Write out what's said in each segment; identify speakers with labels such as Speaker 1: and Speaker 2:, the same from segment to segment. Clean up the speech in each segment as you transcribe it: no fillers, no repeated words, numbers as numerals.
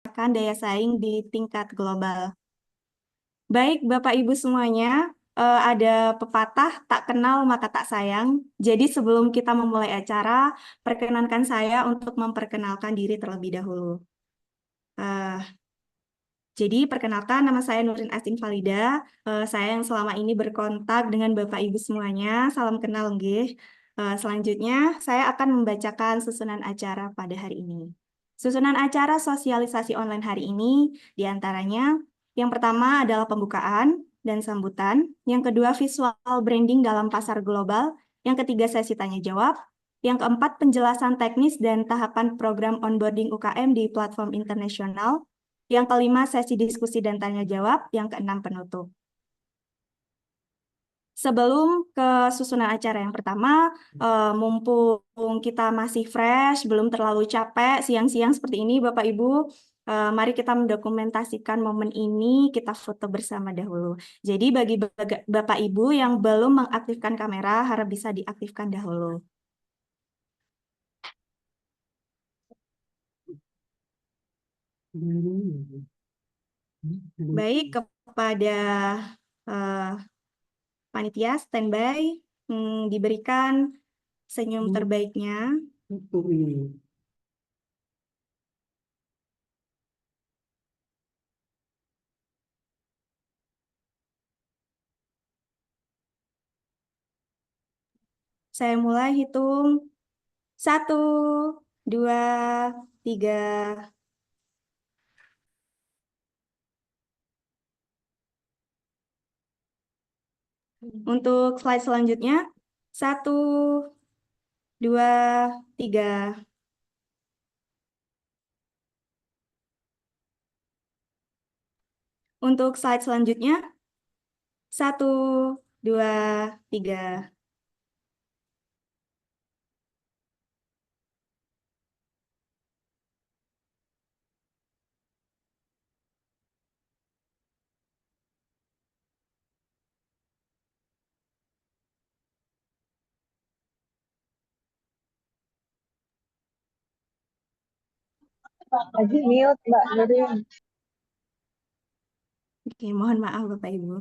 Speaker 1: meningkatkan daya saing di tingkat global. Baik, Bapak Ibu semuanya, ada pepatah tak kenal maka tak sayang. Jadi sebelum kita memulai acara, perkenankan saya untuk memperkenalkan diri terlebih dahulu. Eh, jadi perkenalkan, nama saya Nurin Asin Valida. Saya yang selama ini berkontak dengan Bapak Ibu semuanya. Salam kenal, nggih. Selanjutnya, saya akan membacakan susunan acara pada hari ini. Susunan acara sosialisasi online hari ini diantaranya, yang pertama adalah pembukaan dan sambutan, yang kedua visual branding dalam pasar global, yang ketiga sesi tanya jawab, yang keempat penjelasan teknis dan tahapan program onboarding UKM di platform internasional, yang kelima sesi diskusi dan tanya jawab, yang keenam penutup. Sebelum ke susunan acara yang pertama, mumpung kita masih fresh, belum terlalu capek, siang-siang seperti ini, Bapak Ibu, mari kita mendokumentasikan momen ini, kita foto bersama dahulu. Jadi bagi Bapak Ibu yang belum mengaktifkan kamera, harap bisa diaktifkan dahulu. Baik, kepada panitia standby, diberikan senyum terbaiknya. Saya mulai hitung. 1, 2, 3. Untuk slide selanjutnya. 1, 2, 3. Untuk slide selanjutnya. 1, 2, 3.
Speaker 2: Lagi mute, Mbak Nurin.
Speaker 1: Oke, mohon maaf Bapak Ibu.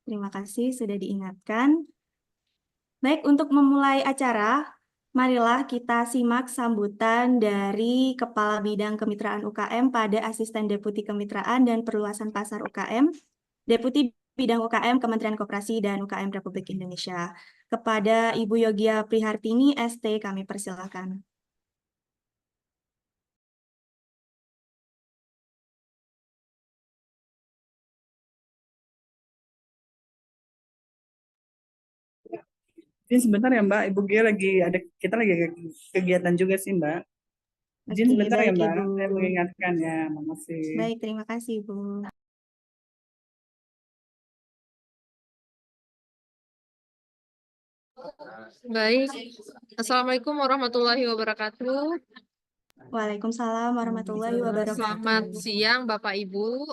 Speaker 1: Terima kasih sudah diingatkan. Baik, untuk memulai acara, marilah kita simak sambutan dari Kepala Bidang Kemitraan UKM pada Asisten Deputi Kemitraan dan Perluasan Pasar UKM, Deputi Bidang UKM Kementerian Koperasi dan UKM Republik Indonesia. Kepada Ibu Yogia Prihartini, ST, kami persilakan.
Speaker 3: Izin sebentar ya Mbak, Ibu Gia kita lagi kegiatan juga sih Mbak. Izin
Speaker 1: Oke,
Speaker 3: sebentar ya
Speaker 1: baik
Speaker 3: Mbak,
Speaker 1: Ibu.
Speaker 3: saya mengingatkan ya, makasih.
Speaker 1: Baik, terima kasih Ibu.
Speaker 4: Baik, Assalamualaikum warahmatullahi wabarakatuh.
Speaker 1: Waalaikumsalam warahmatullahi wabarakatuh.
Speaker 4: Selamat siang Bapak Ibu.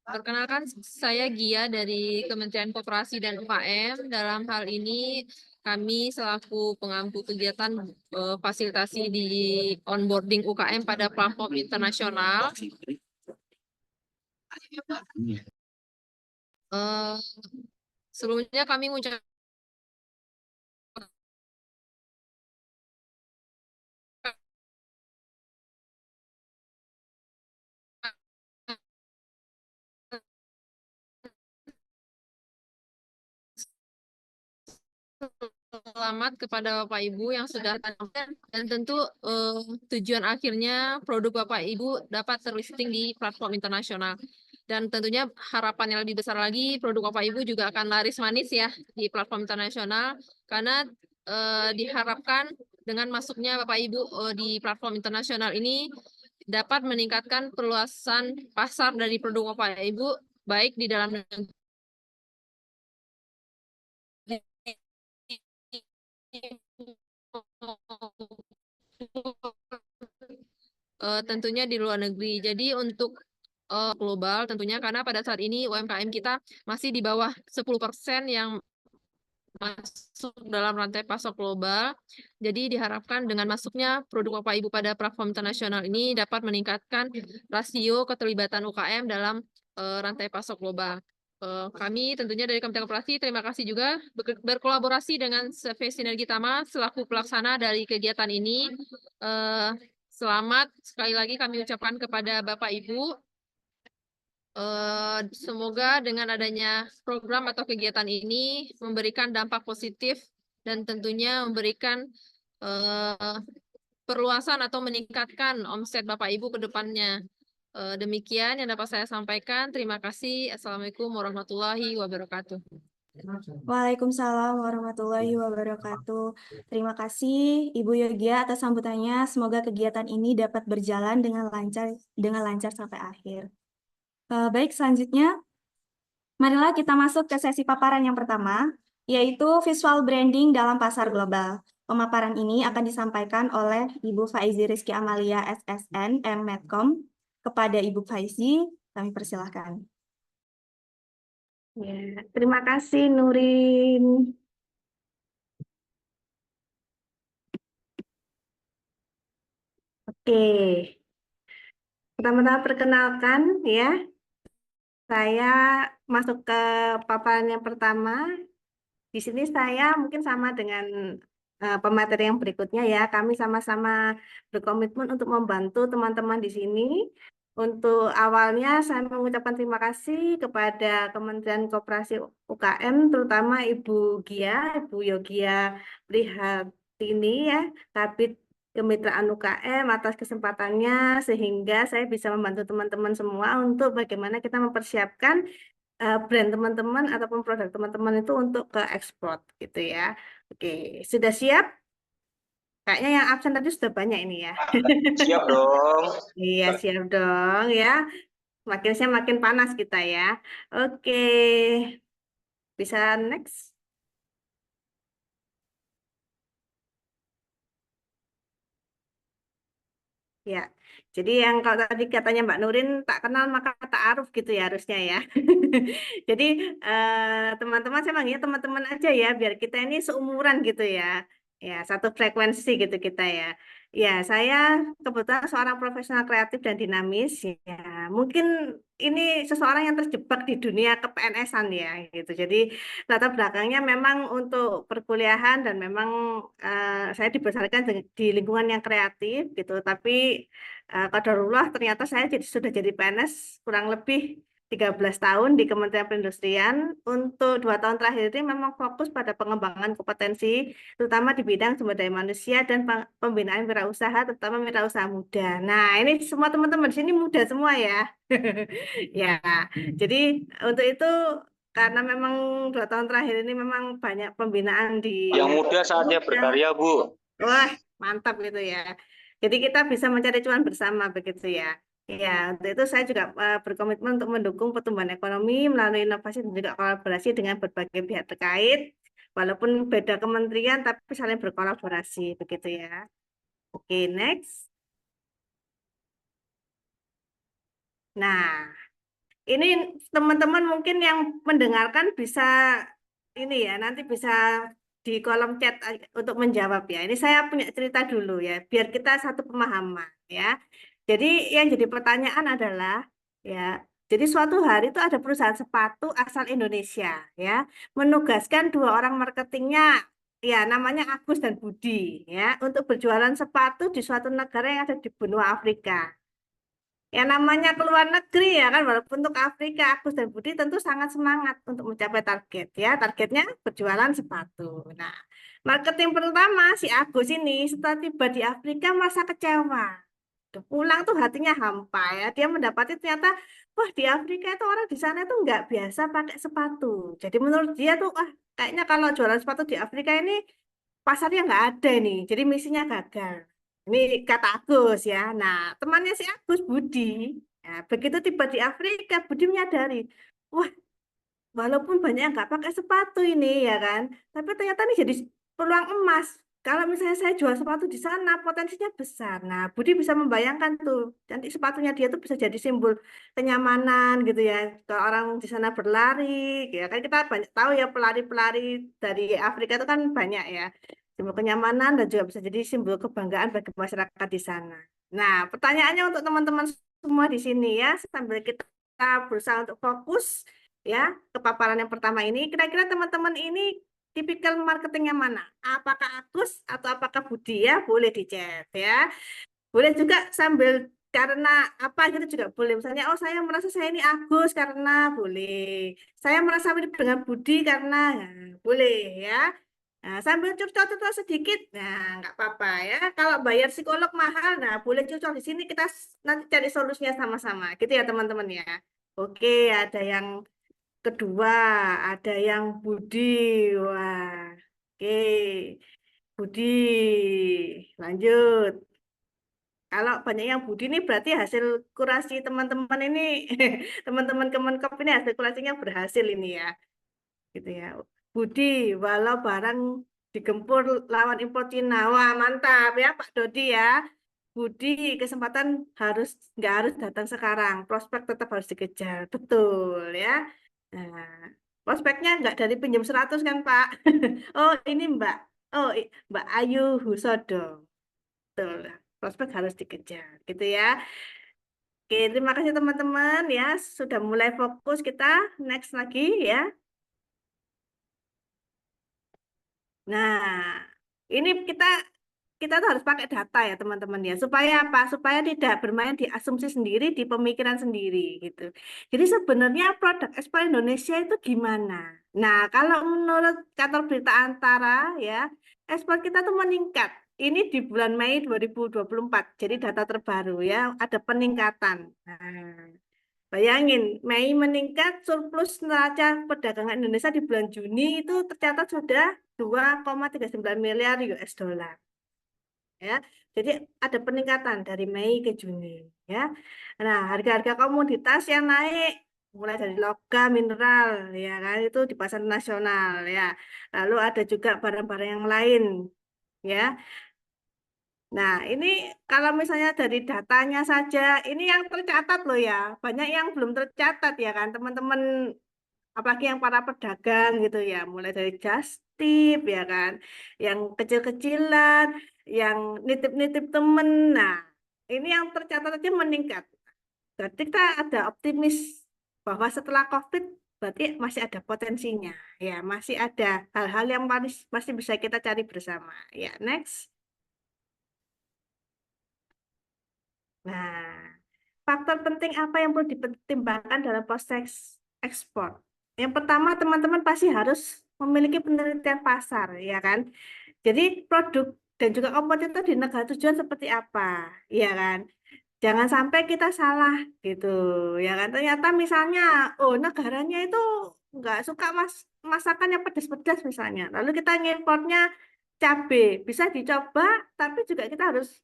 Speaker 4: Perkenalkan saya Gia dari Kementerian Koperasi dan UKM. Dalam hal ini kami selaku pengampu kegiatan fasilitasi di onboarding UKM pada platform internasional. Sebelumnya kami mengucapkan selamat kepada Bapak Ibu yang sudah datang dan tentu tujuan akhirnya produk Bapak Ibu dapat terlisting di platform internasional. Dan tentunya harapan yang lebih besar lagi produk Bapak Ibu juga akan laris manis ya di platform internasional karena diharapkan dengan masuknya Bapak Ibu di platform internasional ini dapat meningkatkan perluasan pasar dari produk Bapak Ibu baik di dalam negeri tentunya di luar negeri. Jadi untuk global tentunya karena pada saat ini UMKM kita masih di bawah 10% yang masuk dalam rantai pasok global. Jadi diharapkan dengan masuknya produk Bapak Ibu pada platform internasional ini dapat meningkatkan rasio keterlibatan UKM dalam rantai pasok global. Kami tentunya dari Kementerian Koperasi terima kasih juga berkolaborasi dengan CV Sinergi Tama selaku pelaksana dari kegiatan ini. Selamat sekali lagi kami ucapkan kepada Bapak Ibu. Semoga dengan adanya program atau kegiatan ini memberikan dampak positif dan tentunya memberikan perluasan atau meningkatkan omset Bapak Ibu ke depannya. Demikian yang dapat saya sampaikan. Terima kasih. Assalamualaikum warahmatullahi wabarakatuh.
Speaker 1: Waalaikumsalam warahmatullahi wabarakatuh. Terima kasih Ibu Yogia atas sambutannya. Semoga kegiatan ini dapat berjalan dengan lancar sampai akhir. Baik, selanjutnya marilah kita masuk ke sesi paparan yang pertama, yaitu visual branding dalam pasar global. Pemaparan ini akan disampaikan oleh Ibu Faizi Rizky Amalia SSN M-Medcom. Kepada Ibu Faizi, kami persilahkan. Ya, terima kasih Nurin. Oke, pertama-tama perkenalkan ya, saya masuk ke paparan yang pertama. Di sini saya mungkin sama dengan pemateri yang berikutnya ya, kami sama-sama berkomitmen untuk membantu teman-teman di sini. Untuk awalnya saya mengucapkan terima kasih kepada Kementerian Koperasi UKM, terutama Ibu Gia, Ibu Yogia Prihatini ya, Kabid Kemitraan UKM atas kesempatannya sehingga saya bisa membantu teman-teman semua untuk bagaimana kita mempersiapkan brand teman-teman ataupun produk teman-teman itu untuk ke ekspor gitu ya. Oke, sudah siap? Kayaknya yang absen tadi sudah banyak ini ya.
Speaker 5: Siap dong.
Speaker 1: Iya, siap dong ya. Makin siang makin panas kita ya. Oke, bisa next. Ya, jadi yang kalau tadi katanya Mbak Nurin tak kenal maka tak aruf gitu ya harusnya ya. Jadi teman-teman saya manggilnya teman-teman aja ya biar kita ini seumuran gitu ya. Ya, satu frekuensi gitu kita ya. Ya, saya kebetulan seorang profesional kreatif dan dinamis ya. Mungkin ini seseorang yang terjebak di dunia ke-PNS-an ya gitu. Jadi latar belakangnya memang untuk perkuliahan dan memang saya dibesarkan di lingkungan yang kreatif gitu. Tapi qadarullah ternyata saya sudah jadi PNS kurang lebih 13 tahun di Kementerian Perindustrian. Untuk 2 tahun terakhir ini memang fokus pada pengembangan kompetensi, terutama di bidang sumber daya manusia dan pembinaan wirausaha, terutama wirausaha muda. Nah, ini semua teman-teman di sini muda semua ya. Ya, jadi untuk itu karena memang 2 tahun terakhir ini memang banyak pembinaan di
Speaker 5: Yang muda saatnya berkarya, Bu.
Speaker 1: wah, mantap gitu ya. Jadi kita bisa mencari cuan bersama begitu ya. Ya, untuk itu saya juga berkomitmen untuk mendukung pertumbuhan ekonomi melalui inovasi dan juga kolaborasi dengan berbagai pihak terkait. Walaupun beda kementerian tapi saling berkolaborasi begitu ya. Oke, next. Nah, ini teman-teman mungkin yang mendengarkan bisa ini ya, nanti bisa di kolom chat untuk menjawab ya. Ini saya punya cerita dulu ya, biar kita satu pemahaman ya. Jadi yang jadi pertanyaan adalah ya, jadi suatu hari itu ada perusahaan sepatu asal Indonesia ya, menugaskan 2 orang marketingnya ya, namanya Agus dan Budi ya, untuk berjualan sepatu di suatu negara yang ada di benua Afrika. Yang namanya keluar negeri ya kan, walaupun untuk Afrika, Agus dan Budi tentu sangat semangat untuk mencapai target ya. Targetnya berjualan sepatu. Nah, marketing pertama si Agus ini setelah tiba di Afrika merasa kecewa. Pulang tuh hatinya hampa ya. Dia mendapati ternyata, wah di Afrika itu orang di sana itu nggak biasa pakai sepatu. Jadi menurut dia tuh, wah kayaknya kalau jualan sepatu di Afrika ini pasarnya nggak ada nih. Jadi misinya gagal. Ini kata Agus ya. Nah, temannya si Agus, Budi. Ya, begitu tiba di Afrika, Budi menyadari, wah, walaupun banyak yang nggak pakai sepatu ini ya kan, tapi ternyata ini jadi peluang emas.
Speaker 2: Kalau misalnya saya jual sepatu di sana, potensinya besar. Nah, Budi bisa membayangkan tuh, nanti sepatunya dia tuh bisa jadi simbol kenyamanan gitu ya. Kalau orang di sana berlari, ya kan kita banyak tahu ya pelari-pelari dari Afrika itu kan banyak ya. Simbol kenyamanan dan juga bisa jadi simbol kebanggaan bagi masyarakat di sana. Nah, pertanyaannya untuk teman-teman semua di sini ya, sambil kita berusaha untuk fokus ya ke paparan yang pertama ini, kira-kira teman-teman ini tipikal marketingnya mana? Apakah Agus atau apakah Budi ya? Boleh di-chat ya. Boleh juga sambil karena apa gitu juga boleh. Misalnya, oh saya merasa saya ini Agus karena boleh. Saya merasa mirip dengan Budi karena boleh ya. Nah, sambil curcol-curcol sedikit, nah nggak apa-apa ya. Kalau bayar psikolog mahal, nah boleh curcol di sini kita nanti cari solusinya sama-sama, gitu ya teman-teman ya. Oke, ada yang kedua, ada yang Budi. Wah, oke. Budi. Lanjut. Kalau banyak yang Budi ini berarti hasil kurasi teman-teman ini, teman-teman Kemenkop ini hasil kurasinya berhasil ini ya. Gitu ya. Budi, walau barang digempur lawan impor Cina. Wah, mantap ya Pak Dodi ya. Budi, kesempatan harus nggak harus datang sekarang, prospek tetap harus dikejar, betul ya. Nah, prospeknya nggak dari pinjam 100 kan Pak? Oh ini Mbak, Mbak Ayu Husodo, betul. Prospek harus dikejar, gitu ya. Oke, terima kasih teman-teman ya, sudah mulai fokus kita. Next lagi ya. Nah, ini kita tuh harus pakai data ya teman-teman ya. Supaya apa? Supaya tidak bermain di asumsi sendiri, di pemikiran sendiri gitu. Jadi sebenarnya produk ekspor Indonesia itu gimana? Nah, kalau menurut kantor berita Antara ya, ekspor kita tuh meningkat. Ini di bulan Mei 2024. Jadi data terbaru ya, ada peningkatan. Nah, bayangin, Mei meningkat, surplus neraca perdagangan Indonesia di bulan Juni itu tercatat sudah 2,39 miliar US dollar. Ya, jadi ada peningkatan dari Mei ke Juni. Ya, nah harga-harga komoditas yang naik mulai dari logam, mineral, ya kan itu di pasar nasional. Ya, lalu ada juga barang-barang yang lain. Ya, nah, ini kalau misalnya dari datanya saja, ini yang tercatat loh ya. Banyak yang belum tercatat ya kan, teman-teman. Apalagi yang para pedagang gitu ya, mulai dari just tip ya kan, yang kecil-kecilan, yang nitip-nitip temen. Nah, ini yang tercatat aja meningkat. Berarti kita ada optimis bahwa setelah COVID berarti masih ada potensinya. Ya, masih ada hal-hal yang masih bisa kita cari bersama. Ya, next. Nah, faktor penting apa yang perlu dipertimbangkan dalam proses ekspor? Yang pertama, teman-teman pasti harus memiliki penelitian pasar, ya kan? Jadi produk dan juga kompetitor di negara tujuan seperti apa, ya kan? Jangan sampai kita salah gitu, ya kan? Ternyata misalnya, oh negaranya itu nggak suka masakan yang pedas-pedas misalnya. Lalu kita ngimpornya cabai, bisa dicoba, tapi juga kita harus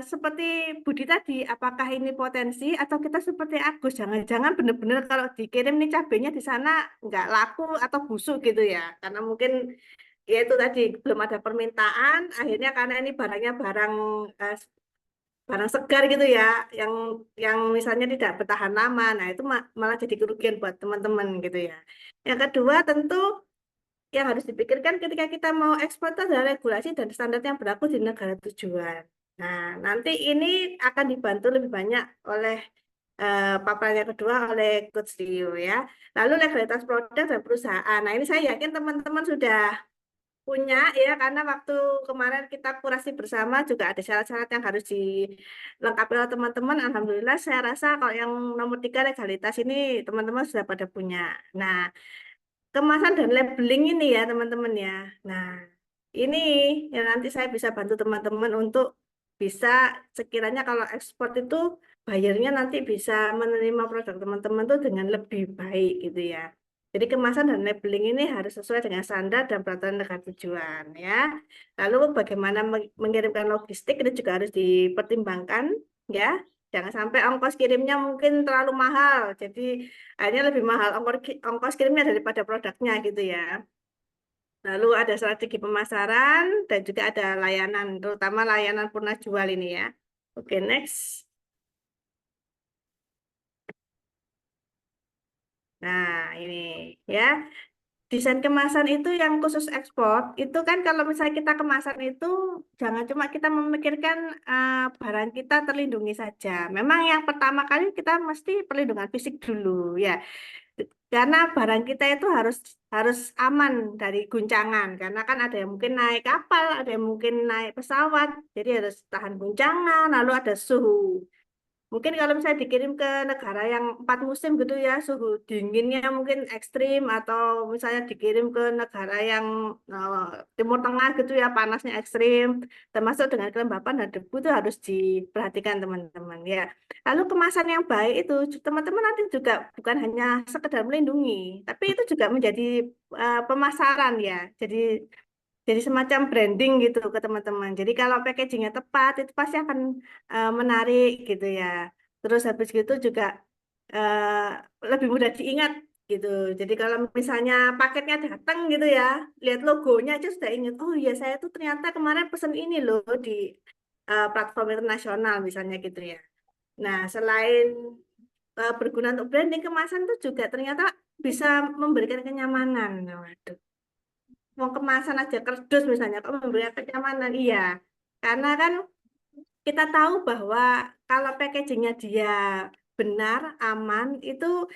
Speaker 2: seperti Budi tadi, apakah ini potensi atau kita seperti Agus? Jangan-jangan benar-benar kalau dikirim nih cabenya di sana nggak laku atau busuk gitu ya, karena mungkin ya itu tadi belum ada permintaan, akhirnya karena ini barangnya eh, barang segar gitu ya, yang misalnya tidak bertahan lama, nah itu malah jadi kerugian buat teman-teman gitu ya. Yang kedua tentu yang harus dipikirkan ketika kita mau ekspor itu adalah regulasi dan standar yang berlaku di negara tujuan. Nah, nanti ini akan dibantu lebih banyak oleh paparan yang kedua oleh Coach Rio ya. Lalu legalitas produk dan perusahaan. Nah, ini saya yakin teman-teman sudah punya ya, karena waktu kemarin kita kurasi bersama juga ada syarat-syarat yang harus dilengkapi oleh teman-teman. Alhamdulillah, saya rasa kalau yang nomor 3 legalitas ini teman-teman sudah pada punya. Nah, kemasan dan labeling ini ya teman-teman ya. Nah, ini yang nanti saya bisa bantu teman-teman untuk bisa sekiranya kalau ekspor itu bayarnya nanti bisa menerima produk teman-teman tuh dengan lebih baik gitu ya. Jadi kemasan dan labeling ini harus sesuai dengan standar dan peraturan negara tujuan ya. Lalu bagaimana mengirimkan logistik itu juga harus dipertimbangkan ya. Jangan sampai ongkos kirimnya mungkin terlalu mahal. Jadi akhirnya lebih mahal ongkos kirimnya daripada produknya gitu ya. Lalu ada strategi pemasaran dan juga ada layanan, terutama layanan purna jual ini ya. Oke, next. Nah, ini ya. Desain kemasan itu yang khusus ekspor, itu kan kalau misalnya kita kemasan itu jangan cuma kita memikirkan barang kita terlindungi saja. Memang yang pertama kali kita mesti perlindungan fisik dulu ya. Karena barang kita itu harus harus aman dari guncangan. Karena kan ada yang mungkin naik kapal, ada yang mungkin naik pesawat, jadi harus tahan guncangan, lalu ada suhu. Mungkin kalau misalnya dikirim ke negara yang 4 musim gitu ya, suhu dinginnya mungkin ekstrim, atau misalnya dikirim ke negara yang Timur Tengah gitu ya, panasnya ekstrim, termasuk dengan kelembapan dan debu itu harus diperhatikan teman-teman ya. Lalu kemasan yang baik itu teman-teman nanti juga bukan hanya sekedar melindungi, tapi itu juga menjadi pemasaran ya. Jadi semacam branding gitu ke teman-teman. Jadi kalau packagingnya tepat itu pasti akan menarik gitu ya. Terus habis gitu juga lebih mudah diingat gitu. Jadi kalau misalnya paketnya datang gitu ya, lihat logonya aja sudah ingat. Oh iya, saya tuh ternyata kemarin pesen ini loh di platform internasional misalnya gitu ya. Nah, selain berguna untuk branding, kemasan tuh juga ternyata bisa memberikan kenyamanan. Waduh, mau kemasan aja kerdus misalnya kok memberikan kenyamanan, iya, karena kan kita tahu bahwa kalau packagingnya dia benar aman itu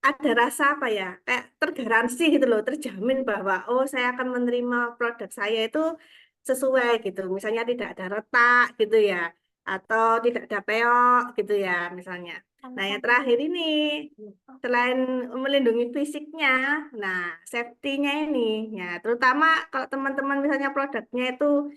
Speaker 2: ada rasa apa ya, kayak tergaransi gitu loh, terjamin bahwa oh saya akan menerima produk saya itu sesuai gitu, misalnya tidak ada retak gitu ya, atau tidak ada peok gitu ya misalnya. Nah yang terakhir ini selain melindungi fisiknya, nah safety-nya ini ya, terutama kalau teman-teman misalnya produknya itu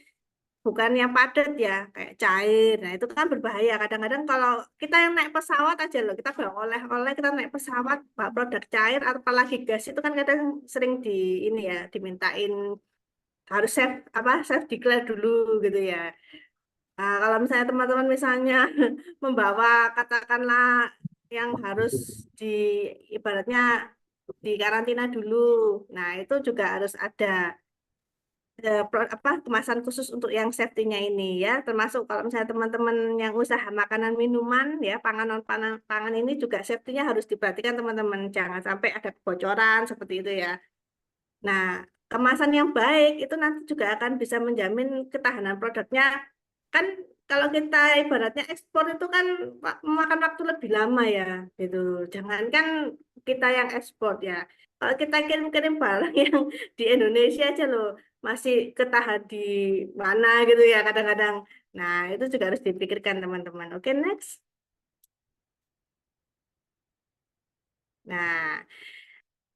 Speaker 2: bukan yang padat ya, kayak cair. Nah, itu kan berbahaya. Kadang-kadang kalau kita yang naik pesawat aja loh, kita bawa oleh-oleh, kita naik pesawat, bawa produk cair, apalagi gas itu kan kadang sering di ini ya, dimintain harus safe declare dulu gitu ya. Nah, kalau misalnya teman-teman misalnya membawa katakanlah yang harus di ibaratnya di karantina dulu. Nah, itu juga harus ada kemasan khusus untuk yang safety-nya ini ya, termasuk kalau misalnya teman-teman yang usaha makanan minuman ya, pangan ini juga safety-nya harus diperhatikan teman-teman, jangan sampai ada kebocoran seperti itu ya. Nah, kemasan yang baik itu nanti juga akan bisa menjamin ketahanan produknya. Kan kalau kita ibaratnya ekspor itu kan memakan waktu lebih lama ya, gitu. Jangankan kita yang ekspor ya. Kalau kita kirim-kirim barang yang di Indonesia aja loh, masih ketahan di mana gitu ya kadang-kadang. Nah, itu juga harus dipikirkan teman-teman. Oke, next. Nah,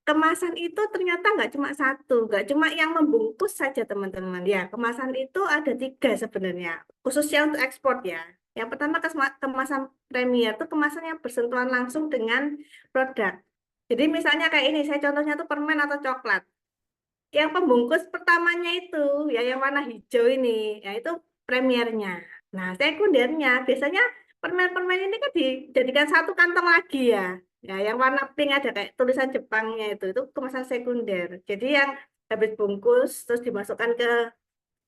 Speaker 2: kemasan itu ternyata nggak cuma satu, nggak cuma yang membungkus saja teman-teman. Ya, kemasan itu ada 3 sebenarnya, khususnya untuk ekspor ya. Yang pertama kemasan premier itu kemasan yang bersentuhan langsung dengan produk. Jadi misalnya kayak ini, saya contohnya tuh permen atau coklat. Yang pembungkus pertamanya itu, ya yang warna hijau ini, ya itu premiernya. Nah, sekundernya biasanya permen-permen ini kan dijadikan satu kantong lagi ya. Ya, yang warna pink ada kayak tulisan Jepangnya itu kemasan sekunder. Jadi yang habis bungkus terus dimasukkan ke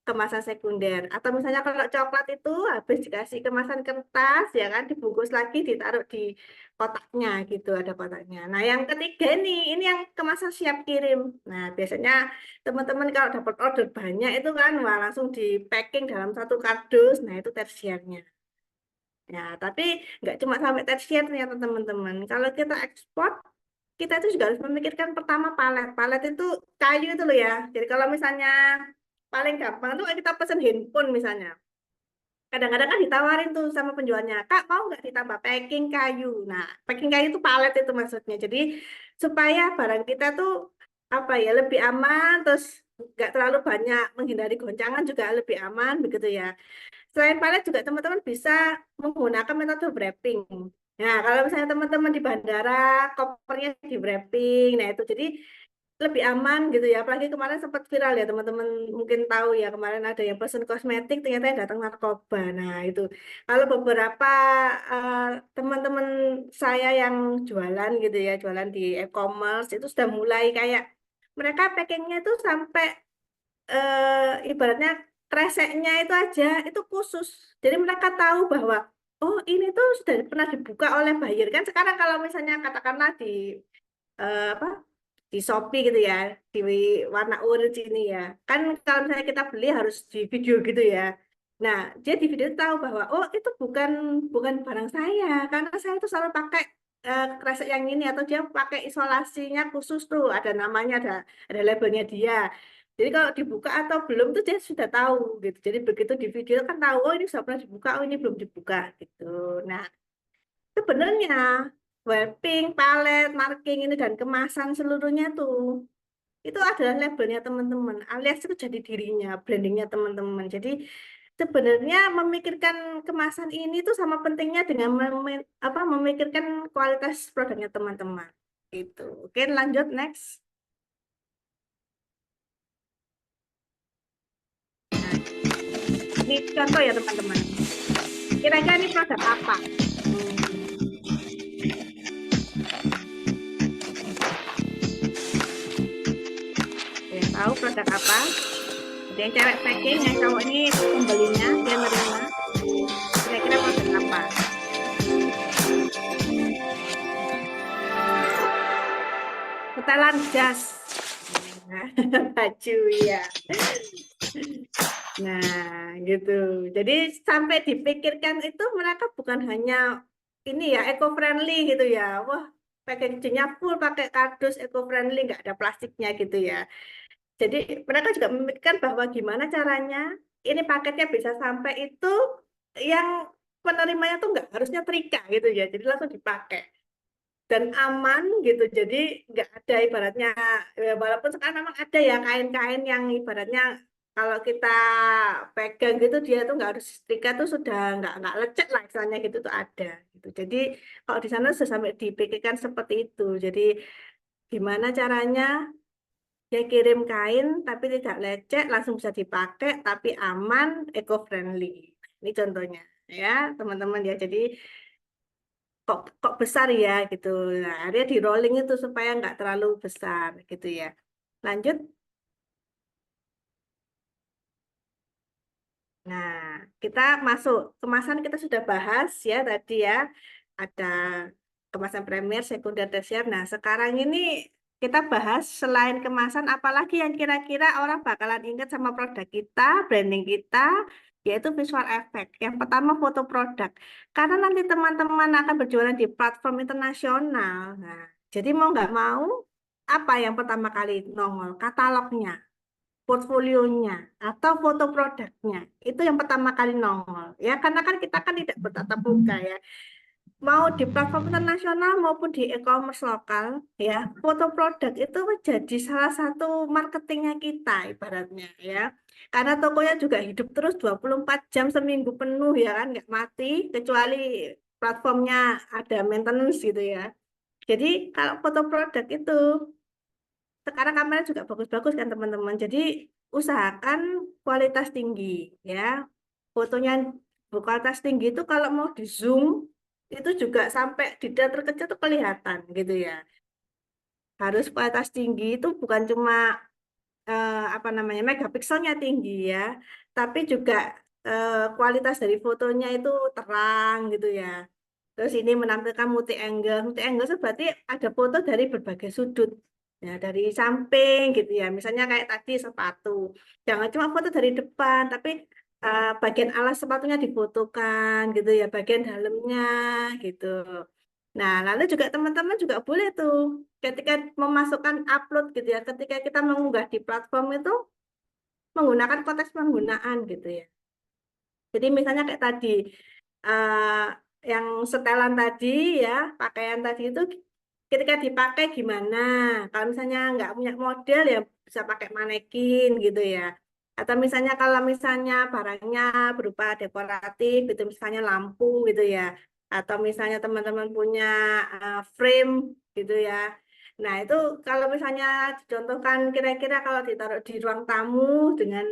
Speaker 2: kemasan sekunder. Atau misalnya kalau coklat itu habis dikasih kemasan kertas ya kan, dibungkus lagi ditaruh di kotaknya gitu, ada kotaknya. Nah yang ketiga ini yang kemasan siap kirim. Nah biasanya teman-teman kalau dapat order banyak itu kan wah langsung di packing dalam satu kardus. Nah itu tersiernya. Ya tapi nggak cuma sampai tersier ternyata teman-teman. Kalau kita ekspor kita itu juga harus memikirkan pertama palet. Palet itu kayu itu loh ya. Jadi kalau misalnya paling gampang tuh kita pesen handphone misalnya. Kadang-kadang kan ditawarin tuh sama penjualnya, Kak mau nggak ditambah packing kayu? Nah, packing kayu itu palet itu maksudnya. Jadi supaya barang kita tuh apa ya lebih aman, terus nggak terlalu banyak menghindari goncangan juga lebih aman begitu ya. Selain palet juga teman-teman bisa menggunakan metode wrapping. Nah, kalau misalnya teman-teman di bandara, kopernya di wrapping, nah itu jadi lebih aman gitu ya. Apalagi kemarin sempat viral ya teman-teman mungkin tahu ya kemarin ada yang pesen kosmetik ternyata yang datang narkoba. Nah itu kalau beberapa eh, teman-teman saya yang jualan gitu ya, jualan di e-commerce itu sudah mulai kayak mereka packingnya itu sampai ibaratnya kreseknya itu aja itu khusus. Jadi mereka tahu bahwa oh ini tuh sudah pernah dibuka oleh buyer kan. Sekarang kalau misalnya katakanlah di apa di Shopee gitu ya, di warna orange ini ya. Kan kalau misalnya kita beli harus di video gitu ya. Nah, dia di video tahu bahwa oh itu bukan bukan barang saya karena saya tuh selalu pakai kresek yang ini atau dia pakai isolasinya khusus tuh ada namanya ada labelnya dia. Jadi kalau dibuka atau belum tuh dia sudah tahu gitu. Jadi begitu di video kan tahu oh ini sudah pernah dibuka, oh ini belum dibuka gitu. Nah, sebenarnya wrapping, palet, marking ini dan kemasan seluruhnya tuh itu adalah labelnya teman-teman, alias itu jadi dirinya, brandingnya teman-teman. Jadi sebenarnya memikirkan kemasan ini tuh sama pentingnya dengan memikirkan kualitas produknya teman-teman. Gitu. Oke, lanjut next. Nah, ini contoh ya teman-teman. Kira-kira ini produk apa? Yang tahu produk apa? Ada yang cewek packing, yang cowok ini pembelinya, dia menerima. Kira-kira produk apa? Setelan jas. Baju ya. Nah, gitu. Jadi sampai dipikirkan itu mereka bukan hanya ini ya eco-friendly gitu ya. Wah, packagingnya full pakai kardus eco-friendly, nggak ada plastiknya gitu ya. Jadi mereka juga memikirkan bahwa gimana caranya ini paketnya bisa sampai itu yang penerimanya tuh nggak harusnya nyetrika gitu ya. Jadi langsung dipakai dan aman gitu. Jadi nggak ada ibaratnya ya, walaupun sekarang memang ada ya kain-kain yang ibaratnya kalau kita pegang gitu dia tuh nggak harus setrika tuh sudah nggak lecet lah istilahnya gitu tuh ada gitu. Jadi kalau di sana sudah sampai dipikirkan seperti itu. Jadi gimana caranya dia kirim kain tapi tidak lecet, langsung bisa dipakai tapi aman, eco-friendly. Ini contohnya ya, teman-teman ya. Jadi kok besar ya gitu. Nah, dia di rolling itu supaya nggak terlalu besar gitu ya. Lanjut. Nah, kita masuk kemasan kita sudah bahas ya tadi ya. Ada kemasan primer, sekunder, tersier. Nah, sekarang ini kita bahas selain kemasan, apalagi yang kira-kira orang bakalan ingat sama produk kita, branding kita, yaitu visual effect. Yang pertama foto produk. Karena nanti teman-teman akan berjualan di platform internasional. Nah, jadi mau nggak mau, apa yang pertama kali nongol? Katalognya, portfolionya, atau foto produknya. Itu yang pertama kali nongol. Ya, karena kan kita kan tidak bertatap muka ya mau di platform internasional maupun di e-commerce lokal ya foto produk itu menjadi salah satu marketingnya kita ibaratnya ya karena tokonya juga hidup terus 24 jam seminggu penuh ya kan nggak mati kecuali platformnya ada maintenance gitu ya jadi kalau foto produk itu sekarang kamera juga bagus-bagus kan teman-teman jadi usahakan kualitas tinggi ya fotonya berkualitas tinggi itu kalau mau di zoom itu juga sampai detail terkecil tuh kelihatan gitu ya. Harus kualitas tinggi itu bukan cuma apa namanya megapikselnya tinggi ya, tapi juga kualitas dari fotonya itu terang gitu ya. Terus ini menampilkan multi angle. Multi angle itu berarti ada foto dari berbagai sudut. Ya, dari samping gitu ya. Misalnya kayak tadi sepatu. Jangan cuma foto dari depan, tapi bagian alas sepatunya difotokan gitu ya, bagian dalamnya gitu. Nah, lalu juga teman-teman juga boleh tuh ketika memasukkan upload gitu ya, ketika kita mengunggah di platform itu menggunakan konteks penggunaan gitu ya. Jadi misalnya kayak tadi yang setelan tadi ya, pakaian tadi itu ketika dipakai gimana? Kalau misalnya nggak punya model ya bisa pakai manekin gitu ya. Atau misalnya kalau misalnya barangnya berupa dekoratif gitu, misalnya lampu gitu ya. Atau misalnya teman-teman punya frame gitu ya. Nah itu kalau misalnya dicontohkan kira-kira kalau ditaruh di ruang tamu dengan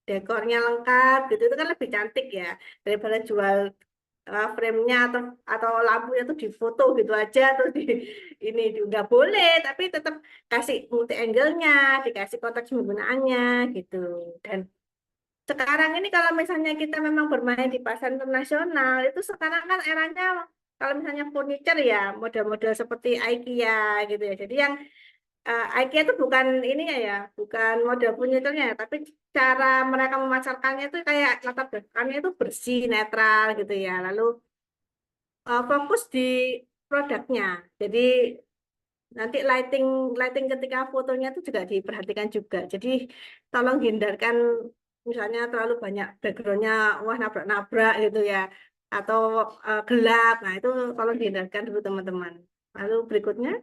Speaker 2: dekornya lengkap gitu itu kan lebih cantik ya daripada jual frame-nya atau lampunya tuh difoto gitu aja terus ini nggak boleh, tapi tetap kasih multi angle-nya, dikasih konteks penggunaannya gitu. Dan sekarang ini kalau misalnya kita memang bermain di pasar internasional, itu sekarang kan eranya kalau misalnya furniture ya model-model seperti IKEA gitu ya. Jadi yang IKEA itu bukan ininya ya, bukan model furniturnya, tapi cara mereka memasarkannya itu kayak latar belakangnya itu bersih, netral gitu ya. Lalu fokus di produknya. Jadi nanti lighting lighting ketika fotonya itu juga diperhatikan juga. Jadi tolong hindarkan misalnya terlalu banyak backgroundnya wah nabrak-nabrak gitu ya, atau gelap. Nah itu tolong dihindarkan dulu teman-teman. Lalu berikutnya.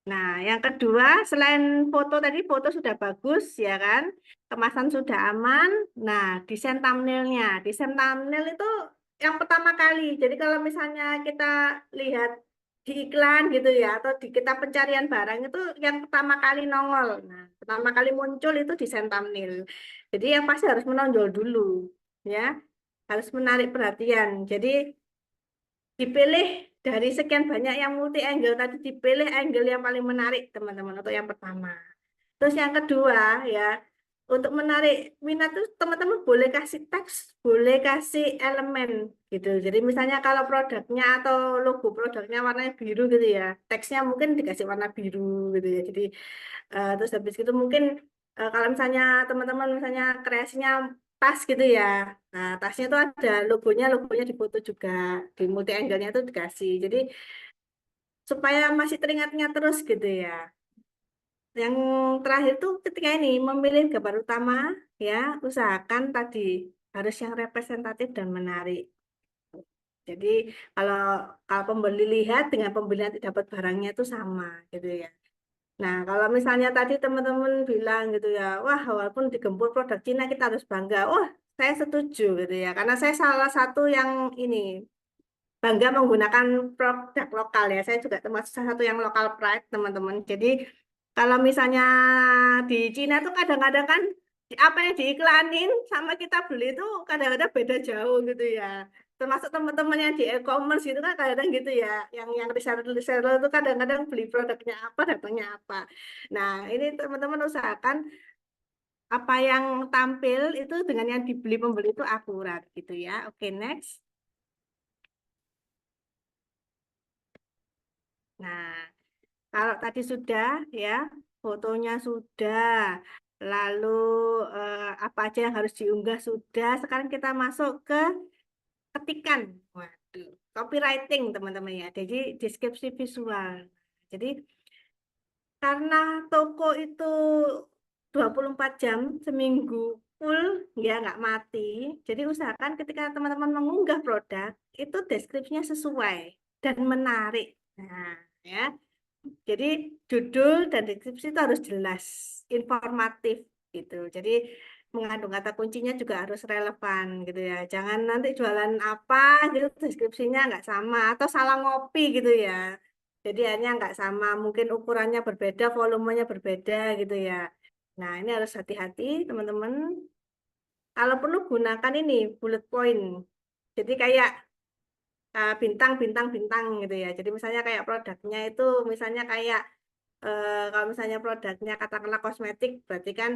Speaker 2: Nah, yang kedua, selain foto tadi, foto sudah bagus, ya kan? Kemasan sudah aman. Nah, desain thumbnailnya. Desain thumbnail itu yang pertama kali. Jadi kalau misalnya kita lihat di iklan gitu ya, atau di kita pencarian barang itu yang pertama kali nongol. Nah, pertama kali muncul itu desain thumbnail. Jadi yang pasti harus menonjol dulu, ya. Harus menarik perhatian. Jadi dipilih dari sekian banyak yang multi angle tadi, dipilih angle yang paling menarik teman-teman untuk yang pertama. Terus yang kedua ya, untuk menarik minat tuh teman-teman boleh kasih teks, boleh kasih elemen gitu. Jadi misalnya kalau produknya atau logo produknya warnanya biru gitu ya, teksnya mungkin dikasih warna biru gitu ya. Jadi terus habis itu mungkin kalau misalnya teman-teman misalnya kreasinya tas gitu ya. Nah, tasnya itu ada logonya difoto juga, di multi angle-nya itu dikasih. Jadi supaya masih teringatnya terus gitu ya. Yang terakhir tuh ketika ini memilih gambar utama ya, usahakan tadi harus yang representatif dan menarik. Jadi kalau kalau pembeli lihat dengan pembeli nanti dapat barangnya itu sama gitu ya. Nah, kalau misalnya tadi teman-teman bilang gitu ya, wah walaupun digempur produk Cina kita harus bangga. Oh, saya setuju gitu ya. Karena saya salah satu yang ini bangga menggunakan produk lokal ya. Saya juga termasuk salah satu yang lokal pride, teman-teman. Jadi kalau misalnya di Cina tuh kadang-kadang kan apa yang diiklanin sama kita beli itu kadang-kadang beda jauh gitu ya. Termasuk teman-teman yang di e-commerce itu kan kadang-kadang gitu ya. Yang reseller-reseller itu kadang-kadang beli produknya apa, datangnya apa. Nah, ini teman-teman usahakan apa yang tampil itu dengan yang dibeli pembeli itu akurat gitu ya. Oke, next. Nah, kalau tadi sudah ya, fotonya sudah, lalu apa aja yang harus diunggah sudah. Sekarang kita masuk ke ketikan. Waduh, copywriting teman-teman ya. Jadi deskripsi visual. Jadi karena toko itu 24 jam seminggu full, ya nggak mati. Jadi usahakan ketika teman-teman mengunggah produk, itu deskripsinya sesuai dan menarik. Nah, ya. Jadi judul dan deskripsi itu harus jelas, informatif gitu. Jadi mengandung kata kuncinya juga harus relevan gitu ya. Jangan nanti jualan apa gitu deskripsinya nggak sama atau salah ngopi gitu ya. Jadi hanya nggak sama, mungkin ukurannya berbeda, volumenya berbeda gitu ya. Nah ini harus hati-hati teman-teman. Kalau perlu gunakan ini bullet point. Jadi kayak bintang, bintang, bintang gitu ya. Jadi misalnya kayak produknya itu misalnya kayak kalau misalnya produknya katakanlah kosmetik, berarti kan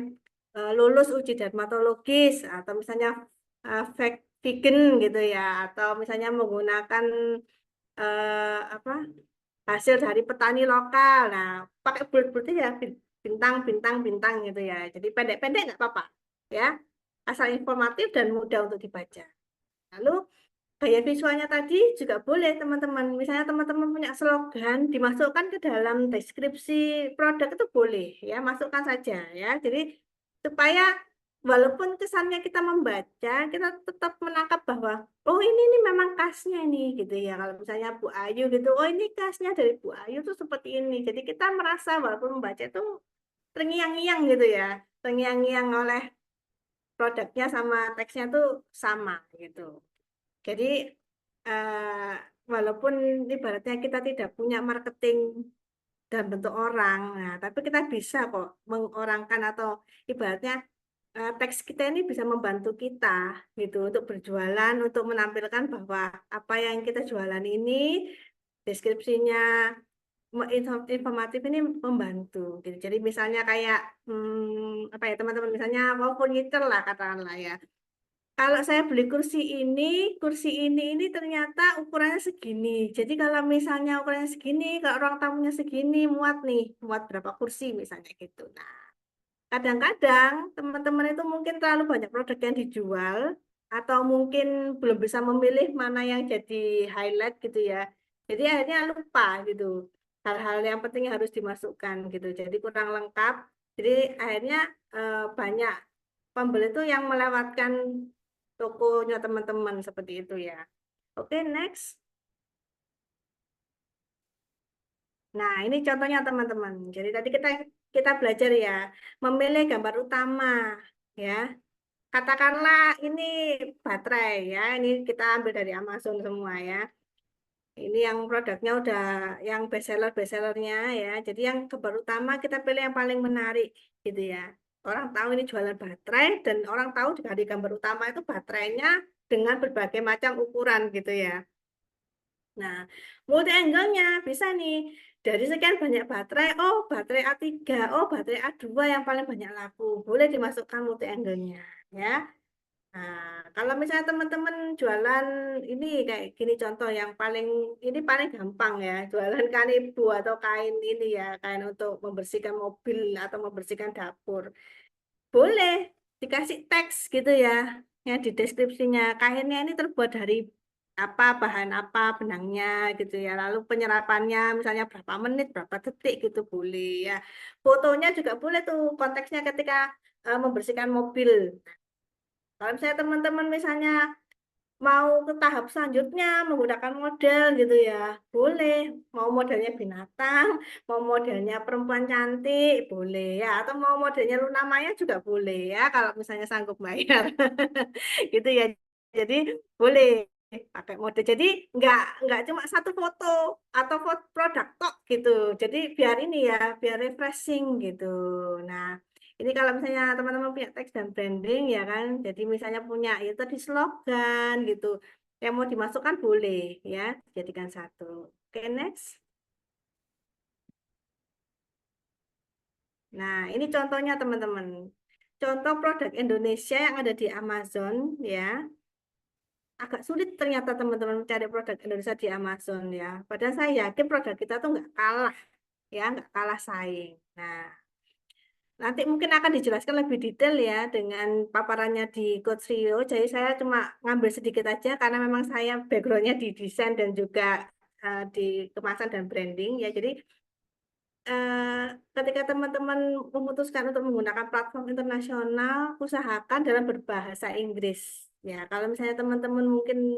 Speaker 2: lulus uji dermatologis atau misalnya vegan gitu ya, atau misalnya menggunakan apa hasil dari petani lokal. Nah, pakai bulat-bulat ya bintang, bintang, bintang gitu ya. Jadi pendek-pendek nggak apa-apa ya, asal informatif dan mudah untuk dibaca. Lalu gaya visualnya tadi juga boleh teman-teman. Misalnya teman-teman punya slogan dimasukkan ke dalam deskripsi produk itu boleh ya, masukkan saja ya. Jadi supaya walaupun kesannya kita membaca, kita tetap menangkap bahwa oh ini memang khasnya ini gitu ya. Kalau misalnya Bu Ayu gitu, oh ini khasnya dari Bu Ayu tuh seperti ini. Jadi kita merasa walaupun membaca itu terngiang-ngiang gitu ya. Terngiang-ngiang oleh produknya sama teksnya tuh sama gitu. Jadi eh, walaupun ibaratnya kita tidak punya marketing dalam bentuk orang, nah, tapi kita bisa kok mengorangkan atau ibaratnya teks kita ini bisa membantu kita gitu untuk berjualan, untuk menampilkan bahwa apa yang kita jualan ini deskripsinya informatif ini membantu gitu. Jadi misalnya kayak apa ya teman-teman, misalnya mau furniture lah katakanlah ya. Kalau saya beli kursi ini ternyata ukurannya segini. Jadi kalau misalnya ukurannya segini, kalau ruang tamunya segini, muat berapa kursi misalnya gitu. Nah, kadang-kadang teman-teman itu mungkin terlalu banyak produk yang dijual, atau mungkin belum bisa memilih mana yang jadi highlight gitu ya. Jadi akhirnya lupa gitu. Hal-hal yang penting harus dimasukkan gitu. Jadi kurang lengkap. Jadi akhirnya banyak pembeli itu yang melewatkan tokonya teman-teman seperti itu ya. Oke, next. Nah, ini contohnya teman-teman. Jadi tadi kita belajar ya, memilih gambar utama ya. Katakanlah ini baterai ya. Ini kita ambil dari Amazon semua ya. Ini yang produknya udah yang bestsellernya ya. Jadi yang gambar utama kita pilih yang paling menarik gitu ya. Orang tahu ini jualan baterai, dan orang tahu di gambar utama itu baterainya dengan berbagai macam ukuran gitu ya. Nah, multi angle-nya bisa nih. Dari sekian banyak baterai, oh baterai A3, oh baterai A2 yang paling banyak laku. Boleh dimasukkan multi angle-nya ya. Nah, kalau misalnya teman-teman jualan ini kayak gini, contoh yang paling gampang ya, jualan kanibu atau kain ini ya, kain untuk membersihkan mobil atau membersihkan dapur. Boleh dikasih teks gitu ya, yang di deskripsinya. Kainnya ini terbuat dari apa, bahan apa, benangnya gitu ya. Lalu penyerapannya misalnya berapa menit, berapa detik gitu boleh ya. Fotonya juga boleh tuh, konteksnya ketika membersihkan mobil. Kalau misalnya teman-teman misalnya mau ke tahap selanjutnya menggunakan model gitu ya, boleh. Mau modelnya binatang, mau modelnya perempuan cantik, boleh ya. Atau mau modelnya Luna Maya juga boleh ya, kalau misalnya sanggup bayar. Gitu ya. Jadi boleh pakai mode. Jadi nggak cuma satu foto atau foto produk tok gitu. Jadi biar ini ya, biar refreshing gitu. Nah, ini kalau misalnya teman-teman punya teks dan branding ya kan, jadi misalnya punya ya tadi slogan gitu, yang mau dimasukkan boleh ya, jadikan satu. Oke, next. Nah, ini contohnya teman-teman. Contoh produk Indonesia yang ada di Amazon ya. Agak sulit ternyata teman-teman mencari produk Indonesia di Amazon ya. Padahal saya yakin produk kita tuh nggak kalah ya, nggak kalah saing. Nah, nanti mungkin akan dijelaskan lebih detail ya dengan paparannya di Coach Rio. Jadi saya cuma ngambil sedikit aja karena memang saya backgroundnya di desain dan juga di kemasan dan branding ya. Jadi eh, ketika teman-teman memutuskan untuk menggunakan platform internasional, usahakan dalam berbahasa Inggris. Ya, kalau misalnya teman-teman mungkin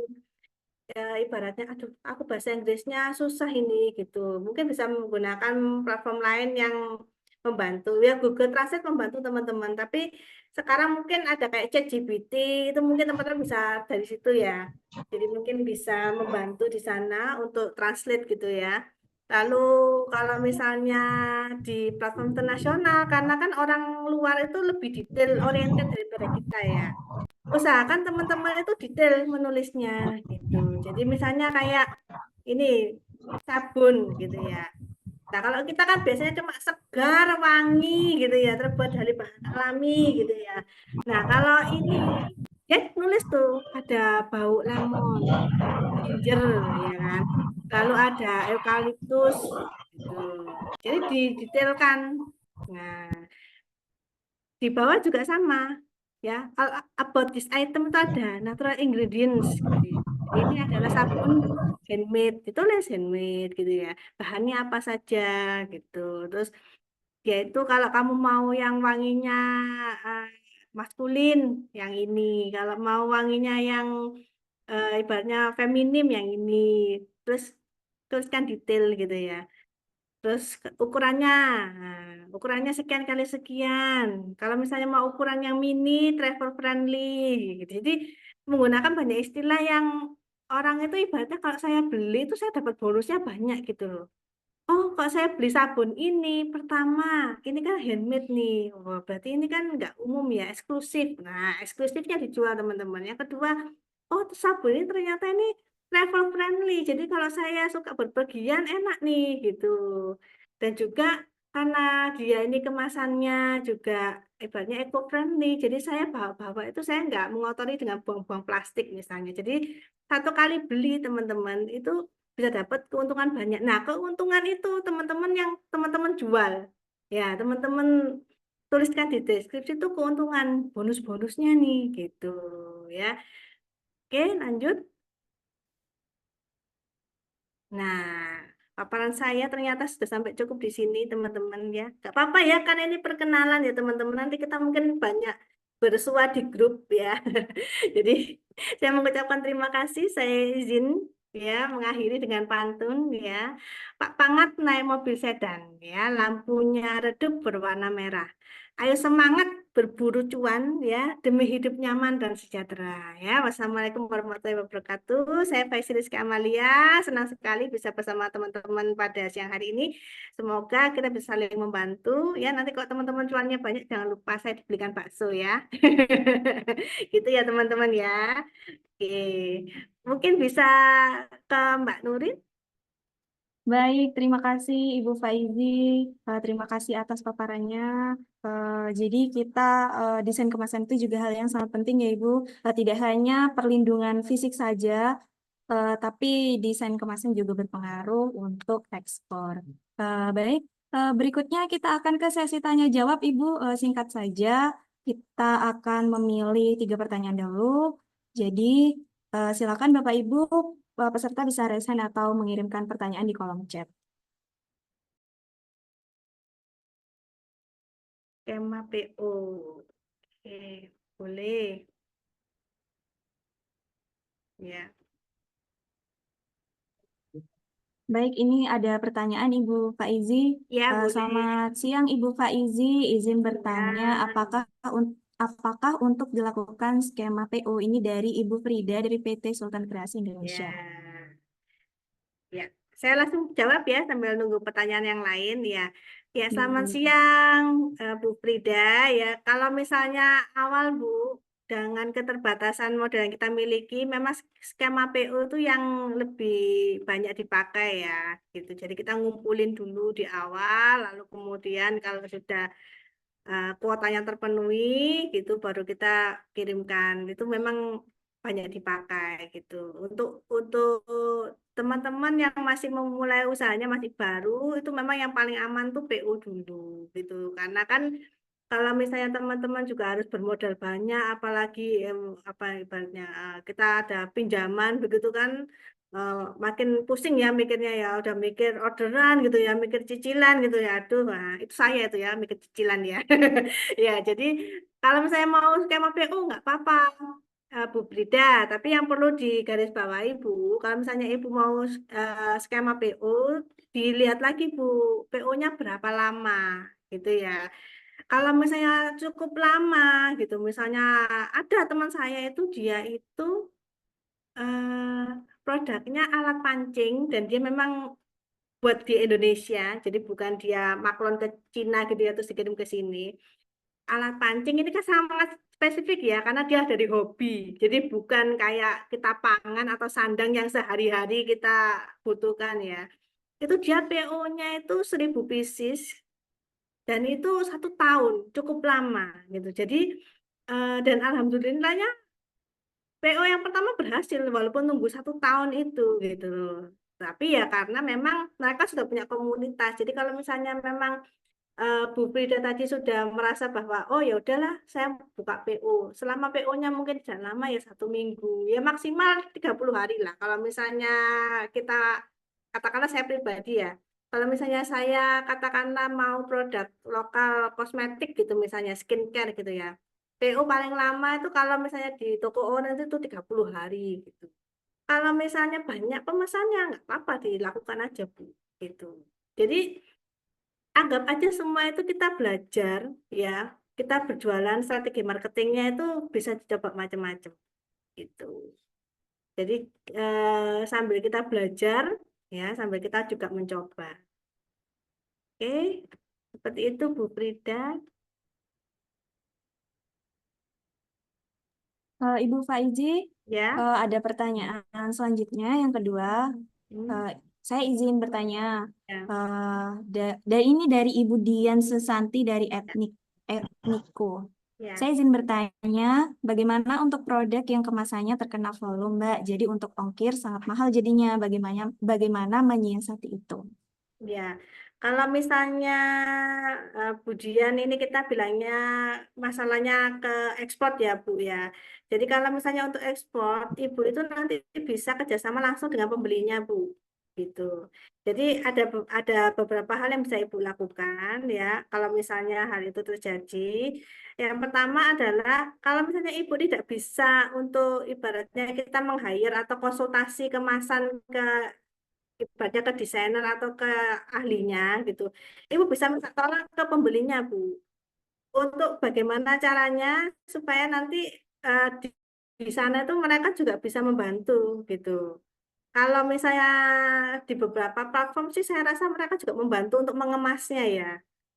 Speaker 2: ibaratnya, aduh, aku bahasa Inggrisnya susah ini gitu. Mungkin bisa menggunakan platform lain yang membantu. Ya, Google Translate membantu teman-teman. Tapi sekarang mungkin ada kayak ChatGPT, itu mungkin teman-teman bisa dari situ ya. Jadi mungkin bisa membantu di sana untuk translate gitu ya. Lalu kalau misalnya di platform internasional, karena kan orang luar itu lebih detail oriented daripada kita ya, usahakan teman-teman itu detail menulisnya gitu. Jadi misalnya kayak ini sabun gitu ya. Nah, kalau kita kan biasanya cuma segar, wangi gitu ya, terbuat dari bahan alami gitu ya. Nah, kalau ini ya nulis tuh ada bau lemon, ginger ya kan. Lalu ada eukaliptus gitu. Jadi didetailkan. Nah, di bawah juga sama ya. About this item itu ada natural ingredients gitu ya. Jadi ini adalah sabun handmade, ditulis handmade gitu ya. Bahannya apa saja gitu. Terus yaitu kalau kamu mau yang wanginya eh, maskulin, yang ini. Kalau mau wanginya yang ibaratnya feminim, yang ini. Terus tuliskan detail gitu ya. Terus ukurannya, nah, ukurannya sekian kali sekian. Kalau misalnya mau ukuran yang mini, travel friendly, gitu. Jadi menggunakan banyak istilah yang orang itu ibaratnya kalau saya beli itu saya dapat bonusnya banyak gitu loh. oh kok saya beli sabun ini, pertama, ini kan handmade nih. Oh, berarti ini kan nggak umum ya, eksklusif. Nah, eksklusifnya dijual teman-teman. Yang kedua, oh sabun ini ternyata ini travel friendly. Jadi kalau saya suka berpergian enak nih gitu. Dan juga karena dia ini kemasannya juga ibaratnya eco friendly. Jadi saya bawa-bawa itu saya nggak mengotori dengan buang-buang plastik misalnya. Jadi satu kali beli teman-teman itu bisa dapat keuntungan banyak. Nah, keuntungan itu teman-teman yang teman-teman jual. Ya, teman-teman tuliskan di deskripsi itu keuntungan bonus-bonusnya nih gitu ya. Oke, lanjut. Nah, paparan saya ternyata sudah sampai cukup di sini, teman-teman ya. Gak apa-apa ya, kan ini perkenalan ya, teman-teman. Nanti kita mungkin banyak bersua di grup ya. Jadi, saya mengucapkan terima kasih. Saya izin ya mengakhiri dengan pantun ya. Pak Pangat naik mobil sedan ya, lampunya redup berwarna merah. Ayo semangat berburu cuan ya demi hidup nyaman dan sejahtera ya. Wassalamualaikum warahmatullahi wabarakatuh. Saya Faisy Rizky Amalia, senang sekali bisa bersama teman-teman pada siang hari ini. Semoga kita bisa saling membantu ya. Nanti kalau teman-teman cuannya banyak jangan lupa saya dibelikan bakso ya. Gitu ya teman-teman ya. Oke. Mungkin bisa ke Mbak Nurin.
Speaker 1: Baik, terima kasih Ibu Faizi. Terima kasih atas paparannya. Jadi kita desain kemasan itu juga hal yang sangat penting ya Ibu. Tidak hanya perlindungan fisik saja, tapi desain kemasan juga berpengaruh untuk ekspor. Baik, berikutnya kita akan ke sesi tanya jawab Ibu. Singkat saja, kita akan memilih 3 pertanyaan dulu. Jadi silakan Bapak Ibu peserta bisa raise hand atau mengirimkan pertanyaan di kolom chat.
Speaker 2: Skema PO. Oke, boleh. Ya.
Speaker 1: Baik, ini ada pertanyaan Ibu Faizi.
Speaker 2: Ya, boleh.
Speaker 1: Selamat siang Ibu Faizi, izin bertanya
Speaker 2: Ya.
Speaker 1: apakah untuk dilakukan skema PO ini dari Ibu Frida dari PT Sultan Kreasi Indonesia?
Speaker 2: Ya. Ya, saya langsung jawab ya sambil nunggu pertanyaan yang lain ya. Ya, selamat
Speaker 1: Hmm.
Speaker 2: siang Bu Frida ya. Kalau misalnya awal Bu dengan keterbatasan modal yang kita miliki, memang skema PO itu yang lebih banyak dipakai ya, gitu. Jadi kita ngumpulin dulu di awal, lalu kemudian kalau sudah kuotanya terpenuhi gitu baru kita kirimkan itu memang banyak dipakai gitu untuk teman-teman yang masih memulai usahanya masih baru itu memang yang paling aman tuh PO dulu gitu karena kan kalau misalnya teman-teman juga harus bermodal banyak apalagi apa ibaratnya kita ada pinjaman begitu kan eh, makin pusing ya mikirnya ya udah mikir orderan gitu ya mikir cicilan gitu ya aduh nah, itu saya itu ya mikir cicilan ya ya jadi kalau misalnya mau skema PO nggak apa-apa Bu Brida tapi yang perlu digarisbawahi Bu kalau misalnya Ibu mau skema PO dilihat lagi Bu PO-nya berapa lama gitu ya kalau misalnya cukup lama gitu misalnya ada teman saya itu dia itu produknya alat pancing dan dia memang buat di Indonesia, jadi bukan dia maklon ke Cina gitu ya terus dikirim ke sini. Alat pancing ini kan sangat spesifik ya karena dia dari hobi. Jadi bukan kayak kita pangan atau sandang yang sehari-hari kita butuhkan ya. Itu dia PO-nya itu 1.000 pieces dan itu 1 tahun cukup lama gitu. Jadi dan alhamdulillahnya PO yang pertama berhasil walaupun nunggu 1 tahun itu gitu loh. Tapi ya karena memang mereka sudah punya komunitas. Jadi kalau misalnya memang Bu Frida tadi sudah merasa bahwa oh ya udahlah saya buka PO. Selama PO-nya mungkin jangan lama ya 1 minggu. Ya maksimal 30 hari lah. Kalau misalnya kita katakanlah saya pribadi ya. Kalau misalnya saya katakanlah mau produk lokal kosmetik gitu misalnya skincare gitu ya. PO paling lama itu kalau misalnya di toko online itu 30 hari gitu. Kalau misalnya banyak pemesannya nggak apa-apa dilakukan aja Bu gitu. Jadi anggap aja semua itu kita belajar ya. Kita berjualan strategi marketingnya itu bisa dicoba macam-macam gitu. Jadi sambil kita belajar ya sambil kita juga mencoba. Oke, seperti itu Bu Frida.
Speaker 1: Ibu Faizi,
Speaker 2: Ya.
Speaker 1: ada pertanyaan selanjutnya yang kedua.
Speaker 2: Hmm,
Speaker 1: Saya izin bertanya.
Speaker 2: ya.
Speaker 1: Ini dari Ibu Dian Susanti dari Etniko.
Speaker 2: Ya.
Speaker 1: Saya izin bertanya, bagaimana untuk produk yang kemasannya terkena volume, Mbak? Jadi untuk ongkir sangat mahal jadinya. Bagaimana menyiasati itu?
Speaker 2: Ya, kalau misalnya Bu Dian ini kita bilangnya masalahnya ke ekspor ya Bu ya. Jadi kalau misalnya untuk ekspor, Ibu itu nanti bisa kerjasama langsung dengan pembelinya Bu. Gitu. Jadi ada beberapa hal yang bisa Ibu lakukan ya. Kalau misalnya hal itu terjadi, yang pertama adalah kalau misalnya Ibu tidak bisa untuk ibaratnya kita meng-hire atau konsultasi kemasan ke ibaratnya ke desainer atau ke ahlinya gitu. Ibu bisa minta tolong ke pembelinya, Bu. Untuk bagaimana caranya supaya nanti di sana itu mereka juga bisa membantu gitu. Kalau misalnya di beberapa platform sih saya rasa mereka juga membantu untuk mengemasnya ya.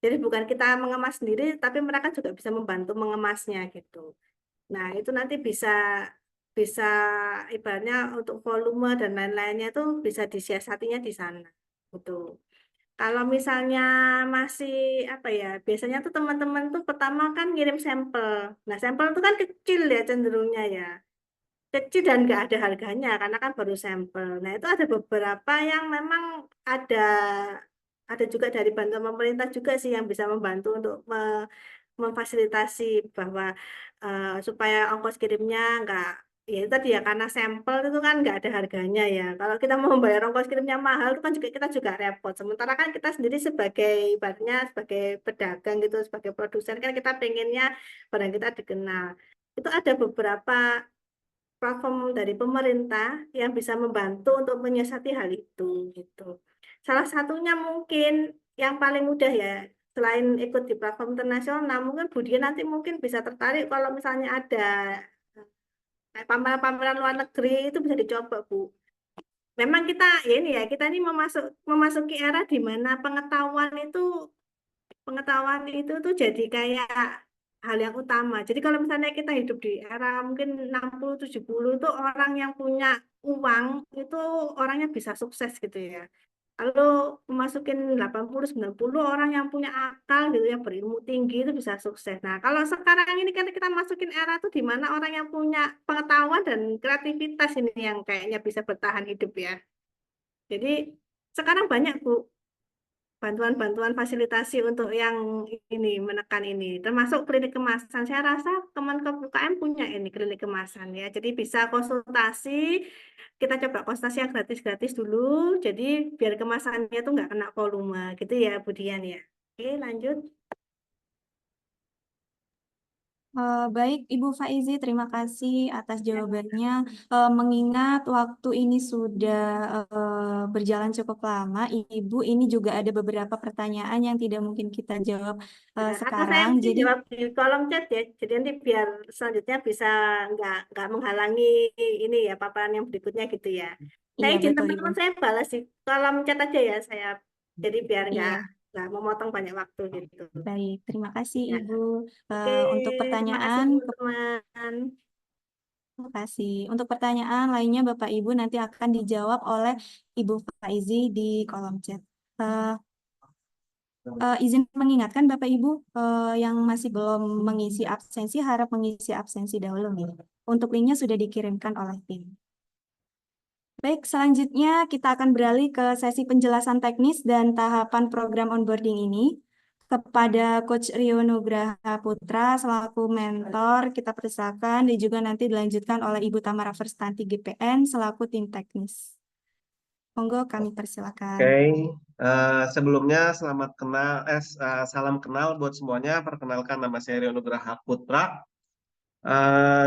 Speaker 2: Jadi bukan kita mengemas sendiri, tapi mereka juga bisa membantu mengemasnya gitu. Nah, itu nanti bisa bisa ibaratnya untuk volume dan lain-lainnya itu bisa disiasatinya di sana. Betul. Kalau misalnya masih apa ya, biasanya tuh teman-teman tuh pertama kan ngirim sampel. Nah, sampel itu kan kecil ya cenderungnya ya. Kecil dan nggak ada harganya karena kan baru sampel. Nah, itu ada beberapa yang memang ada ada juga dari bantuan pemerintah juga sih yang bisa membantu untuk memfasilitasi bahwa supaya ongkos kirimnya nggak ya itu tadi ya karena sampel itu kan nggak ada harganya ya. Kalau kita mau membayar ongkos kirimnya mahal itu kan juga kita juga repot. Sementara kan kita sendiri sebagai ibaratnya sebagai pedagang gitu, sebagai produsen kan kita pengennya barang kita dikenal. Itu ada beberapa platform dari pemerintah yang bisa membantu untuk menyiasati hal itu gitu. Salah satunya mungkin yang paling mudah ya, selain ikut di platform internasional, mungkin Bu Dian nanti mungkin bisa tertarik kalau misalnya ada pameran-pameran luar negeri itu bisa dicoba Bu. Memang kita ya ini ya kita ini memasuki era di mana pengetahuan itu tuh jadi kayak hal yang utama. Jadi kalau misalnya kita hidup di era mungkin 60 70 itu orang yang punya uang itu orangnya bisa sukses gitu ya. Lalu memasukin 80 90 orang yang punya akal gitu yang berilmu tinggi itu bisa sukses. Nah, kalau sekarang ini kan kita masukin era tuh di mana orang yang punya pengetahuan dan kreativitas ini yang kayaknya bisa bertahan hidup ya. Jadi sekarang banyak Bu bantuan-bantuan fasilitasi untuk yang ini menekan ini termasuk klinik kemasan saya rasa Kemenkop UKM punya ini klinik kemasan ya jadi bisa konsultasi kita coba konsultasi yang gratis-gratis dulu jadi biar kemasannya tuh nggak kena volume gitu ya Bu Dian ya oke lanjut.
Speaker 1: Baik, Ibu Faizi, terima kasih atas jawabannya. Mengingat waktu ini sudah berjalan cukup lama, Ibu, ini juga ada beberapa pertanyaan yang tidak mungkin kita jawab
Speaker 2: Nah, atau saya
Speaker 1: sekarang.
Speaker 2: mungkin
Speaker 1: Jadi,
Speaker 2: jawab di kolom chat ya jadi nanti biar selanjutnya bisa nggak menghalangi ini ya paparan yang berikutnya gitu ya. Saya
Speaker 1: iya
Speaker 2: izin
Speaker 1: betul, Ibu.
Speaker 2: teman-teman saya balas di kolom chat aja ya saya. Jadi biar
Speaker 1: Iya,
Speaker 2: nggak memotong banyak waktu gitu.
Speaker 1: baik. Terima kasih,
Speaker 2: Ya,
Speaker 1: Ibu.
Speaker 2: oke,
Speaker 1: Untuk
Speaker 2: terima kasih
Speaker 1: pertanyaan,
Speaker 2: teman-teman.
Speaker 1: terima kasih. Untuk pertanyaan lainnya, Bapak Ibu nanti akan dijawab oleh Ibu Faizi di kolom chat. Eh, izin mengingatkan Bapak Ibu yang masih belum mengisi absensi harap mengisi absensi dahulu nih. Untuk linknya sudah dikirimkan oleh tim. Baik, selanjutnya kita akan beralih ke sesi penjelasan teknis dan tahapan program onboarding ini. Kepada Coach Rio Nugraha Putra selaku mentor kita persilakan dan juga nanti dilanjutkan oleh Ibu Tamara Verstanti GPN selaku tim teknis. Monggo kami persilakan.
Speaker 6: Oke, sebelumnya selamat kenal, salam kenal buat semuanya. Perkenalkan nama saya Rio Nugraha Putra.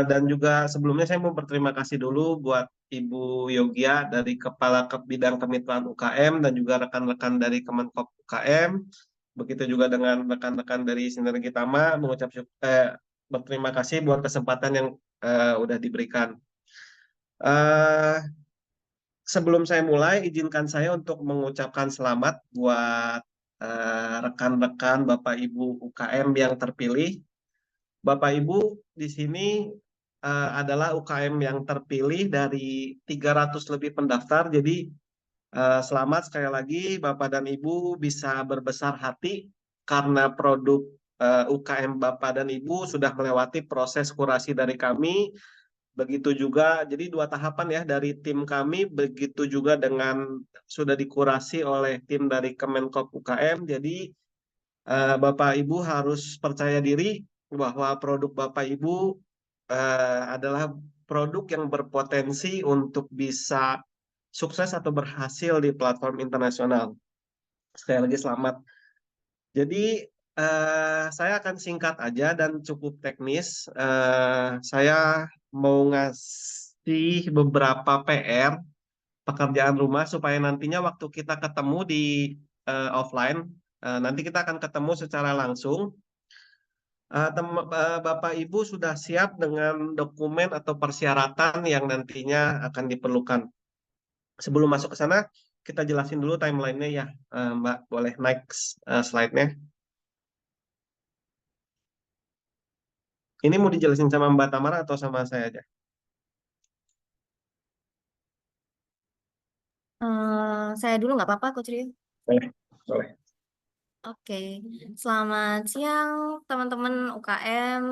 Speaker 6: Dan juga sebelumnya saya mau berterima kasih dulu buat Ibu Yogia dari Bidang Kemitraan UKM dan juga rekan-rekan dari Kemenkop UKM. Begitu juga dengan rekan-rekan dari Sinergi Tama berterima kasih buat kesempatan yang udah diberikan. Sebelum saya mulai, izinkan saya untuk mengucapkan selamat buat rekan-rekan Bapak Ibu UKM yang terpilih. Bapak Ibu di sini adalah UKM yang terpilih dari 300 lebih pendaftar. Jadi selamat sekali lagi Bapak dan Ibu bisa berbesar hati karena produk UKM Bapak dan Ibu sudah melewati proses kurasi dari kami. Begitu juga, jadi 2 tahapan ya dari tim kami, begitu juga dengan sudah dikurasi oleh tim dari Kemenkop UKM. Jadi Bapak Ibu harus percaya diri bahwa produk Bapak Ibu adalah produk yang berpotensi untuk bisa sukses atau berhasil di platform internasional. Sekali lagi selamat. Jadi saya akan singkat aja dan cukup teknis. Saya mau ngasih beberapa PR, pekerjaan rumah, supaya nantinya waktu kita ketemu di offline, nanti kita akan ketemu secara langsung. Bapak Ibu sudah siap dengan dokumen atau persyaratan yang nantinya akan diperlukan. Sebelum masuk ke sana, kita jelasin dulu timeline-nya ya, Mbak. Boleh next slide-nya. Ini mau dijelasin sama Mbak Tamara atau sama saya aja?
Speaker 7: Saya dulu nggak apa-apa, Coach Rio.
Speaker 6: Boleh, boleh.
Speaker 7: Oke, selamat siang teman-teman UKM.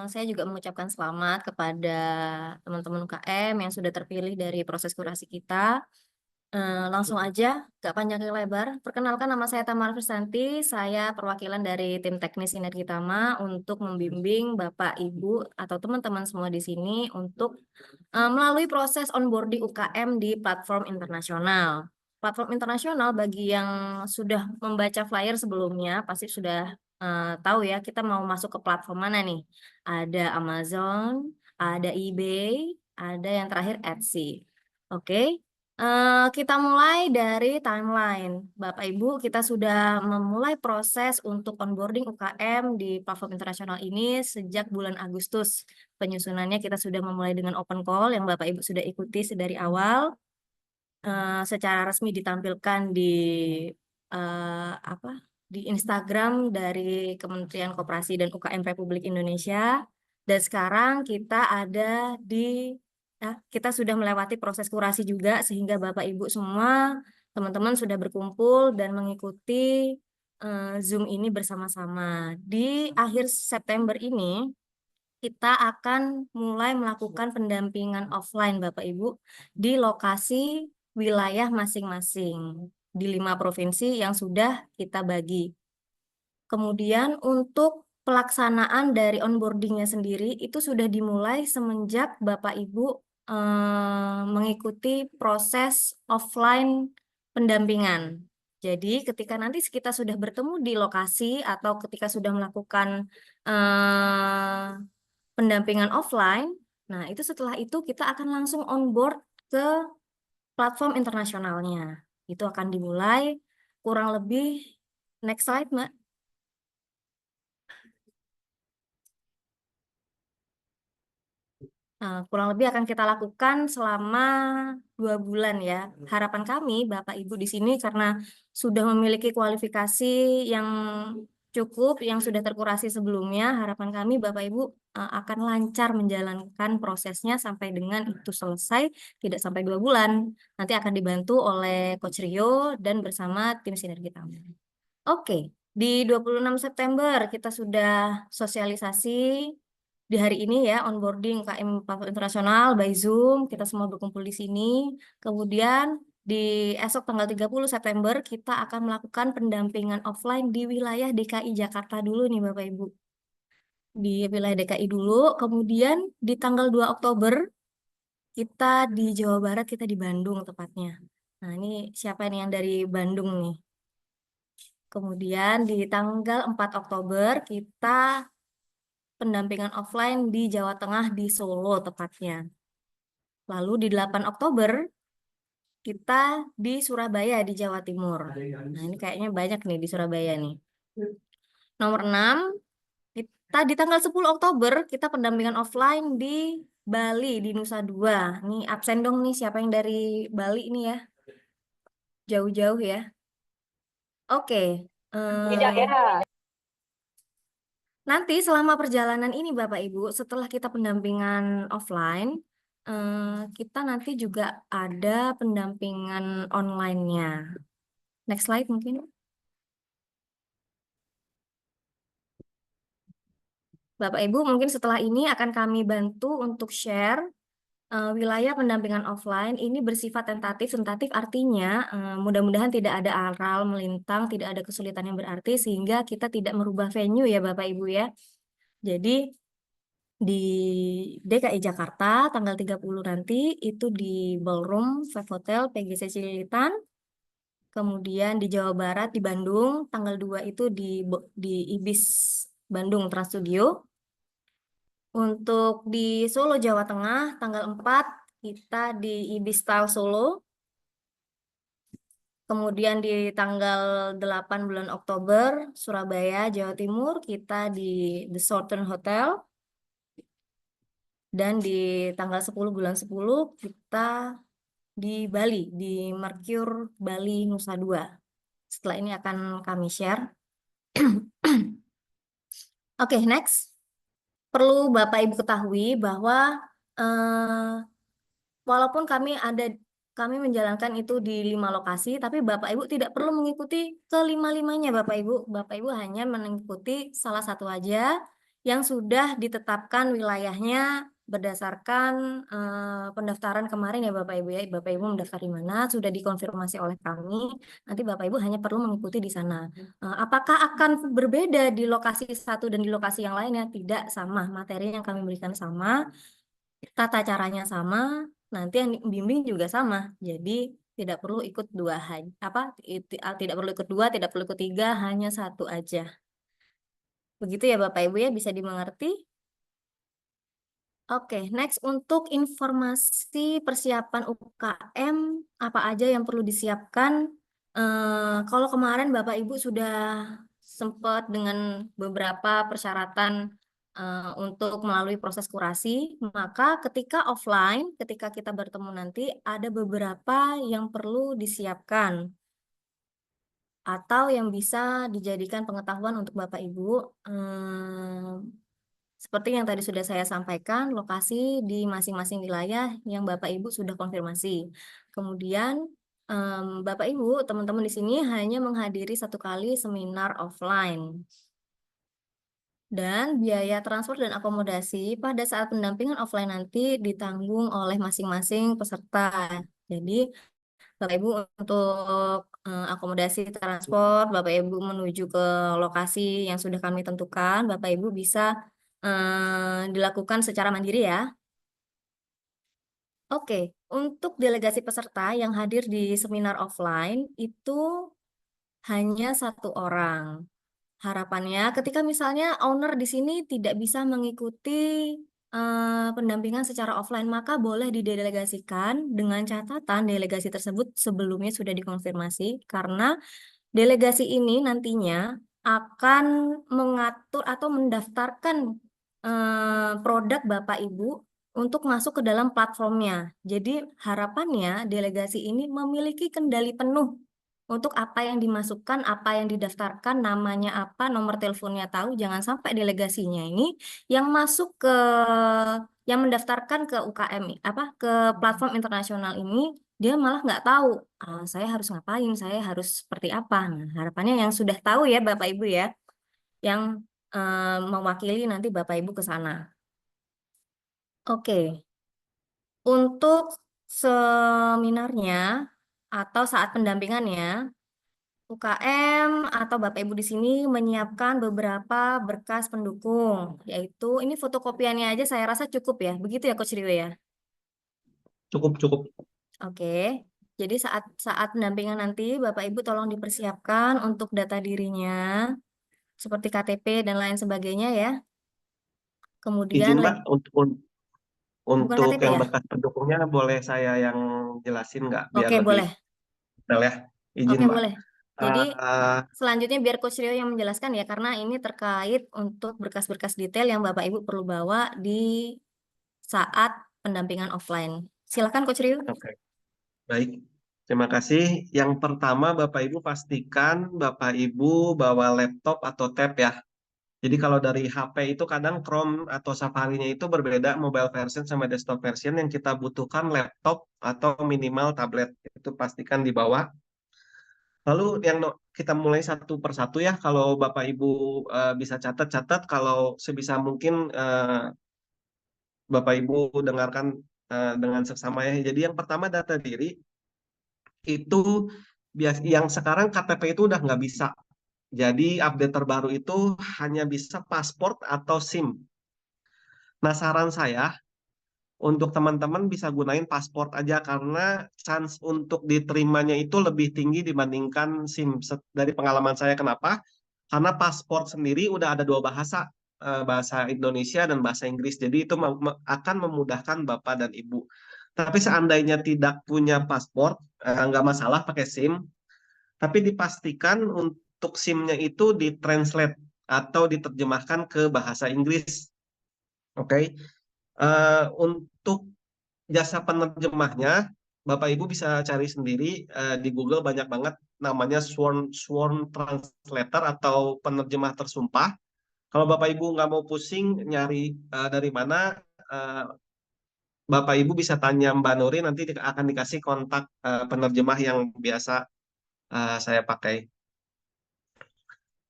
Speaker 7: Saya juga mengucapkan selamat kepada teman-teman UKM yang sudah terpilih dari proses kurasi kita. Langsung aja, gak panjang lebar. Perkenalkan, nama saya Tamara Frisanti. Saya perwakilan dari tim teknis Sinergi Tama untuk membimbing Bapak, Ibu, atau teman-teman semua di sini untuk melalui proses onboarding UKM di platform internasional. Platform internasional bagi yang sudah membaca flyer sebelumnya pasti sudah tahu ya kita mau masuk ke platform mana nih. Ada Amazon, ada eBay, ada yang terakhir Etsy. Oke. Kita mulai dari timeline. Bapak Ibu, kita sudah memulai proses untuk onboarding UKM di platform internasional ini sejak bulan Agustus. Penyusunannya kita sudah memulai dengan open call yang Bapak Ibu sudah ikuti dari awal. Secara resmi ditampilkan di di Instagram dari Kementerian Koperasi dan UKM Republik Indonesia. Dan sekarang kita ada di kita sudah melewati proses kurasi juga sehingga Bapak Ibu semua teman-teman sudah berkumpul dan mengikuti Zoom ini bersama-sama. Di akhir September ini kita akan mulai melakukan pendampingan offline Bapak Ibu di lokasi wilayah masing-masing di 5 provinsi yang sudah kita bagi. Kemudian untuk pelaksanaan dari onboardingnya sendiri itu sudah dimulai semenjak Bapak Ibu mengikuti proses offline pendampingan. Jadi ketika nanti kita sudah bertemu di lokasi atau ketika sudah melakukan pendampingan offline, nah itu setelah itu kita akan langsung onboard ke platform internasionalnya. Itu akan dimulai kurang lebih, next slide Mbak. Kurang lebih akan kita lakukan selama 2 bulan ya. Harapan kami Bapak Ibu di sini karena sudah memiliki kualifikasi yang cukup, yang sudah terkurasi sebelumnya, harapan kami Bapak Ibu akan lancar menjalankan prosesnya sampai dengan itu selesai, tidak sampai 2 bulan. Nanti akan dibantu oleh Coach Rio dan bersama tim Sinergi Tama. Oke, di 26 September kita sudah sosialisasi di hari ini ya, onboarding UKM Platform Internasional by Zoom, kita semua berkumpul di sini. Kemudian di esok tanggal 30 September kita akan melakukan pendampingan offline di wilayah DKI Jakarta dulu nih Bapak Ibu. Di wilayah DKI dulu, kemudian di tanggal 2 Oktober kita di Jawa Barat, kita di Bandung tepatnya. Nah ini siapa nih yang dari Bandung nih? Kemudian di tanggal 4 Oktober kita pendampingan offline di Jawa Tengah di Solo tepatnya. Lalu di 8 Oktober kita di Surabaya di Jawa Timur. Nah ini kayaknya banyak nih di Surabaya nih. Nomor 6, kita di tanggal 10 Oktober kita pendampingan offline di Bali di Nusa Dua. Nih absen dong nih siapa yang dari Bali nih ya. Jauh-jauh ya. Oke.
Speaker 8: Tidak
Speaker 7: eh,
Speaker 8: ya.
Speaker 7: Nanti selama perjalanan ini Bapak Ibu, setelah kita pendampingan offline, kita nanti juga ada pendampingan online-nya. Next slide mungkin. Bapak Ibu, mungkin setelah ini akan kami bantu untuk share wilayah pendampingan offline ini bersifat tentatif. Tentatif artinya mudah-mudahan tidak ada aral melintang, tidak ada kesulitan yang berarti sehingga kita tidak merubah venue ya Bapak Ibu ya. Jadi di DKI Jakarta tanggal 30 nanti itu di Ballroom Five Hotel PGC Cililitan. Kemudian di Jawa Barat di Bandung tanggal 2 itu di Ibis Bandung Trans Studio. Untuk di Solo Jawa Tengah tanggal 4 kita di Ibis Style Solo. Kemudian di tanggal 8 bulan Oktober Surabaya Jawa Timur kita di The Southern Hotel. Dan di tanggal 10 bulan 10 kita di Bali, di Mercure Bali Nusa Dua. Setelah ini akan kami share. Oke, next. Perlu Bapak Ibu ketahui bahwa walaupun kami menjalankan itu di 5 lokasi, tapi Bapak Ibu tidak perlu mengikuti kelima-limanya Bapak Ibu. Bapak Ibu hanya mengikuti salah satu aja yang sudah ditetapkan wilayahnya berdasarkan pendaftaran kemarin ya Bapak Ibu ya. Bapak Ibu mendaftar di mana, sudah dikonfirmasi oleh kami. Nanti Bapak Ibu hanya perlu mengikuti di sana. Apakah akan berbeda di lokasi satu dan di lokasi yang lainnya? Tidak, sama. Materi yang kami berikan sama, tata caranya sama, nanti yang bimbing juga sama. Jadi tidak perlu ikut tidak perlu ikut 2, tidak perlu ikut 3, hanya satu aja. Begitu ya Bapak Ibu ya, bisa dimengerti? Oke, next untuk informasi persiapan UKM apa aja yang perlu disiapkan. Kalau kemarin Bapak Ibu sudah sempat dengan beberapa persyaratan untuk melalui proses kurasi, maka ketika offline, ketika kita bertemu nanti ada beberapa yang perlu disiapkan atau yang bisa dijadikan pengetahuan untuk Bapak Ibu. Seperti yang tadi sudah saya sampaikan, lokasi di masing-masing wilayah yang Bapak Ibu sudah konfirmasi. Kemudian Bapak Ibu, teman-teman di sini hanya menghadiri 1 kali seminar offline. Dan biaya transport dan akomodasi pada saat pendampingan offline nanti ditanggung oleh masing-masing peserta. Jadi Bapak Ibu untuk akomodasi transport, Bapak Ibu menuju ke lokasi yang sudah kami tentukan, Bapak Ibu bisa dilakukan secara mandiri ya. Oke, untuk delegasi peserta yang hadir di seminar offline itu hanya 1 orang. Harapannya ketika misalnya owner di sini tidak bisa mengikuti pendampingan secara offline, maka boleh didelegasikan dengan catatan delegasi tersebut sebelumnya sudah dikonfirmasi, karena delegasi ini nantinya akan mengatur atau mendaftarkan produk Bapak Ibu untuk masuk ke dalam platformnya. Jadi harapannya delegasi ini memiliki kendali penuh untuk apa yang dimasukkan, apa yang didaftarkan, namanya apa, nomor teleponnya tahu. Jangan sampai delegasinya ini yang masuk yang mendaftarkan ke UKM, ke platform internasional ini, dia malah nggak tahu, saya harus ngapain, saya harus seperti apa. Nah, harapannya yang sudah tahu ya Bapak Ibu ya, yang mewakili nanti Bapak Ibu ke sana. Oke, untuk seminarnya atau saat pendampingannya, UKM atau Bapak Ibu di sini menyiapkan beberapa berkas pendukung, yaitu ini fotokopiannya aja saya rasa cukup ya, begitu ya Coach Rio ya?
Speaker 6: Cukup.
Speaker 7: Oke, jadi saat pendampingan nanti Bapak Ibu tolong dipersiapkan untuk data dirinya, seperti KTP dan lain sebagainya ya. Kemudian
Speaker 6: Izin Mbak,
Speaker 7: bukan
Speaker 6: untuk
Speaker 7: KTP
Speaker 6: yang
Speaker 7: ya?
Speaker 6: bekas pendukungnya boleh saya yang jelasin nggak biar
Speaker 7: Oke,
Speaker 6: lebih
Speaker 7: boleh.
Speaker 6: detail ya. Izin
Speaker 7: Oke,
Speaker 6: Mbak.
Speaker 7: boleh. Jadi
Speaker 6: Eh,
Speaker 7: selanjutnya biar Coach Rio yang menjelaskan ya, karena ini terkait untuk berkas-berkas detail yang Bapak Ibu perlu bawa di saat pendampingan offline. Silakan Coach Rio.
Speaker 6: Oke, baik. Terima kasih. Yang pertama, Bapak Ibu pastikan Bapak Ibu bawa laptop atau tab ya. Jadi kalau dari HP itu kadang Chrome atau Safari-nya itu berbeda mobile version sama desktop version, yang kita butuhkan laptop atau minimal tablet. Itu pastikan dibawa. Lalu kita mulai satu persatu ya. Kalau Bapak Ibu bisa catat-catat, kalau sebisa mungkin Bapak Ibu dengarkan dengan seksama ya. Jadi yang pertama data diri itu yang sekarang KTP itu udah nggak bisa. Jadi update terbaru itu hanya bisa paspor atau SIM. Nah, saran saya untuk teman-teman bisa gunain paspor aja karena chance untuk diterimanya itu lebih tinggi dibandingkan SIM. Dari pengalaman saya kenapa? Karena paspor sendiri udah ada dua bahasa, bahasa Indonesia dan bahasa Inggris. Jadi itu akan memudahkan Bapak dan Ibu. Tapi seandainya tidak punya paspor, nggak masalah pakai SIM. Tapi dipastikan untuk SIM-nya itu ditranslate atau diterjemahkan ke bahasa Inggris. Oke. Untuk jasa penerjemahnya, Bapak Ibu bisa cari sendiri di Google, banyak banget namanya sworn translator atau penerjemah tersumpah. Kalau Bapak Ibu nggak mau pusing nyari dari mana, eh, Bapak Ibu bisa tanya Mbak Nuri, nanti akan dikasih kontak penerjemah yang biasa saya pakai.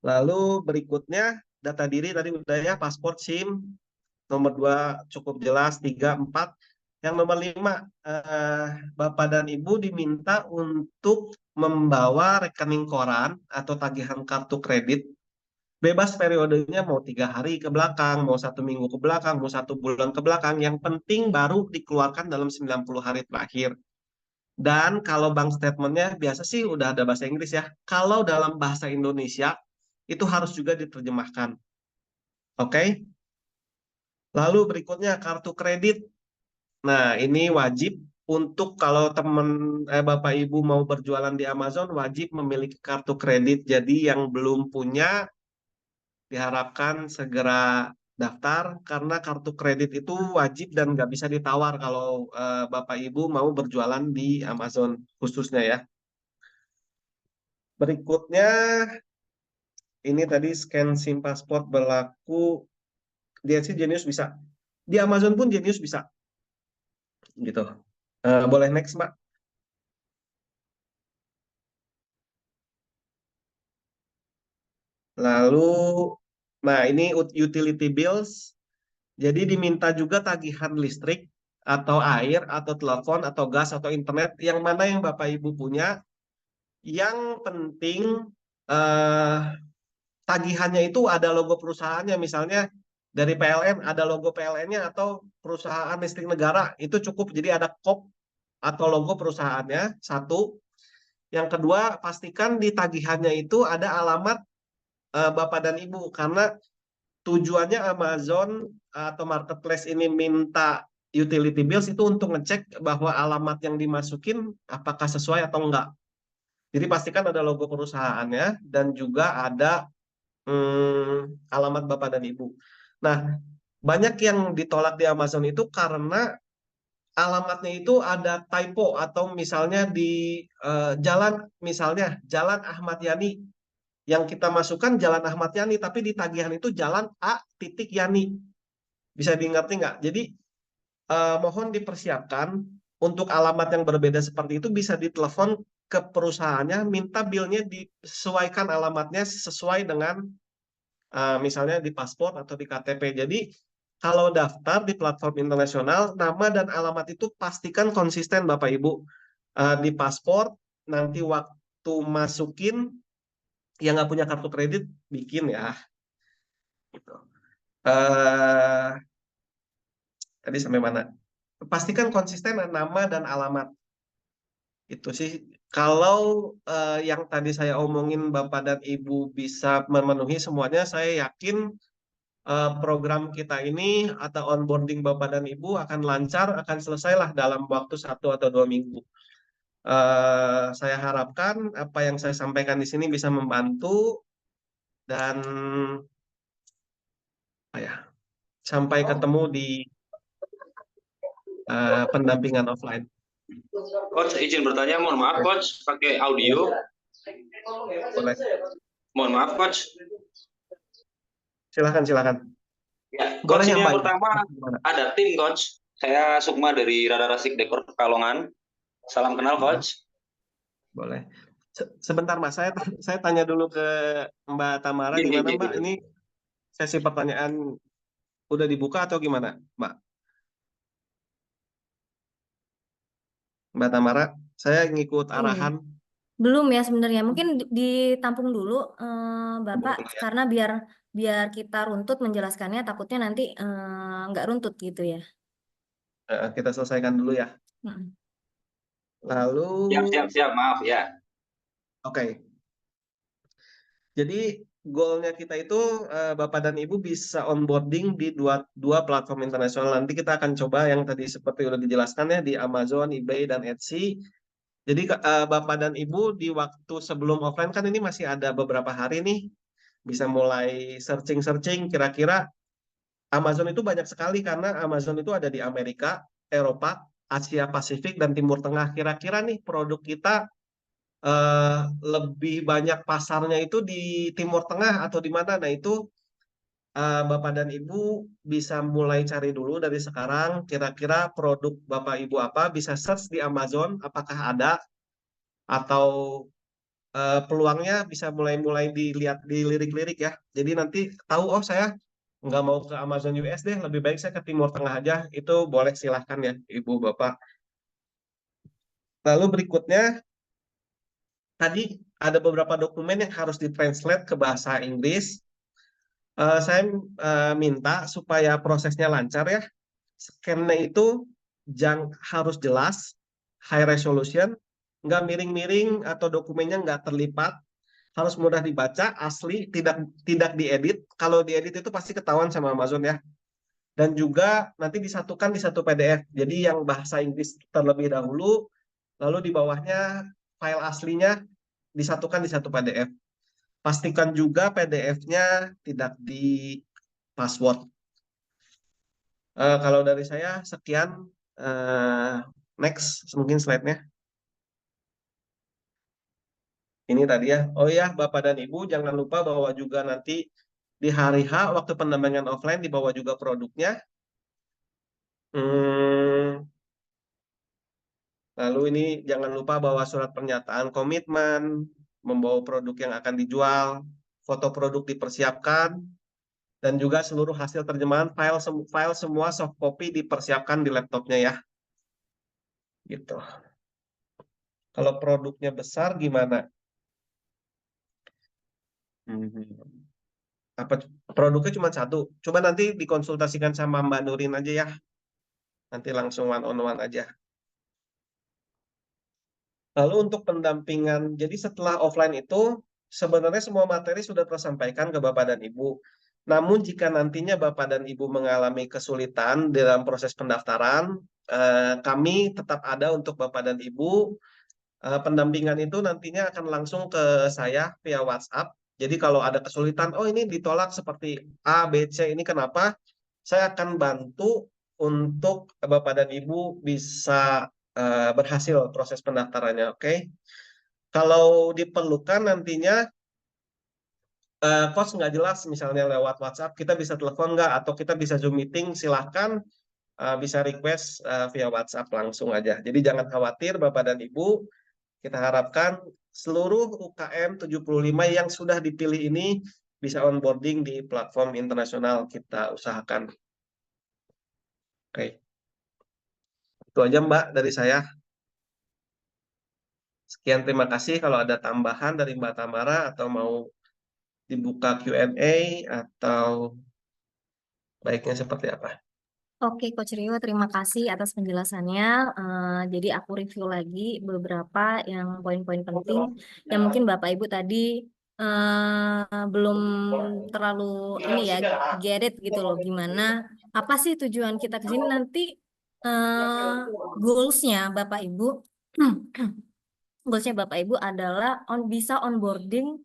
Speaker 6: Lalu berikutnya data diri tadi udah ya, paspor, SIM, nomor 2 cukup jelas, 3, 4. Yang nomor 5, Bapak dan Ibu diminta untuk membawa rekening koran atau tagihan kartu kredit. Bebas periodenya, mau 3 hari ke belakang, mau 1 minggu ke belakang, mau 1 bulan ke belakang. Yang penting baru dikeluarkan dalam 90 hari terakhir. Dan kalau bank statementnya biasa sih udah ada bahasa Inggris ya. Kalau dalam bahasa Indonesia itu harus juga diterjemahkan. Oke? Lalu berikutnya kartu kredit. Nah, ini wajib untuk kalau Bapak Ibu mau berjualan di Amazon wajib memiliki kartu kredit. Jadi yang belum punya diharapkan segera daftar karena kartu kredit itu wajib dan nggak bisa ditawar kalau Bapak Ibu mau berjualan di Amazon khususnya ya. Berikutnya ini tadi scan SIM pasport berlaku di Etsy Genius bisa. Di Amazon pun Genius bisa. Gitu. Boleh next, Mbak. Lalu, nah ini utility bills. Jadi diminta juga tagihan listrik atau air atau telepon atau gas atau internet yang mana yang Bapak Ibu punya. Yang penting eh, tagihannya itu ada logo perusahaannya, misalnya dari PLN ada logo PLN-nya atau perusahaan listrik negara itu cukup. Jadi ada kop atau logo perusahaannya satu. Yang kedua, pastikan di tagihannya itu ada alamat Bapak dan Ibu karena tujuannya Amazon atau marketplace ini minta utility bills itu untuk ngecek bahwa alamat yang dimasukin apakah sesuai atau enggak. Jadi pastikan ada logo perusahaannya dan juga ada alamat Bapak dan Ibu. Nah, banyak yang ditolak di Amazon itu karena alamatnya itu ada typo atau misalnya di jalan, misalnya Jalan Ahmad Yani, yang kita masukkan Jalan Ahmad Yani tapi di tagihan itu Jalan A titik Yani. Bisa diingat nggak? Jadi mohon dipersiapkan untuk alamat yang berbeda seperti itu bisa ditelepon ke perusahaannya, minta bilnya disesuaikan alamatnya sesuai dengan misalnya di paspor atau di KTP. Jadi kalau daftar di platform internasional, nama dan alamat itu pastikan konsisten Bapak Ibu. Di paspor, nanti waktu masukin, yang nggak punya kartu kredit, bikin ya. Gitu. Tadi sampai mana? Pastikan konsisten nama dan alamat. Itu sih. Kalau yang tadi saya omongin Bapak dan Ibu bisa memenuhi semuanya, saya yakin program kita ini atau onboarding Bapak dan Ibu akan lancar, akan selesailah dalam waktu 1 atau 2 minggu. Saya harapkan apa yang saya sampaikan di sini bisa membantu dan sampai ketemu di pendampingan offline.
Speaker 5: Coach izin bertanya, mohon maaf Coach, pakai audio.
Speaker 6: Boleh.
Speaker 5: Mohon maaf Coach.
Speaker 6: Silakan.
Speaker 5: Ya,
Speaker 6: Boleh
Speaker 5: Coach
Speaker 6: yang
Speaker 5: ini yang
Speaker 6: baik.
Speaker 5: pertama
Speaker 6: Gimana?
Speaker 5: ada tim Coach. Saya Sukma dari Radar Asik Dekor Pekalongan. Salam kenal Coach.
Speaker 6: Boleh. Sebentar Mas, saya tanya dulu ke Mbak Tamara,
Speaker 5: Gini,
Speaker 6: gimana
Speaker 5: gini,
Speaker 6: Mbak?
Speaker 5: gini.
Speaker 6: Ini sesi pertanyaan udah dibuka atau gimana, Mbak? Mbak Tamara, saya ngikut
Speaker 7: Iya.
Speaker 6: arahan.
Speaker 7: Belum ya sebenarnya. Mungkin ditampung dulu Bapak
Speaker 6: Dulu ya.
Speaker 7: karena biar kita runtut menjelaskannya takutnya nanti nggak runtut gitu ya.
Speaker 6: Kita selesaikan dulu ya.
Speaker 7: Mm.
Speaker 6: Lalu,
Speaker 5: Siap, maaf ya.
Speaker 6: oke. Jadi goalnya kita itu Bapak dan Ibu bisa onboarding di dua platform internasional. Nanti kita akan coba yang tadi seperti udah dijelaskan ya di Amazon, eBay, dan Etsy. Jadi Bapak dan Ibu di waktu sebelum offline kan ini masih ada beberapa hari nih, bisa mulai searching-searching kira-kira Amazon itu banyak sekali karena Amazon itu ada di Amerika, Eropa, Asia Pasifik, dan Timur Tengah. Kira-kira nih produk kita lebih banyak pasarnya itu di Timur Tengah atau di mana? Nah itu Bapak dan Ibu bisa mulai cari dulu dari sekarang kira-kira produk Bapak Ibu apa, bisa search di Amazon apakah ada atau peluangnya bisa mulai dilihat dilirik-lirik ya. Jadi nanti tahu oh saya nggak mau ke Amazon US deh, lebih baik saya ke Timur Tengah aja. Itu boleh silahkan ya Ibu Bapak. Lalu berikutnya tadi ada beberapa dokumen yang harus ditranslate ke bahasa Inggris. Saya minta supaya prosesnya lancar ya. Scan-nya itu harus jelas, high resolution, nggak miring-miring atau dokumennya nggak terlipat, harus mudah dibaca, asli, tidak diedit. Kalau diedit itu pasti ketahuan sama Amazon ya. Dan juga nanti disatukan di satu PDF. Jadi yang bahasa Inggris terlebih dahulu, lalu di bawahnya file aslinya disatukan di satu PDF. Pastikan juga PDF-nya tidak di password. Kalau dari saya sekian. Next, mungkin slide-nya. Ini tadi ya. Oh ya, Bapak dan Ibu jangan lupa bawa juga nanti di hari H waktu pendampingan offline dibawa juga produknya. Lalu ini jangan lupa bawa surat pernyataan komitmen, membawa produk yang akan dijual, foto produk dipersiapkan, dan juga seluruh hasil terjemahan file semua soft copy dipersiapkan di laptopnya ya. Gitu. Kalau produknya besar gimana? Apa produknya cuma satu? Coba nanti dikonsultasikan sama Mbak Nurin aja ya. Nanti langsung one on one aja. Lalu untuk pendampingan, jadi setelah offline itu sebenarnya semua materi sudah tersampaikan ke Bapak dan Ibu. Namun jika nantinya Bapak dan Ibu mengalami kesulitan dalam proses pendaftaran, kami tetap ada untuk Bapak dan Ibu. Pendampingan itu nantinya akan langsung ke saya via WhatsApp. Jadi kalau ada kesulitan, oh ini ditolak seperti A, B, C, ini kenapa? Saya akan bantu untuk Bapak dan Ibu bisa berhasil proses pendaftarannya, oke? Kalau diperlukan nantinya coach nggak jelas misalnya lewat WhatsApp, kita bisa telepon nggak atau kita bisa Zoom meeting, silahkan bisa request via WhatsApp langsung aja. Jadi jangan khawatir Bapak dan Ibu, kita harapkan seluruh UKM 75 yang sudah dipilih ini bisa onboarding di platform internasional kita usahakan. Oke. Itu aja Mbak dari saya. Sekian terima kasih. Kalau ada tambahan dari Mbak Tamara atau mau dibuka Q&A atau baiknya seperti apa?
Speaker 7: Oke, Coach Rio, terima kasih atas penjelasannya. Jadi aku review lagi beberapa yang poin-poin penting yang mungkin Bapak Ibu tadi belum terlalu ini ya, get it gitu loh. Gimana, apa sih tujuan kita ke sini nanti goals-nya Bapak Ibu? Goals-nya Bapak Ibu adalah bisa onboarding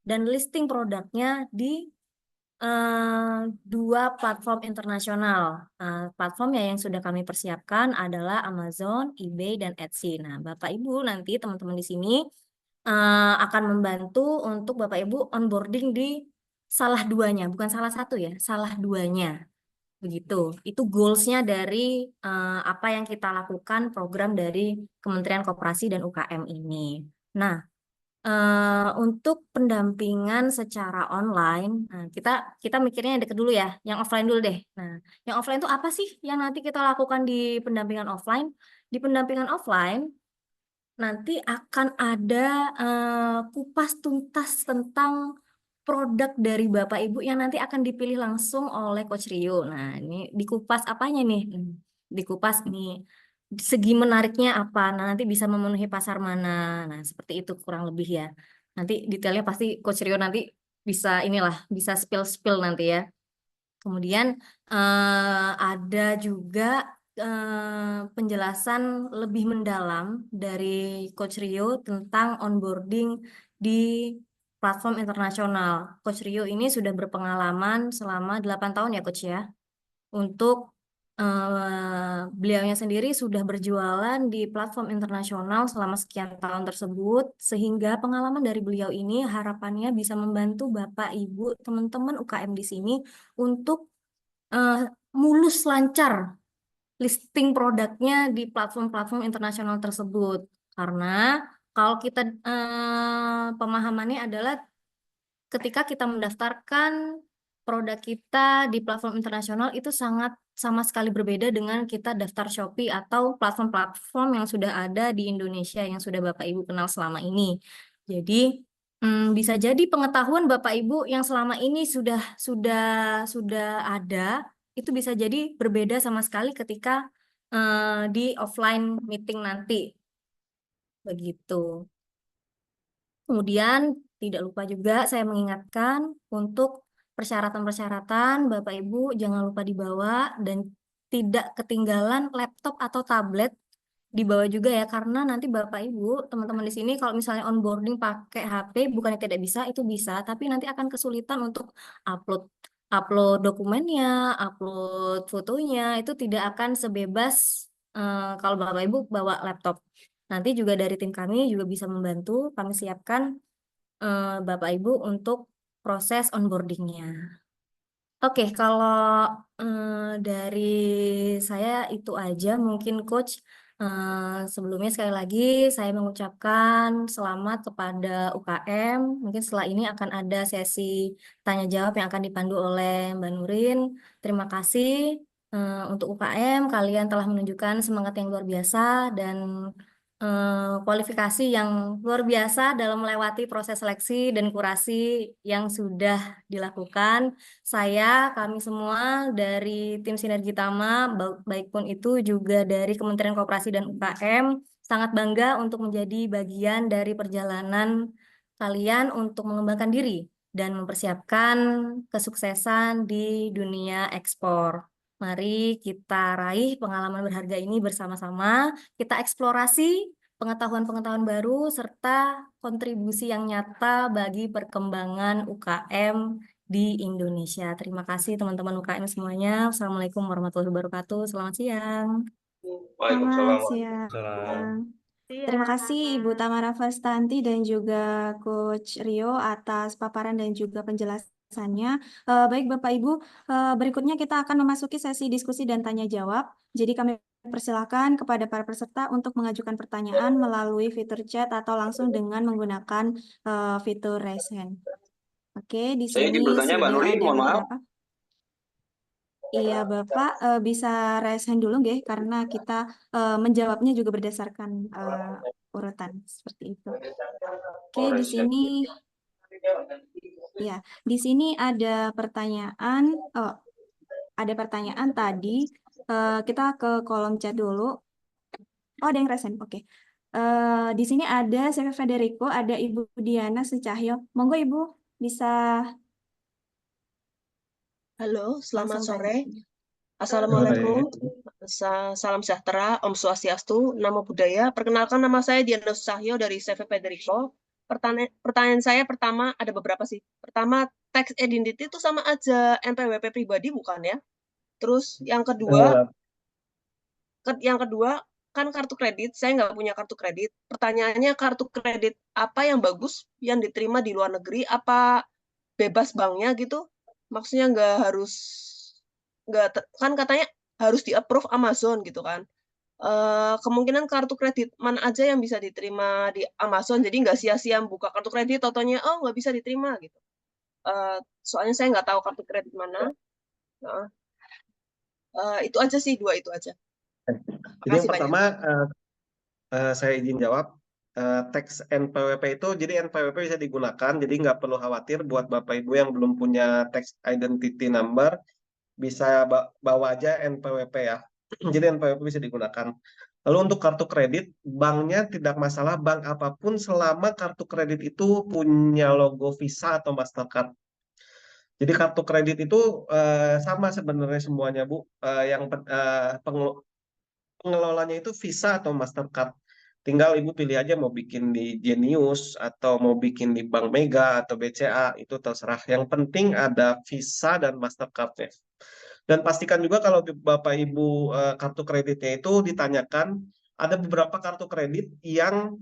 Speaker 7: dan listing produknya di dua platform internasional. Platformnya yang sudah kami persiapkan adalah Amazon, eBay, dan Etsy. Nah, Bapak Ibu nanti teman-teman di sini akan membantu untuk Bapak Ibu onboarding di salah duanya, bukan salah satu ya, salah duanya. Begitu. Itu goals-nya dari apa yang kita lakukan program dari Kementerian Koperasi dan UKM ini. Nah, untuk pendampingan secara online, nah, kita mikirnya yang deket dulu ya, yang offline dulu deh. Nah, yang offline itu apa sih yang nanti kita lakukan di pendampingan offline? Di pendampingan offline nanti akan ada kupas tuntas tentang produk dari Bapak Ibu yang nanti akan dipilih langsung oleh Coach Rio. Nah, ini dikupas apanya nih? Dikupas nih segi menariknya apa? Nah, nanti bisa memenuhi pasar mana? Nah, seperti itu kurang lebih ya. Nanti detailnya pasti Coach Rio nanti bisa bisa spill-spill nanti ya. Kemudian ada juga penjelasan lebih mendalam dari Coach Rio tentang onboarding di platform internasional. Coach Rio ini sudah berpengalaman selama 8 tahun ya Coach ya. Untuk beliaunya sendiri sudah berjualan di platform internasional selama sekian tahun tersebut, sehingga pengalaman dari beliau ini harapannya bisa membantu Bapak, Ibu, teman-teman UKM di sini untuk mulus lancar listing produknya di platform-platform internasional tersebut. Karena kalau kita pemahamannya adalah ketika kita mendaftarkan produk kita di platform internasional itu sangat sama sekali berbeda dengan kita daftar Shopee atau platform-platform yang sudah ada di Indonesia yang sudah Bapak Ibu kenal selama ini. Jadi bisa jadi pengetahuan Bapak Ibu yang selama ini sudah ada itu bisa jadi berbeda sama sekali ketika di offline meeting nanti. Begitu. Kemudian tidak lupa juga saya mengingatkan untuk persyaratan-persyaratan Bapak Ibu jangan lupa dibawa dan tidak ketinggalan laptop atau tablet dibawa juga ya karena nanti Bapak Ibu teman-teman di sini kalau misalnya onboarding pakai HP bukannya tidak bisa itu bisa tapi nanti akan kesulitan untuk upload upload dokumennya, upload fotonya itu tidak akan sebebas kalau Bapak Ibu bawa laptop. Nanti juga dari tim kami juga bisa membantu, kami siapkan Bapak Ibu untuk proses onboardingnya. Oke, kalau dari saya itu aja mungkin Coach. Sebelumnya sekali lagi saya mengucapkan selamat kepada UKM. Mungkin setelah ini akan ada sesi tanya jawab yang akan dipandu oleh Mbak Nurin. Terima kasih untuk UKM, kalian telah menunjukkan semangat yang luar biasa dan kualifikasi yang luar biasa dalam melewati proses seleksi dan kurasi yang sudah dilakukan. Kami semua dari tim Sinergi Tama, baik pun itu juga dari Kementerian Koperasi dan UKM, sangat bangga untuk menjadi bagian dari perjalanan kalian untuk mengembangkan diri dan mempersiapkan kesuksesan di dunia ekspor. Mari kita raih pengalaman berharga ini bersama-sama, kita eksplorasi pengetahuan-pengetahuan baru, serta kontribusi yang nyata bagi perkembangan UKM di Indonesia. Terima kasih teman-teman UKM semuanya. Assalamualaikum warahmatullahi wabarakatuh. Selamat siang.
Speaker 5: Waalaikumsalam.
Speaker 1: Selamat siang.
Speaker 2: Iya.
Speaker 1: Terima kasih Ibu Tamara Festanti dan juga Coach Rio atas paparan dan juga penjelasannya. Baik Bapak Ibu, berikutnya kita akan memasuki sesi diskusi dan tanya jawab. Jadi kami persilakan kepada para peserta untuk mengajukan pertanyaan melalui fitur chat atau langsung dengan menggunakan fitur raise hand. Oke, di
Speaker 5: Saya izin
Speaker 1: sini
Speaker 5: bertanya, Mbak
Speaker 1: sudah
Speaker 5: Nuri,
Speaker 1: ada
Speaker 5: mohon maaf.
Speaker 1: beberapa. Iya, Bapak bisa raise hand dulu nggih, karena kita menjawabnya juga berdasarkan urutan seperti itu. Oke, di sini ya, di sini ada pertanyaan. Oh, ada pertanyaan tadi. Kita ke kolom chat dulu. Oh, ada yang raise hand. Oke. Di sini ada Chef Federico, ada Ibu Diana Secahyo. Monggo Ibu bisa
Speaker 8: Halo, selamat
Speaker 1: langsung
Speaker 8: sore.
Speaker 1: tanya.
Speaker 8: Assalamualaikum. Salam sejahtera, Om Swastiastu, Namo Buddhaya. Perkenalkan nama saya Diana Susahyo dari CV Federico. pertanyaan saya pertama ada beberapa sih. Pertama, tax identity itu sama aja NPWP pribadi bukan ya? Terus yang kedua kan kartu kredit. Saya nggak punya kartu kredit. Pertanyaannya kartu kredit apa yang bagus yang diterima di luar negeri? Apa bebas banknya gitu? Maksudnya kan katanya harus di approve Amazon gitu kan? Kemungkinan kartu kredit mana aja yang bisa diterima di Amazon, jadi nggak sia-sia buka kartu kredit, totonya oh nggak bisa diterima gitu. Soalnya saya nggak tahu kartu kredit mana. Itu aja sih, dua itu aja.
Speaker 6: Jadi yang
Speaker 8: Makasih banyak.
Speaker 6: pertama saya izin jawab. Teks NPWP itu, jadi NPWP bisa digunakan, jadi nggak perlu khawatir buat Bapak Ibu yang belum punya tax identity number, bisa bawa aja NPWP ya. Jadi NPWP bisa digunakan. Lalu untuk kartu kredit, banknya tidak masalah, bank apapun selama kartu kredit itu punya logo Visa atau Mastercard. Jadi kartu kredit itu sama sebenarnya semuanya, Bu. Pengelolanya itu Visa atau Mastercard. Tinggal Ibu pilih aja mau bikin di Genius atau mau bikin di Bank Mega atau BCA, itu terserah. Yang penting ada Visa dan Mastercard-nya. Dan pastikan juga kalau Bapak Ibu kartu kreditnya itu ditanyakan, ada beberapa kartu kredit yang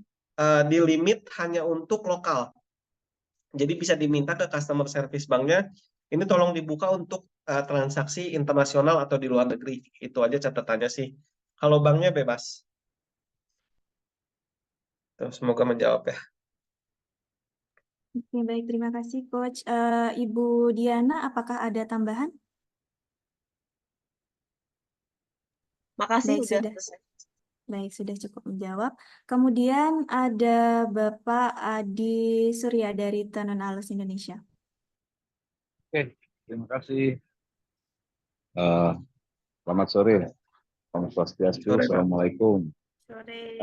Speaker 6: dilimit hanya untuk lokal. Jadi bisa diminta ke customer service banknya, ini tolong dibuka untuk transaksi internasional atau di luar negeri. Itu aja catatannya sih. Kalau banknya bebas. Tuh, semoga menjawab ya.
Speaker 1: Oke, baik, terima kasih Coach. Ibu Diana, apakah ada tambahan?
Speaker 8: Makasih
Speaker 1: Baik,
Speaker 8: udah
Speaker 1: sudah.
Speaker 8: selesai.
Speaker 1: Baik, sudah cukup menjawab. Kemudian ada Bapak Adi Surya dari Tenun Alus Indonesia.
Speaker 9: Oke, terima kasih. Selamat sore. Selamat Swastiastu.
Speaker 6: Sore, Pak.
Speaker 9: Assalamualaikum.
Speaker 2: Sore.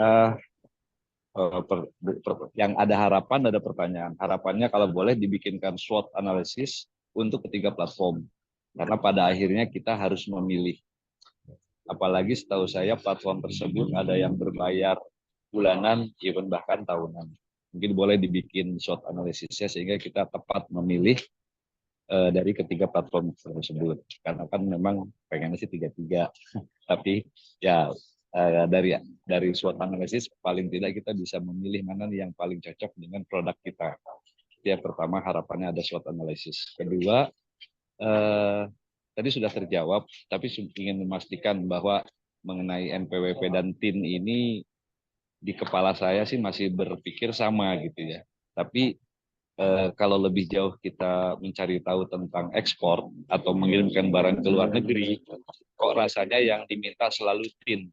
Speaker 9: Yang ada harapan, ada pertanyaan. Harapannya kalau boleh dibikinkan SWOT analisis untuk ketiga platform. Karena pada akhirnya kita harus memilih. Apalagi setahu saya platform tersebut ada yang berbayar bulanan, even bahkan tahunan. Mungkin boleh dibikin SWOT analisisnya sehingga kita tepat memilih dari ketiga platform tersebut. Karena kan memang pengennya sih tiga-tiga. Tapi ya dari SWOT analisis paling tidak kita bisa memilih mana yang paling cocok dengan produk kita. Yang pertama harapannya ada SWOT analisis. Kedua, tadi sudah terjawab, tapi ingin memastikan bahwa mengenai NPWP dan TIN ini di kepala saya sih masih berpikir sama gitu ya. Tapi kalau lebih jauh kita mencari tahu tentang ekspor atau mengirimkan barang ke luar negeri, kok rasanya yang diminta selalu TIN.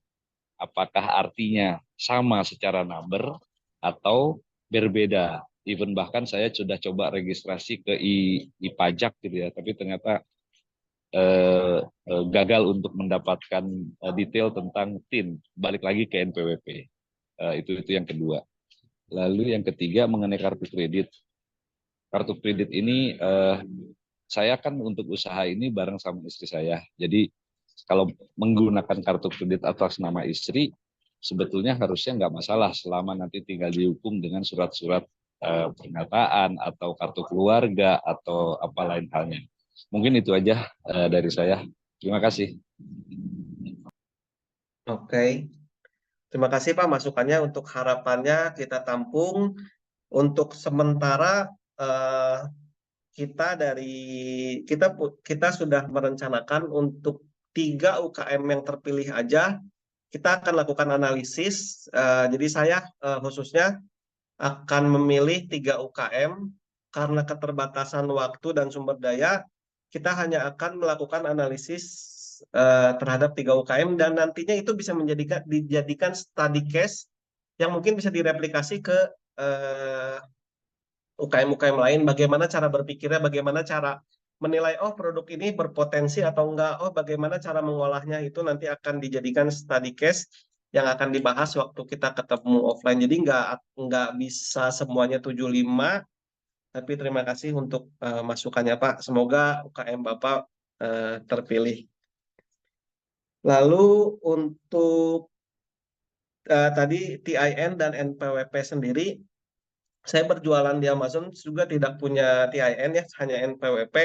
Speaker 9: Apakah artinya sama secara number atau berbeda? Even bahkan saya sudah coba registrasi ke pajak gitu ya, tapi ternyata gagal untuk mendapatkan detail tentang TIN. Balik lagi ke NPWP. Itu yang kedua. Lalu yang ketiga mengenai kartu kredit. Kartu kredit ini saya kan untuk usaha ini bareng sama istri saya. Jadi kalau menggunakan kartu kredit atas nama istri, sebetulnya harusnya nggak masalah selama nanti tinggal dihukum dengan surat-surat pernyataan atau kartu keluarga atau apa lain halnya. Mungkin itu aja dari saya. Terima kasih.
Speaker 6: Oke. Terima kasih Pak masukannya. Untuk harapannya kita tampung. Untuk sementara kita sudah merencanakan untuk 3 UKM yang terpilih aja. Kita akan lakukan analisis. Jadi saya khususnya akan memilih 3 UKM karena keterbatasan waktu dan sumber daya. Kita hanya akan melakukan analisis terhadap 3 UKM dan nantinya itu bisa dijadikan study case yang mungkin bisa direplikasi ke UKM-UKM lain. Bagaimana cara berpikirnya, bagaimana cara menilai oh produk ini berpotensi atau enggak, oh bagaimana cara mengolahnya, itu nanti akan dijadikan study case yang akan dibahas waktu kita ketemu offline. Jadi nggak bisa semuanya 75, tapi terima kasih untuk masukannya Pak. Semoga UKM Bapak terpilih. Lalu untuk tadi TIN dan NPWP sendiri, saya berjualan di Amazon juga tidak punya TIN ya, hanya NPWP.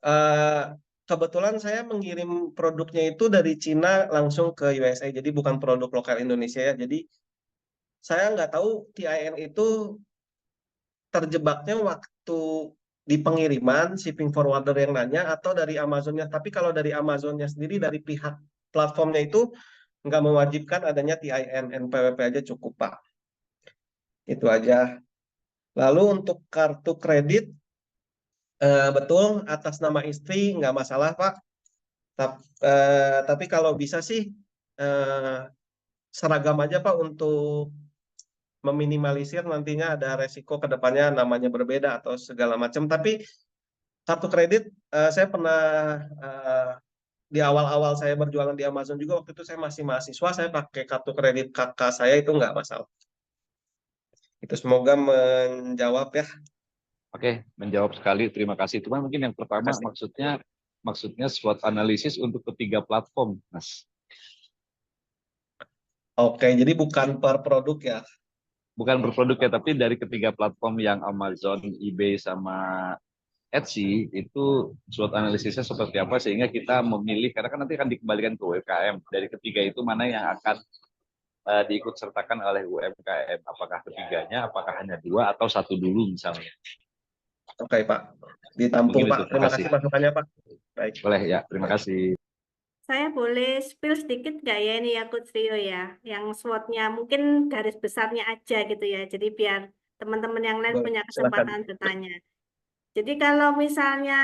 Speaker 6: Eh, Kebetulan saya mengirim produknya itu dari Cina langsung ke USA, jadi bukan produk lokal Indonesia ya. Jadi saya nggak tahu TIN itu terjebaknya waktu di pengiriman, shipping forwarder yang nanya, atau dari Amazonnya. Tapi kalau dari Amazonnya sendiri, dari pihak platformnya itu nggak mewajibkan adanya TIN, NPWP aja cukup, Pak. Itu aja. Lalu untuk kartu kredit, betul atas nama istri nggak masalah, Pak. Tapi kalau bisa sih eh, seragam aja, Pak, untuk meminimalisir nantinya ada resiko ke depannya namanya berbeda atau segala macam. Tapi kartu kredit, saya pernah eh, di awal-awal saya berjualan di Amazon juga, waktu itu saya masih mahasiswa, saya pakai kartu kredit kakak saya, itu nggak masalah. Itu semoga menjawab ya.
Speaker 9: Oke, menjawab sekali. Terima kasih. Cuma mungkin yang pertama
Speaker 6: Terima
Speaker 9: maksudnya SWOT analisis untuk ketiga platform, Mas.
Speaker 6: Oke, jadi bukan per produk ya.
Speaker 9: Bukan berproduk ya, tapi dari ketiga platform yang Amazon, eBay, sama Etsy itu SWOT analisisnya seperti apa sehingga kita memilih, karena kan nanti akan dikembalikan ke UMKM. Dari ketiga itu mana yang akan diikut sertakan oleh UMKM? Apakah ketiganya, apakah hanya dua atau satu dulu misalnya?
Speaker 6: Oke, Pak. Ditampung,
Speaker 9: Begitu,
Speaker 6: Pak. Terima kasih masukannya, Pak. Baik.
Speaker 9: Boleh ya, terima kasih.
Speaker 2: Saya boleh spill sedikit nggak ya ini ya Coach Rio ya, yang SWOT-nya mungkin garis besarnya aja gitu ya. Jadi biar teman-teman yang lain
Speaker 6: Boleh,
Speaker 2: punya
Speaker 6: silakan.
Speaker 2: kesempatan bertanya. Jadi kalau misalnya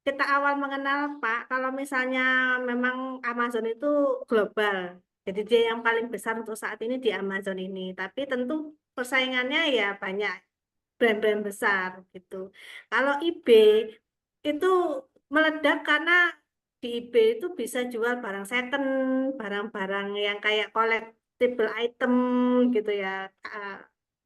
Speaker 2: kita awal mengenal Pak, kalau misalnya memang Amazon itu global, jadi dia yang paling besar untuk saat ini di Amazon ini. Tapi tentu persaingannya ya banyak brand-brand besar gitu. Kalau eBay itu meledak karena di eBay itu bisa jual barang second, barang-barang yang kayak collectible item gitu ya,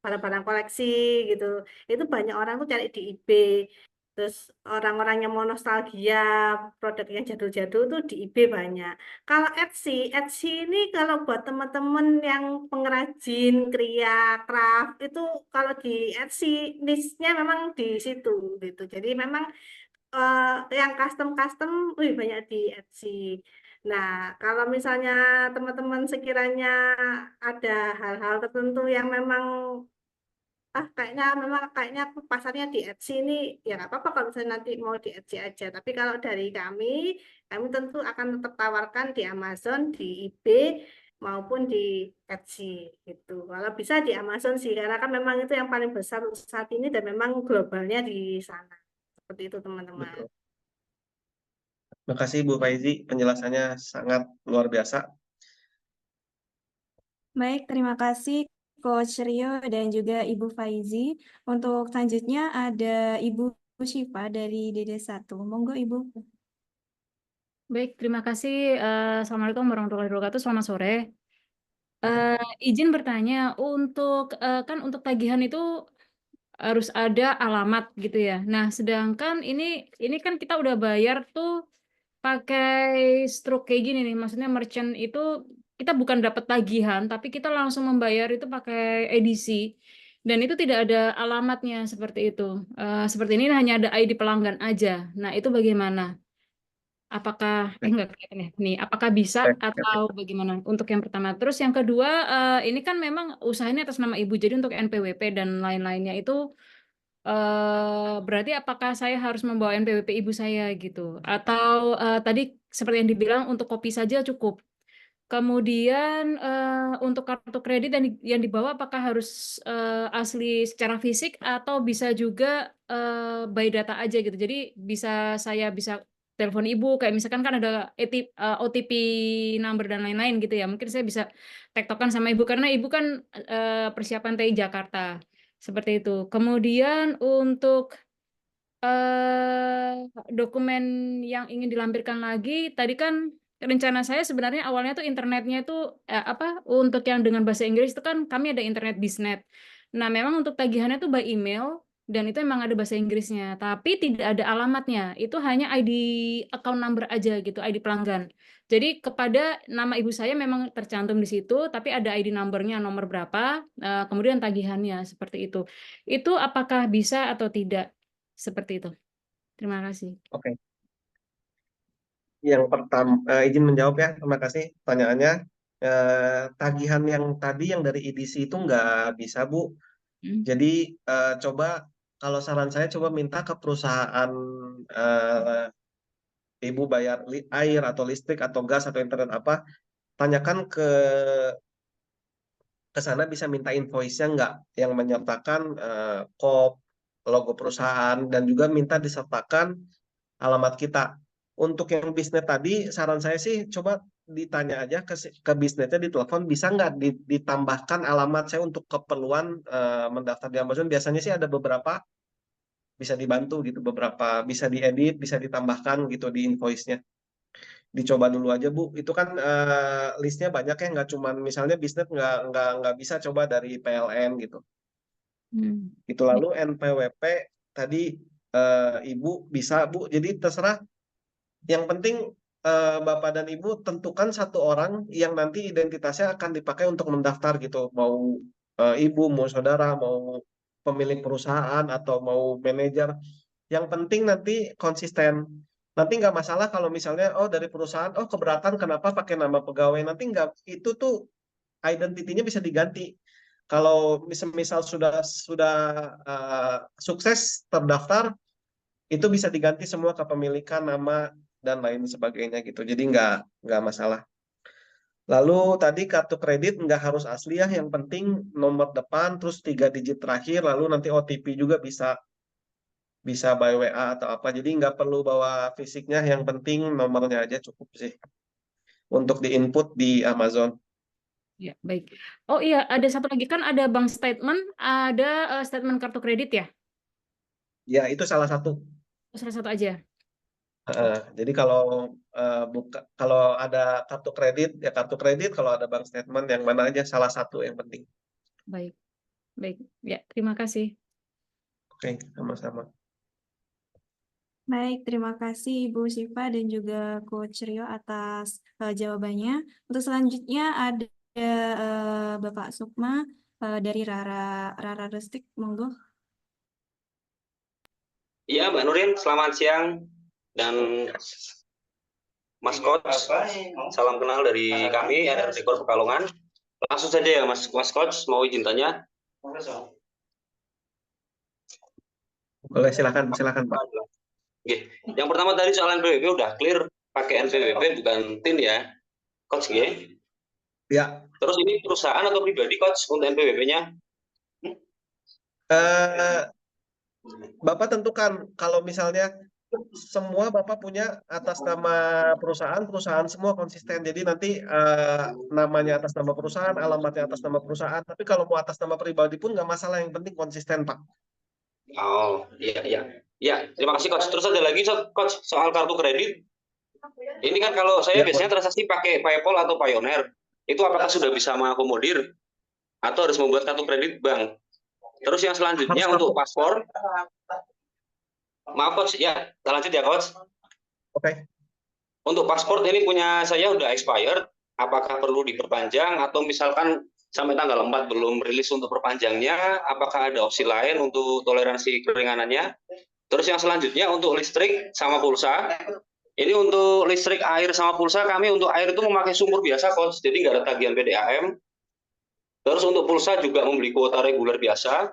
Speaker 2: barang-barang koleksi gitu. Itu banyak orang tuh cari di eBay. Terus orang-orang yang mau nostalgia produk yang jadul-jadul tuh di eBay banyak. Kalau Etsy ini kalau buat teman-teman yang pengrajin, kria, craft itu kalau di Etsy niche-nya memang di situ gitu. Jadi memang yang custom-custom lebih banyak di Etsy. Nah, kalau misalnya teman-teman sekiranya ada hal-hal tertentu yang memang kayaknya pasarnya di Etsy ini ya nggak apa-apa kalau misalnya nanti mau di Etsy aja. Tapi kalau dari kami tentu akan tetap tawarkan di Amazon, di eBay maupun di Etsy gitu. Kalau bisa di Amazon sih karena kan memang itu yang paling besar untuk saat ini dan memang globalnya di sana. Seperti itu teman-teman.
Speaker 6: Betul. Terima kasih Bu Faizi, penjelasannya sangat luar biasa.
Speaker 1: Baik, terima kasih Coach Rio dan juga Ibu Faizi. Untuk selanjutnya ada Ibu Syifa dari DD1. Monggo Ibu.
Speaker 10: Baik, terima kasih. Assalamualaikum warahmatullahi wabarakatuh. Selamat sore. Izin bertanya, kan untuk tagihan itu harus ada alamat gitu ya. Nah, sedangkan ini kan kita udah bayar tuh pakai stroke kayak gini nih. Maksudnya merchant itu kita bukan dapat tagihan, tapi kita langsung membayar itu pakai edisi. Dan itu tidak ada alamatnya seperti itu. Seperti ini hanya ada ID pelanggan aja. Nah, itu bagaimana? Apakah enggak kelihatan ya? Nih, apakah bisa atau bagaimana? Untuk yang pertama. Terus yang kedua, ini kan memang usahanya atas nama ibu, jadi untuk NPWP dan lain-lainnya itu berarti apakah saya harus membawa NPWP ibu saya gitu? Atau tadi seperti yang dibilang untuk kopi saja cukup. Kemudian untuk kartu kredit yang dibawa apakah harus asli secara fisik atau bisa juga by data aja gitu. Jadi saya bisa telepon ibu kayak misalkan kan ada OTP number dan lain-lain gitu ya. Mungkin saya bisa tektokan sama ibu karena ibu kan persiapan TI Jakarta. Seperti itu. Kemudian untuk dokumen yang ingin dilampirkan lagi, tadi kan rencana saya sebenarnya awalnya tuh internetnya itu untuk yang dengan bahasa Inggris itu kan kami ada internet bisnet. Nah, memang untuk tagihannya tuh by email dan itu emang ada bahasa Inggrisnya, tapi tidak ada alamatnya. Itu hanya ID account number aja gitu, ID pelanggan. Jadi kepada nama ibu saya memang tercantum di situ, tapi ada ID numbernya nomor berapa, kemudian tagihannya seperti itu. Itu apakah bisa atau tidak? Seperti itu. Terima kasih.
Speaker 6: Oke. Yang pertama, izin menjawab ya, terima kasih pertanyaannya. Tagihan yang tadi yang dari EDC itu nggak bisa, Bu. Jadi coba, kalau saran saya coba minta ke perusahaan Ibu bayar air atau listrik atau gas atau internet apa, tanyakan ke sana bisa minta invoice-nya nggak yang menyertakan kop, logo perusahaan, dan juga minta disertakan alamat kita. Untuk yang bisnis tadi, saran saya sih coba ditanya aja ke bisnisnya di telepon, bisa nggak ditambahkan alamat saya untuk keperluan mendaftar di Amazon. Biasanya sih ada beberapa bisa dibantu gitu, beberapa bisa diedit, bisa ditambahkan gitu di invoice-nya. Dicoba dulu aja, Bu. Itu kan listnya banyak ya, nggak cuman misalnya bisnis nggak bisa coba dari PLN gitu. Itu lalu NPWP tadi Ibu bisa, Bu. Jadi terserah. Yang penting Bapak dan Ibu tentukan satu orang yang nanti identitasnya akan dipakai untuk mendaftar gitu. Mau Ibu, mau saudara, mau pemilik perusahaan atau mau manajer. Yang penting nanti konsisten. Nanti nggak masalah kalau misalnya dari perusahaan keberatan kenapa pakai nama pegawai. Nanti nggak, itu tuh identitinya bisa diganti. Kalau misal sudah sukses terdaftar, itu bisa diganti semua kepemilikan, nama, dan lain sebagainya gitu. Jadi nggak masalah. Lalu tadi kartu kredit nggak harus asli ya, yang penting nomor depan, terus 3 digit terakhir, lalu nanti OTP juga bisa by WA atau apa. Jadi nggak perlu bawa fisiknya, yang penting nomornya aja cukup sih untuk di-input di Amazon.
Speaker 10: Ya, baik. Oh iya, ada satu lagi kan ada bank statement, ada statement kartu kredit ya?
Speaker 6: Ya, itu salah satu.
Speaker 10: Salah satu aja.
Speaker 6: Jadi kalau kalau ada kartu kredit ya kartu kredit, kalau ada bank statement yang mana aja, salah satu yang penting.
Speaker 10: Baik, baik. Ya, terima kasih.
Speaker 6: Oke, sama-sama.
Speaker 1: Baik, terima kasih Ibu Syifa dan juga Coach Rio atas jawabannya. Untuk selanjutnya ada Bapak Sukma dari Rara Rustik, monggo.
Speaker 5: Iya, Mbak Nurin, selamat siang. Dan Mas Coach, salam kenal dari kami, ada Dekor Pekalongan. Langsung saja ya Mas Coach, mau izin tanya.
Speaker 6: Boleh, silakan Pak.
Speaker 5: Oke. Yang pertama tadi soal NPWP udah clear, pakai NPWP bukan TIN ya, Coach ya?
Speaker 6: Ya.
Speaker 5: Terus ini perusahaan atau pribadi Coach untuk NPWP-nya?
Speaker 6: Bapak tentukan, kalau misalnya semua Bapak punya atas nama perusahaan semua konsisten. Jadi nanti namanya atas nama perusahaan, alamatnya atas nama perusahaan. Tapi kalau mau atas nama pribadi pun nggak masalah, yang penting konsisten, Pak.
Speaker 5: Oh, iya. Ya, terima kasih Coach. Terus ada lagi Coach soal kartu kredit. Ini kan kalau saya biasanya transaksi pakai PayPal atau Payoneer. Itu apakah sudah bisa mengakomodir atau harus membuat kartu kredit bank? Terus yang selanjutnya untuk paspor. Maaf Coach, ya lanjut ya Coach.
Speaker 6: Oke.
Speaker 5: Untuk paspor ini punya saya udah expired. Apakah perlu diperpanjang atau misalkan sampai tanggal 4 belum rilis untuk perpanjangnya? Apakah ada opsi lain untuk toleransi keringanannya? Terus yang selanjutnya untuk listrik sama pulsa. Ini untuk listrik, air sama pulsa kami untuk air itu memakai sumur biasa Coach. Jadi nggak ada tagihan PDAM. Terus untuk pulsa juga membeli kuota reguler biasa,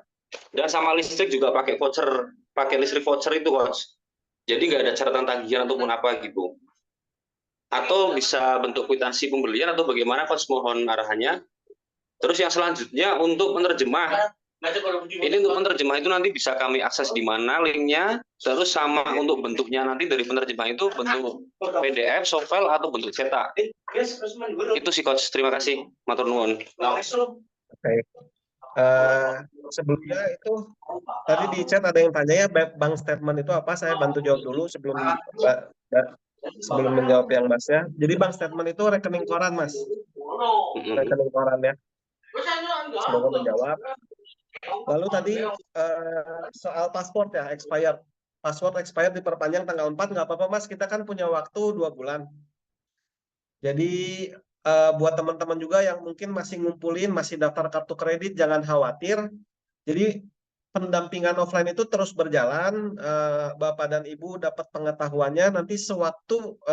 Speaker 5: dan sama listrik juga pakai voucher, pakai listrik voucher itu Coach. Jadi nggak ada catatan tagihan ataupun apa gitu. Atau bisa bentuk kwitansi pembelian atau bagaimana Coach, mohon arahannya. Terus yang selanjutnya untuk penerjemah. Ini untuk penerjemah itu nanti bisa kami akses di mana linknya. Terus sama untuk bentuknya nanti dari penerjemah itu bentuk PDF, soft file atau bentuk cetak. Itu sih Coach, terima kasih. Matur nuwun.
Speaker 6: Oke. Sebelumnya itu tadi di chat ada yang tanya ya, bank statement itu apa? Saya bantu jawab dulu sebelum menjawab yang Masnya. Jadi bank statement itu rekening koran, Mas. Rekening koran ya. Semoga menjawab. Lalu tadi soal paspor ya, expired. Password expired diperpanjang tanggal 4, nggak apa-apa Mas, kita kan punya waktu 2 bulan. Jadi buat teman-teman juga yang mungkin masih ngumpulin, masih daftar kartu kredit, jangan khawatir. Jadi pendampingan offline itu terus berjalan, Bapak dan Ibu dapat pengetahuannya, nanti sewaktu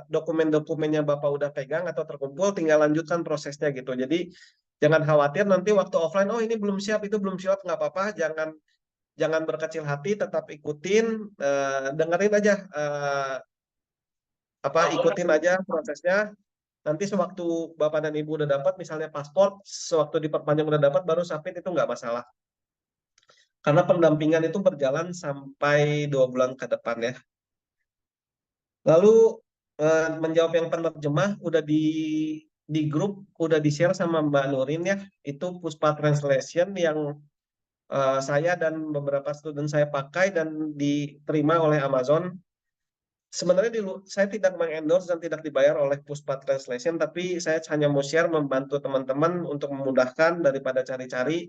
Speaker 6: dokumen-dokumennya Bapak udah pegang atau terkumpul, tinggal lanjutkan prosesnya gitu. Jadi jangan khawatir nanti waktu offline, oh ini belum siap, itu belum siap, nggak apa-apa, jangan berkecil hati, tetap ikutin, dengerin aja, ikutin aja prosesnya. Nanti sewaktu Bapak dan Ibu udah dapat, misalnya paspor, sewaktu diperpanjang udah dapat, baru submit, itu nggak masalah. Karena pendampingan itu berjalan sampai 2 bulan ke depan ya. Lalu menjawab yang penerjemah, udah di grup, udah di-share sama Mbak Nurin ya, itu Puspa Translation yang saya dan beberapa student saya pakai dan diterima oleh Amazon. Sebenarnya saya tidak mengendorse dan tidak dibayar oleh Puspa Translation, tapi saya hanya mau share, membantu teman-teman untuk memudahkan daripada cari-cari,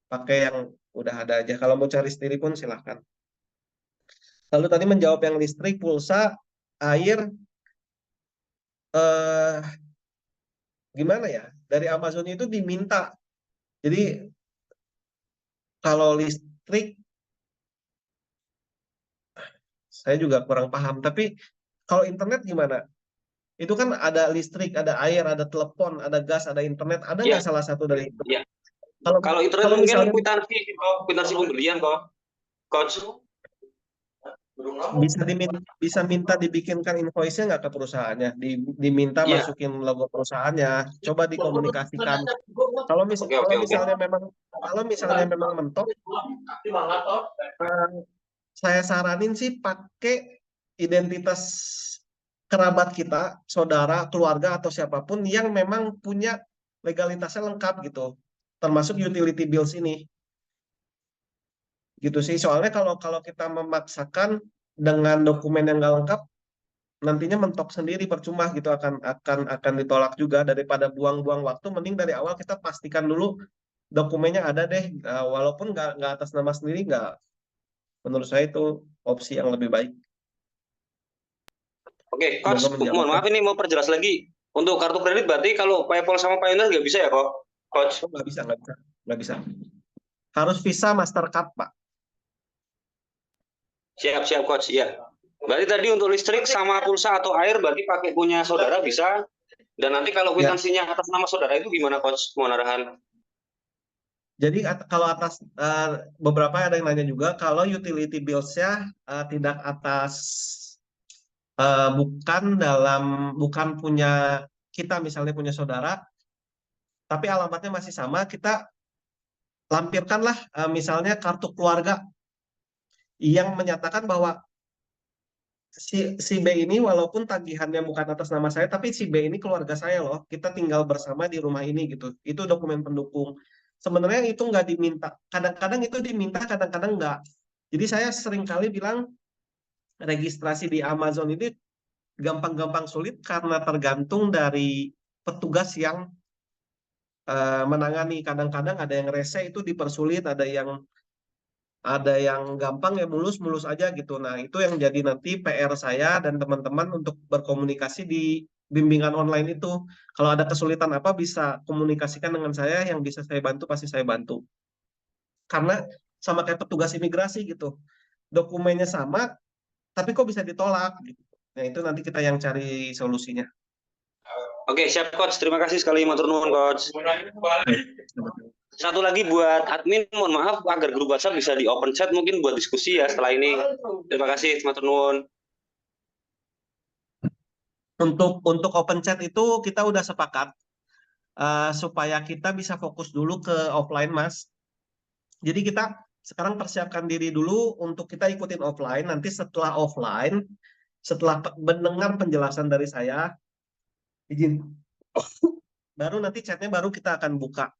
Speaker 6: pakai yang udah ada aja. Kalau mau cari sendiri pun silahkan. Lalu tadi menjawab yang listrik, pulsa, air, gimana ya? Dari Amazon itu diminta. Jadi kalau listrik, saya juga kurang paham. Tapi kalau internet gimana? Itu kan ada listrik, ada air, ada telepon, ada gas, ada internet. Ada
Speaker 5: Iya,
Speaker 6: nggak salah satu dari itu?
Speaker 5: iya.
Speaker 6: Kalau
Speaker 5: Kalau internet
Speaker 6: kalau
Speaker 5: mungkin
Speaker 6: misalnya
Speaker 5: kwitansi pembelian kok, Coach.
Speaker 6: bisa minta dibikinkan invoice-nya nggak ke perusahaannya, diminta
Speaker 5: Iya.
Speaker 6: masukin logo perusahaannya, coba dikomunikasikan. Kalau
Speaker 5: Oke.
Speaker 6: misalnya memang mentok, saya saranin sih pakai identitas kerabat kita, saudara, keluarga atau siapapun yang memang punya legalitasnya lengkap gitu, termasuk utility bills ini. Gitu sih, soalnya kalau kita memaksakan dengan dokumen yang nggak lengkap, nantinya mentok sendiri, percuma gitu, akan ditolak juga. Daripada buang-buang waktu, mending dari awal kita pastikan dulu dokumennya ada deh, walaupun nggak atas nama sendiri, nggak, menurut saya itu opsi yang lebih baik.
Speaker 5: Oke, Coach,
Speaker 6: Semoga menjawab.
Speaker 5: mohon maaf ini mau perjelas lagi. Untuk kartu kredit berarti kalau PayPal sama Pioneer nggak bisa ya kok, Coach?
Speaker 6: Nggak bisa. Harus Visa, Mastercard, Pak.
Speaker 5: Siap, Coach. Iya. Berarti tadi untuk listrik sama pulsa atau air berarti pakai punya saudara bisa. Dan nanti kalau kwitansinya atas nama saudara itu gimana, Coach? Mohon arahan.
Speaker 6: Jadi kalau atas, beberapa ada yang nanya juga, kalau utility bills-nya tidak atas, bukan punya kita, misalnya punya saudara, tapi alamatnya masih sama, kita lampirkanlah misalnya kartu keluarga yang menyatakan bahwa si B ini walaupun tagihannya bukan atas nama saya, tapi si B ini keluarga saya loh, kita tinggal bersama di rumah ini gitu. Itu dokumen pendukung. Sebenarnya itu nggak diminta. Kadang-kadang itu diminta, kadang-kadang nggak. Jadi saya sering kali bilang registrasi di Amazon ini gampang-gampang sulit karena tergantung dari petugas yang menangani. Kadang-kadang ada yang rese, itu dipersulit, ada yang gampang ya, mulus aja gitu. Nah, itu yang jadi nanti PR saya dan teman-teman untuk berkomunikasi di bimbingan online itu. Kalau ada kesulitan apa, bisa komunikasikan dengan saya, yang bisa saya bantu pasti saya bantu. Karena sama kayak petugas imigrasi gitu. Dokumennya sama, tapi kok bisa ditolak gitu. Nah, itu nanti kita yang cari solusinya.
Speaker 5: Oke, siap, Coach. Terima kasih sekali, matur nuwun, Coach. Satu lagi buat admin, mohon maaf agar grup WhatsApp bisa di open chat mungkin buat diskusi ya setelah ini. Terima kasih, matur nuwun.
Speaker 6: Untuk open chat itu kita udah sepakat supaya kita bisa fokus dulu ke offline, Mas. Jadi kita sekarang persiapkan diri dulu untuk kita ikutin offline. Nanti setelah offline, setelah mendengar penjelasan dari saya, izin, baru nanti chatnya baru kita akan buka.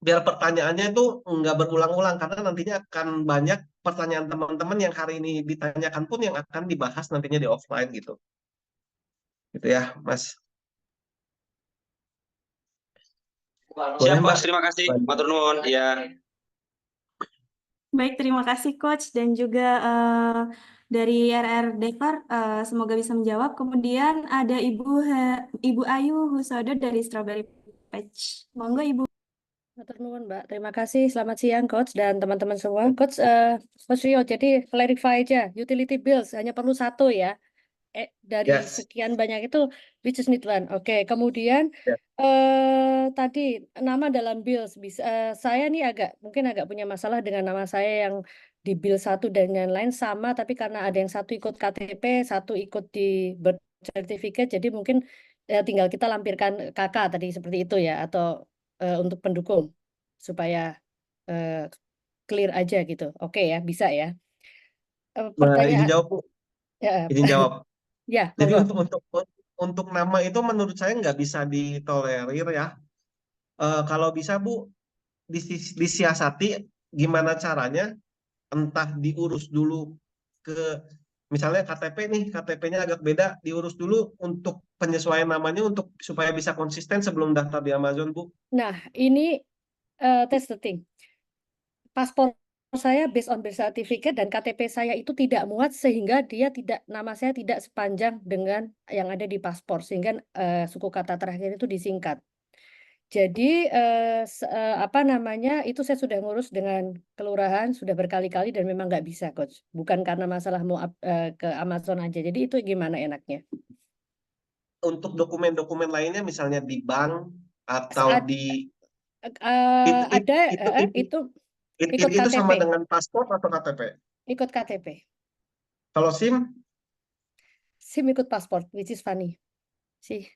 Speaker 6: Biar pertanyaannya itu nggak berulang-ulang, karena nantinya akan banyak pertanyaan teman-teman yang hari ini ditanyakan pun yang akan dibahas nantinya di offline gitu. Gitu ya, Mas.
Speaker 5: Siap, Coach. Terima kasih. Matur nuwun. Ya.
Speaker 1: Baik, terima kasih Coach dan juga dari RR Dekar semoga bisa menjawab. Kemudian ada Ibu Ayu Husodo dari Strawberry Patch. Monggo Ibu.
Speaker 11: Matur nuwun, Mbak. Terima kasih. Selamat siang, Coach dan teman-teman semua. Coach, Coach Rio, jadi clarify aja. Utility bills hanya perlu satu ya. Dari
Speaker 6: Yes.
Speaker 11: sekian banyak itu, which is need one. Oke, kemudian
Speaker 6: Ya.
Speaker 11: tadi nama dalam bills bisa. Saya nih mungkin agak punya masalah dengan nama saya yang di bill satu dan yang lain sama, tapi karena ada yang satu ikut KTP, satu ikut di birth certificate, jadi mungkin tinggal kita lampirkan KK tadi seperti itu ya, atau untuk pendukung supaya clear aja gitu. Oke ya, bisa ya.
Speaker 6: Nah, izin
Speaker 11: Pertanyaan,
Speaker 6: jawab Bu,
Speaker 11: ya,
Speaker 6: izin jawab.
Speaker 11: ya,
Speaker 6: Jadi
Speaker 11: monggo.
Speaker 6: untuk nama itu menurut saya nggak bisa ditolerir ya. Kalau bisa Bu disiasati gimana caranya, entah diurus dulu ke misalnya KTP nih, KTP-nya agak beda, diurus dulu untuk penyesuaian namanya untuk supaya bisa konsisten sebelum daftar di Amazon Bu.
Speaker 11: Nah, ini that's the thing. Paspor saya based on birth certificate dan KTP saya itu tidak muat sehingga nama saya tidak sepanjang dengan yang ada di paspor sehingga suku kata terakhir itu disingkat. Jadi apa namanya itu saya sudah ngurus dengan kelurahan sudah berkali-kali dan memang nggak bisa, Coach. Bukan karena masalah mau ke Amazon aja. Jadi itu gimana enaknya?
Speaker 6: Untuk dokumen-dokumen lainnya misalnya di bank atau
Speaker 11: Saat
Speaker 6: di
Speaker 11: ada
Speaker 6: itu
Speaker 11: ikut
Speaker 6: itu sama
Speaker 11: KTP,
Speaker 6: dengan paspor atau KTP?
Speaker 11: ikut KTP.
Speaker 6: Kalau SIM
Speaker 11: SIM ikut paspor, which is funny sih.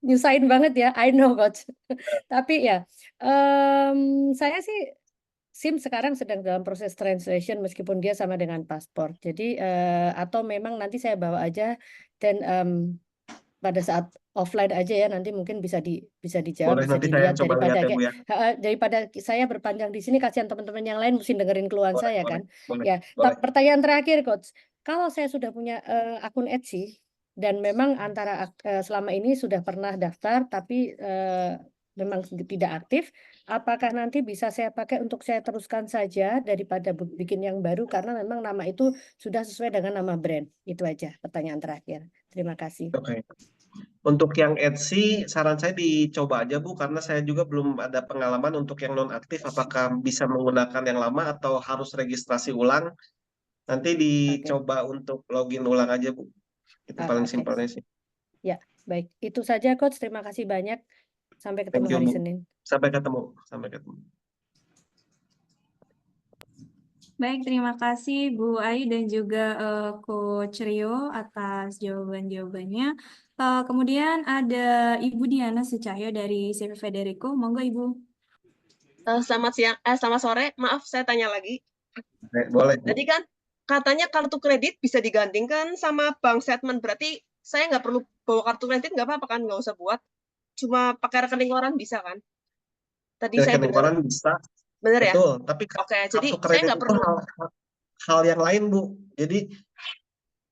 Speaker 11: Nyusahin banget ya, I know Coach. Tapi ya, saya sih SIM sekarang sedang dalam proses translation meskipun dia sama dengan paspor. Jadi atau memang nanti saya bawa aja dan pada saat offline aja ya nanti mungkin bisa dijawab,
Speaker 6: boleh
Speaker 11: bisa
Speaker 6: nanti saya
Speaker 11: dilihat
Speaker 6: coba lihat ya Bu ya.
Speaker 11: daripada saya berpanjang di sini kasihan teman-teman yang lain mesti dengerin keluhan
Speaker 6: Boleh,
Speaker 11: saya
Speaker 6: boleh,
Speaker 11: kan.
Speaker 6: boleh,
Speaker 11: Ya,
Speaker 6: boleh.
Speaker 11: pertanyaan terakhir Coach. Kalau saya sudah punya akun Etsy dan memang selama ini sudah pernah daftar tapi memang tidak aktif, apakah nanti bisa saya pakai untuk saya teruskan saja daripada bikin yang baru karena memang nama itu sudah sesuai dengan nama brand. Itu aja pertanyaan terakhir. Terima kasih.
Speaker 6: Oke. Untuk yang Etsy, saran saya dicoba aja Bu, karena saya juga belum ada pengalaman untuk yang non-aktif, apakah bisa menggunakan yang lama atau harus registrasi ulang. Nanti dicoba untuk login ulang aja Bu. Itu paling
Speaker 11: Oke.
Speaker 6: simpelnya sih.
Speaker 11: Ya, baik. Itu saja Coach. Terima kasih banyak. Sampai ketemu
Speaker 6: Thank you
Speaker 11: hari
Speaker 6: Bu.
Speaker 11: Senin.
Speaker 6: Sampai ketemu. Sampai ketemu.
Speaker 1: Baik, terima kasih Bu Ayu dan juga Coach Rio atas jawaban-jawabannya. Kemudian ada Ibu Diana Sucahyo dari CV Federico. Monggo Ibu.
Speaker 8: Selamat siang, selamat sore. Maaf, saya tanya lagi.
Speaker 6: Boleh Bu.
Speaker 8: Jadi kan katanya kartu kredit bisa digandingkan sama bank statement. Berarti saya nggak perlu bawa kartu kredit, nggak apa-apa kan? Nggak usah buat. Cuma pakai rekening koran bisa kan? Tadi saya
Speaker 6: Rekening
Speaker 8: dengar.
Speaker 6: koran bisa.
Speaker 8: Bener ya?
Speaker 6: Betul. Tapi
Speaker 8: Oke, jadi
Speaker 6: kartu
Speaker 8: saya
Speaker 6: kredit
Speaker 8: nggak
Speaker 6: itu
Speaker 8: perlu.
Speaker 6: hal yang lain Bu. Jadi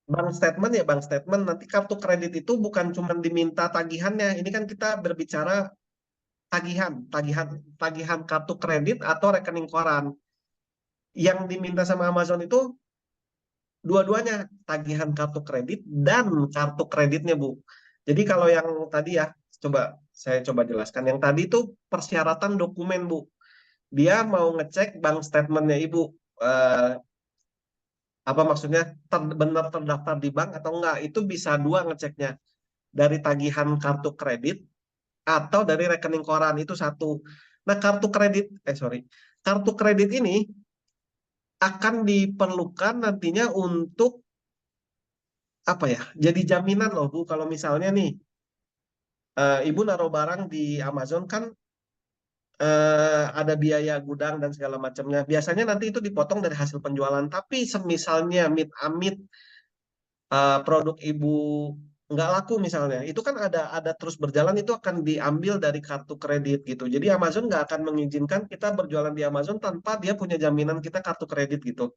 Speaker 6: bank statement ya bank statement. Nanti kartu kredit itu bukan cuma diminta tagihannya. Ini kan kita berbicara tagihan kartu kredit atau rekening koran. Yang diminta sama Amazon itu dua-duanya, tagihan kartu kredit dan kartu kreditnya Bu. Jadi kalau yang tadi ya, saya coba jelaskan. Yang tadi itu persyaratan dokumen Bu. Dia mau ngecek bank statementnya Ibu. Apa maksudnya benar terdaftar di bank atau enggak? Itu bisa dua ngeceknya. Dari tagihan kartu kredit atau dari rekening koran itu satu. Nah, kartu kredit ini akan diperlukan nantinya untuk apa ya? Jadi jaminan loh Bu, kalau misalnya nih Ibu naruh barang di Amazon kan ada biaya gudang dan segala macamnya. Biasanya nanti itu dipotong dari hasil penjualan. Tapi semisalnya amit-amit produk Ibu nggak laku misalnya, itu kan ada terus berjalan, itu akan diambil dari kartu kredit gitu. Jadi Amazon nggak akan mengizinkan kita berjualan di Amazon tanpa dia punya jaminan kita kartu kredit gitu.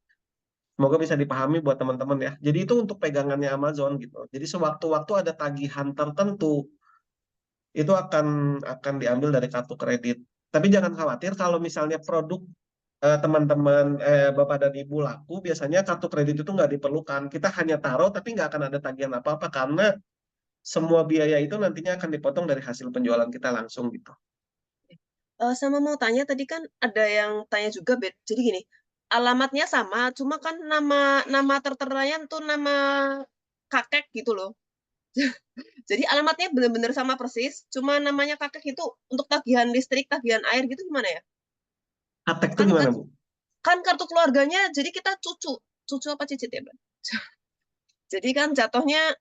Speaker 6: Semoga bisa dipahami buat teman-teman ya. Jadi itu untuk pegangannya Amazon gitu. Jadi sewaktu-waktu ada tagihan tertentu itu akan diambil dari kartu kredit. Tapi jangan khawatir kalau misalnya produk teman-teman Bapak dan Ibu laku, biasanya kartu kredit itu nggak diperlukan. Kita hanya taruh tapi nggak akan ada tagihan apa-apa karena semua biaya itu nantinya akan dipotong dari hasil penjualan kita langsung gitu.
Speaker 8: Sama mau tanya tadi kan ada yang tanya juga, Bet. Jadi gini, alamatnya sama, cuma kan nama terteranya tuh nama kakek gitu loh. Jadi alamatnya benar-benar sama persis, cuma namanya kakek itu untuk tagihan listrik, tagihan air gitu gimana ya?
Speaker 6: Atek itu
Speaker 8: Kan
Speaker 6: gimana, Bu?
Speaker 8: kan kartu keluarganya, jadi kita cucu apa cicit ya, Mbak? Jadi kan jatuhnya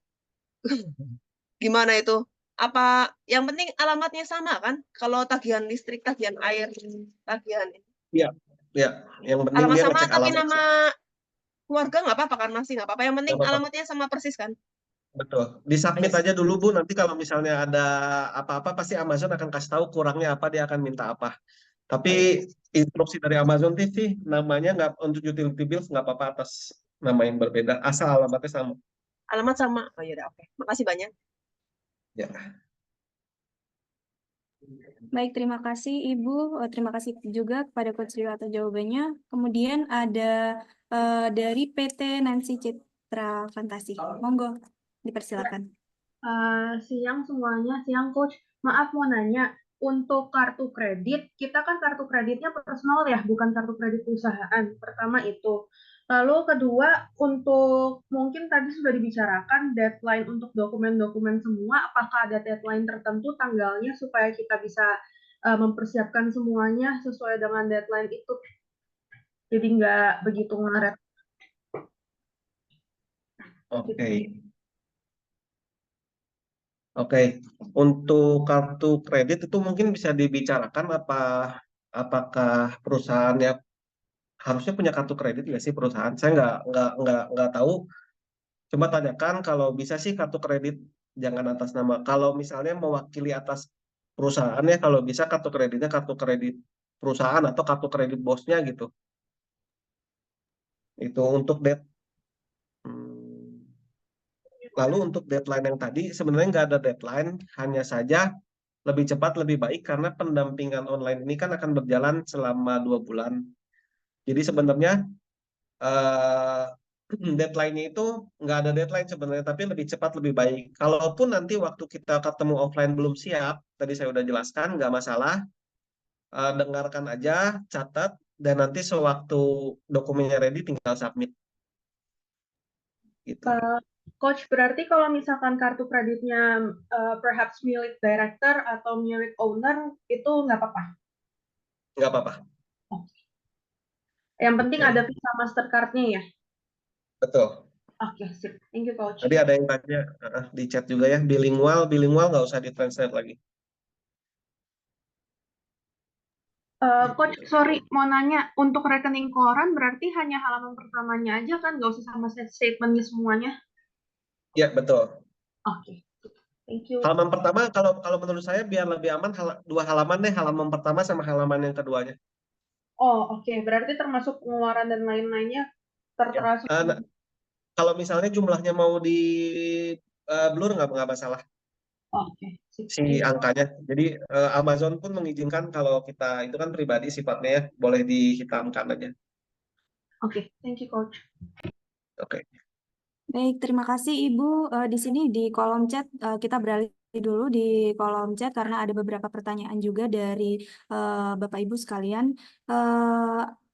Speaker 8: gimana itu? Apa yang penting alamatnya sama kan? Kalau tagihan listrik, tagihan air, tagihan
Speaker 6: Iya, ya. Yang penting
Speaker 8: alamat
Speaker 6: dia
Speaker 8: sama
Speaker 6: ngecek
Speaker 8: tapi
Speaker 6: alamat
Speaker 8: nama
Speaker 6: sih.
Speaker 8: keluarga nggak apa-apa kan, masih nggak apa-apa. Yang penting
Speaker 6: Nggak apa-apa.
Speaker 8: alamatnya sama persis kan?
Speaker 6: Betul. Disubmit
Speaker 8: Aja
Speaker 6: aja dulu, Bu. Nanti kalau misalnya ada apa-apa, pasti Amazon akan kasih tahu kurangnya apa, dia akan minta apa. Tapi instruksi dari Amazon TV, namanya nggak untuk utility bills nggak apa-apa atas nama yang berbeda, asal alamatnya sama.
Speaker 8: alamat sama. Oh iya, oke. Makasih banyak.
Speaker 6: Ya.
Speaker 1: Baik, terima kasih Ibu. Terima kasih juga kepada Coach Rio atas jawabannya. Kemudian ada dari PT Nancy Citra Fantasi. Monggo, dipersilakan.
Speaker 12: Siang semuanya, siang Coach. Maaf mau nanya, untuk kartu kredit, kita kan kartu kreditnya personal ya, bukan kartu kredit perusahaan. Pertama itu. Lalu kedua, untuk mungkin tadi sudah dibicarakan deadline untuk dokumen-dokumen semua, apakah ada deadline tertentu tanggalnya supaya kita bisa mempersiapkan semuanya sesuai dengan deadline itu. Jadi nggak begitu ngaret.
Speaker 6: Oke. Oke, untuk kartu kredit itu mungkin bisa dibicarakan apakah perusahaannya harusnya punya kartu kredit nggak sih perusahaan? Saya nggak tahu. Coba tanyakan kalau bisa sih kartu kredit jangan atas nama. Kalau misalnya mewakili atas perusahaan ya, kalau bisa kartu kreditnya kartu kredit perusahaan atau kartu kredit bosnya gitu. Itu untuk debt. Lalu untuk deadline yang tadi sebenarnya nggak ada deadline, hanya saja lebih cepat lebih baik karena pendampingan online ini kan akan berjalan selama 2 bulan. Jadi sebenarnya eh, deadline-nya itu nggak ada deadline sebenarnya, tapi lebih cepat lebih baik. Kalaupun nanti waktu kita ketemu offline belum siap, tadi saya udah jelaskan, nggak masalah. Dengarkan aja, catat, dan nanti sewaktu dokumennya ready tinggal submit. Gitu.
Speaker 12: Coach, berarti kalau misalkan kartu kreditnya perhaps milik director atau milik owner, itu nggak apa-apa?
Speaker 6: Nggak apa-apa.
Speaker 12: Yang penting
Speaker 6: Oke.
Speaker 12: ada Visa Mastercard-nya ya?
Speaker 6: Betul.
Speaker 12: Oke, sip. Thank you, Coach.
Speaker 6: Tadi ada yang tanya di chat juga ya, bilingual nggak usah ditranslate lagi.
Speaker 12: Coach, sorry, mau nanya, untuk rekening koran berarti hanya halaman pertamanya aja kan? Nggak usah sama statementnya semuanya?
Speaker 6: Ya, betul.
Speaker 12: Oke, thank you.
Speaker 6: Halaman pertama, kalau menurut saya biar lebih aman, 2 halaman deh, halaman pertama sama halaman yang keduanya.
Speaker 12: Oh, oke. Berarti termasuk pengeluaran dan lain-lainnya tertera semua.
Speaker 6: Kalau misalnya jumlahnya mau di blur nggak masalah
Speaker 12: Oke, sip.
Speaker 6: si angkanya. Jadi Amazon pun mengizinkan kalau kita itu kan pribadi sifatnya ya, boleh dihitamkan aja.
Speaker 12: Oke, thank you, Coach.
Speaker 6: Oke.
Speaker 1: Baik, terima kasih Ibu. Di sini di kolom chat kita beralih dulu di kolom chat karena ada beberapa pertanyaan juga dari Bapak Ibu sekalian.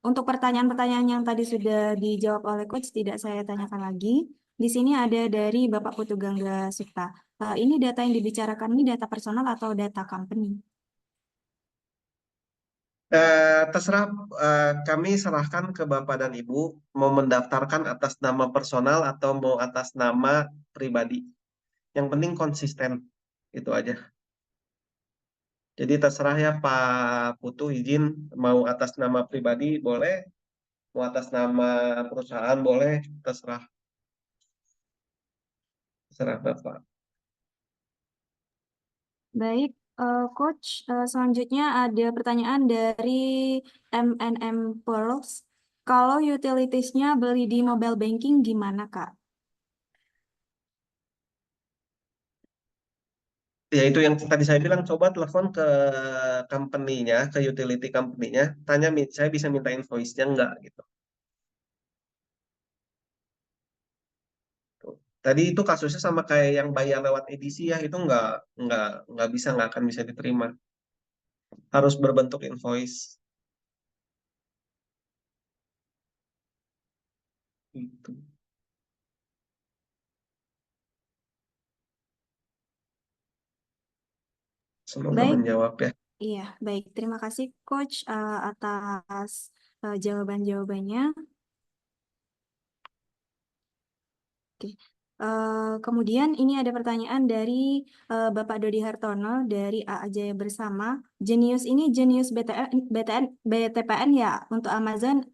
Speaker 1: Untuk pertanyaan-pertanyaan yang tadi sudah dijawab oleh Coach tidak saya tanyakan lagi. Di sini ada dari Bapak Putu Gangga Sukta. Ini data yang dibicarakan ini data personal atau data company?
Speaker 6: Terserah, kami serahkan ke Bapak dan Ibu mau mendaftarkan atas nama personal atau mau atas nama pribadi. Yang penting konsisten, itu aja. Jadi terserah ya Pak Putu izin mau atas nama pribadi boleh, mau atas nama perusahaan boleh, terserah. Terserah Bapak.
Speaker 1: Baik, Coach. Selanjutnya ada pertanyaan dari MNM Pearls. Kalau utilities-nya beli di mobile banking gimana, Kak?
Speaker 6: Ya itu yang tadi saya bilang, coba telepon ke company-nya, ke utility company-nya, tanya saya bisa minta invoice-nya enggak gitu. Tuh. Tadi itu kasusnya sama kayak yang bayar lewat edisi ya, itu nggak bisa, nggak akan bisa diterima. Harus berbentuk invoice. Gitu. Semoga
Speaker 1: Baik,
Speaker 6: menjawab ya.
Speaker 1: iya, baik. Terima kasih Coach atas jawaban-jawabannya. Oke. Kemudian ini ada pertanyaan dari Bapak Dodi Hartono dari AA Jaya Bersama. Jenius ini jenius BTPN ya untuk Amazon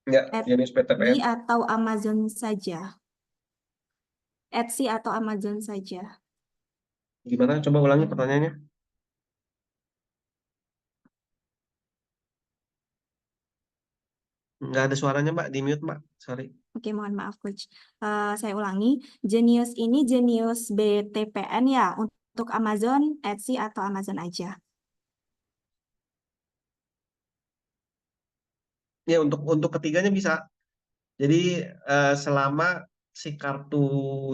Speaker 6: Ya, jenis
Speaker 1: Etsy
Speaker 6: PTPN.
Speaker 1: atau Amazon saja? Etsy atau Amazon saja?
Speaker 6: Gimana? Coba ulangi pertanyaannya. Nggak ada suaranya, Mbak. Di mute, Mbak. Sorry.
Speaker 1: Oke, mohon maaf, Coach. Saya ulangi. Jenius ini jenius BTPN ya untuk Amazon, Etsy atau Amazon aja?
Speaker 6: Ya, untuk ketiganya bisa. Jadi selama si kartu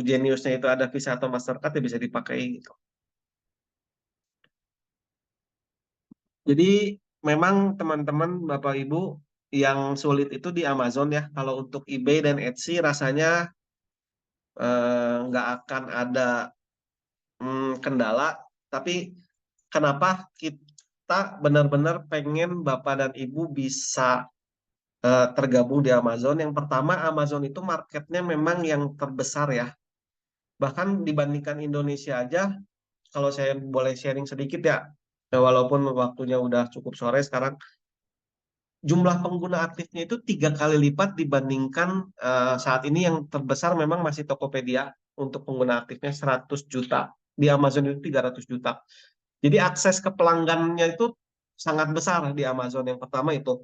Speaker 6: Geniusnya itu ada Visa atau Mastercard ya bisa dipakai gitu. Jadi memang teman-teman Bapak Ibu yang sulit itu di Amazon ya. Kalau untuk eBay dan Etsy rasanya nggak akan ada kendala. Tapi kenapa kita benar-benar pengen Bapak dan Ibu bisa tergabung di Amazon? Yang pertama, Amazon itu marketnya memang yang terbesar ya. Bahkan dibandingkan Indonesia aja, kalau saya boleh sharing sedikit ya, walaupun waktunya udah cukup sore sekarang, jumlah pengguna aktifnya itu 3 kali lipat dibandingkan saat ini yang terbesar memang masih Tokopedia untuk pengguna aktifnya 100 juta. Di Amazon itu 300 juta. Jadi akses ke pelanggannya itu sangat besar di Amazon. Yang pertama itu.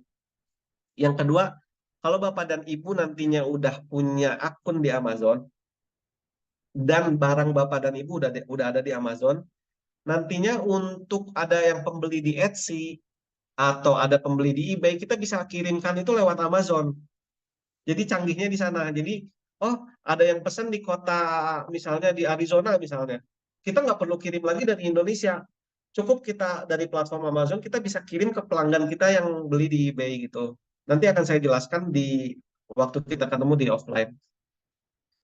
Speaker 6: Yang kedua, kalau Bapak dan Ibu nantinya udah punya akun di Amazon, dan barang Bapak dan Ibu udah ada di Amazon, nantinya untuk ada yang pembeli di Etsy atau ada pembeli di eBay, kita bisa kirimkan itu lewat Amazon. Jadi canggihnya di sana. Jadi, oh ada yang pesan di kota misalnya di Arizona misalnya, kita nggak perlu kirim lagi dari Indonesia. Cukup kita dari platform Amazon, kita bisa kirim ke pelanggan kita yang beli di eBay gitu. Nanti akan saya jelaskan di waktu kita ketemu di offline.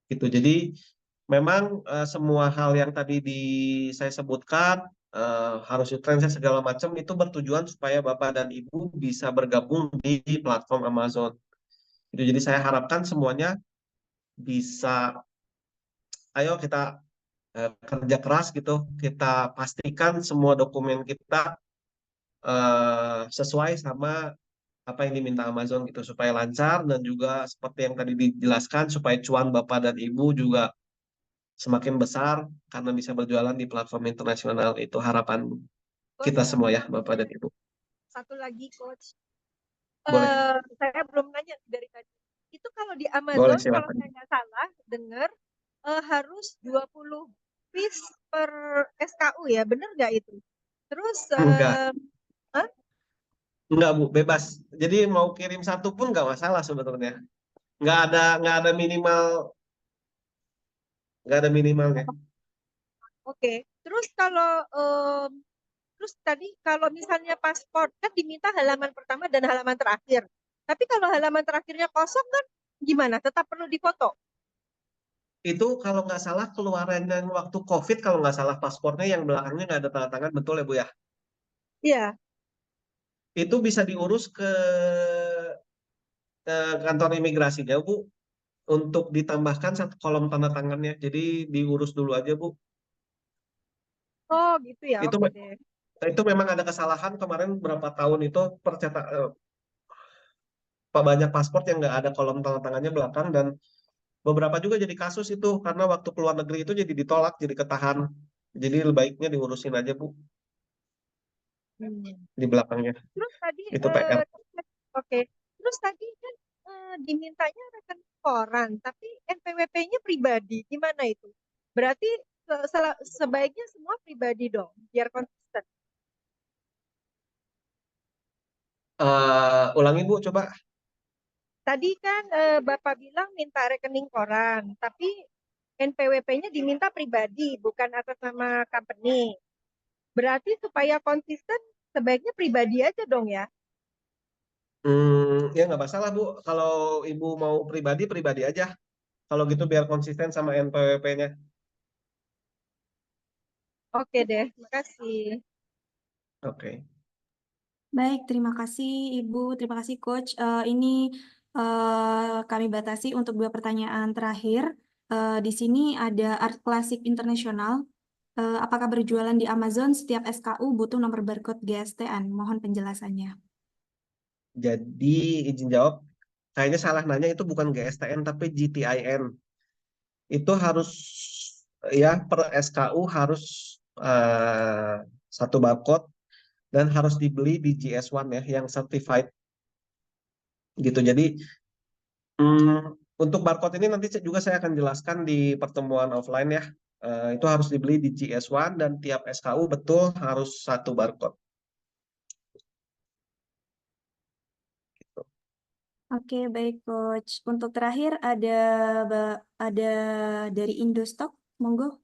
Speaker 6: Gitu. Jadi memang semua hal yang tadi saya sebutkan harus transaksi segala macam itu bertujuan supaya Bapak dan Ibu bisa bergabung di platform Amazon. Itu jadi saya harapkan semuanya bisa, ayo kita kerja keras gitu, kita pastikan semua dokumen kita sesuai sama apa yang diminta Amazon gitu supaya lancar dan juga seperti yang tadi dijelaskan supaya cuan Bapak dan Ibu juga semakin besar karena bisa berjualan di platform internasional. Itu harapan kita semua ya, Bapak dan Ibu.
Speaker 13: Satu lagi, Coach.
Speaker 6: Boleh.
Speaker 13: Saya belum nanya dari tadi. Itu kalau di
Speaker 6: Boleh,
Speaker 13: Amazon, kalau
Speaker 6: silakan.
Speaker 13: saya nggak salah dengar harus 20 piece per SKU ya, benar nggak itu? Terus
Speaker 6: Enggak,
Speaker 13: hah?
Speaker 6: enggak Bu, bebas. Jadi mau kirim satu pun nggak masalah sebetulnya. Nggak ada minimalnya.
Speaker 13: Oke. Terus terus tadi kalau misalnya paspor kan diminta halaman pertama dan halaman terakhir. Tapi kalau halaman terakhirnya kosong kan gimana? Tetap perlu difoto.
Speaker 6: Itu kalau nggak salah keluaran yang waktu COVID, kalau nggak salah paspornya yang belakangnya nggak ada tanda tangan, betul ya Bu ya?
Speaker 13: Iya.
Speaker 6: Itu bisa diurus ke kantor imigrasinya Bu untuk ditambahkan satu kolom tanda tangannya. Jadi diurus dulu aja Bu.
Speaker 13: Oh gitu ya.
Speaker 6: Itu
Speaker 13: Oke deh.
Speaker 6: itu memang ada kesalahan kemarin berapa tahun itu banyak paspor yang nggak ada kolom tanda tangannya belakang, dan beberapa juga jadi kasus itu karena waktu keluar negeri itu jadi ditolak, jadi ketahan. Jadi lebih baiknya diurusin aja Bu di belakangnya.
Speaker 13: Terus tadi
Speaker 6: Itu PR.
Speaker 13: oke. Terus tadi kan dimintanya rekening koran, tapi NPWP-nya pribadi. Gimana itu? Berarti sebaiknya semua pribadi dong, biar konsisten.
Speaker 6: Ulangi Bu, coba.
Speaker 13: Tadi kan Bapak bilang minta rekening koran, tapi NPWP-nya diminta pribadi, bukan atas nama company. Berarti supaya konsisten, sebaiknya pribadi aja dong ya.
Speaker 6: Ya nggak masalah Bu. Kalau Ibu mau pribadi, pribadi aja. Kalau gitu biar konsisten sama NPWP-nya.
Speaker 13: Oke deh, makasih.
Speaker 6: Oke.
Speaker 1: Baik, terima kasih Ibu, terima kasih Coach. Ini kami batasi untuk 2 pertanyaan terakhir. Di sini ada Art Classic International. Apakah berjualan di Amazon setiap SKU butuh nomor barcode GSTN? Mohon penjelasannya.
Speaker 6: Jadi izin jawab, kayaknya salah nanya itu bukan GSTN tapi GTIN. Itu harus ya per SKU harus satu barcode dan harus dibeli di GS1 ya yang certified gitu. Jadi untuk barcode ini nanti juga saya akan jelaskan di pertemuan offline ya. Itu harus dibeli di GS1 dan tiap SKU betul harus satu barcode.
Speaker 1: Oke, baik Coach. Untuk terakhir ada dari Indostock, monggo.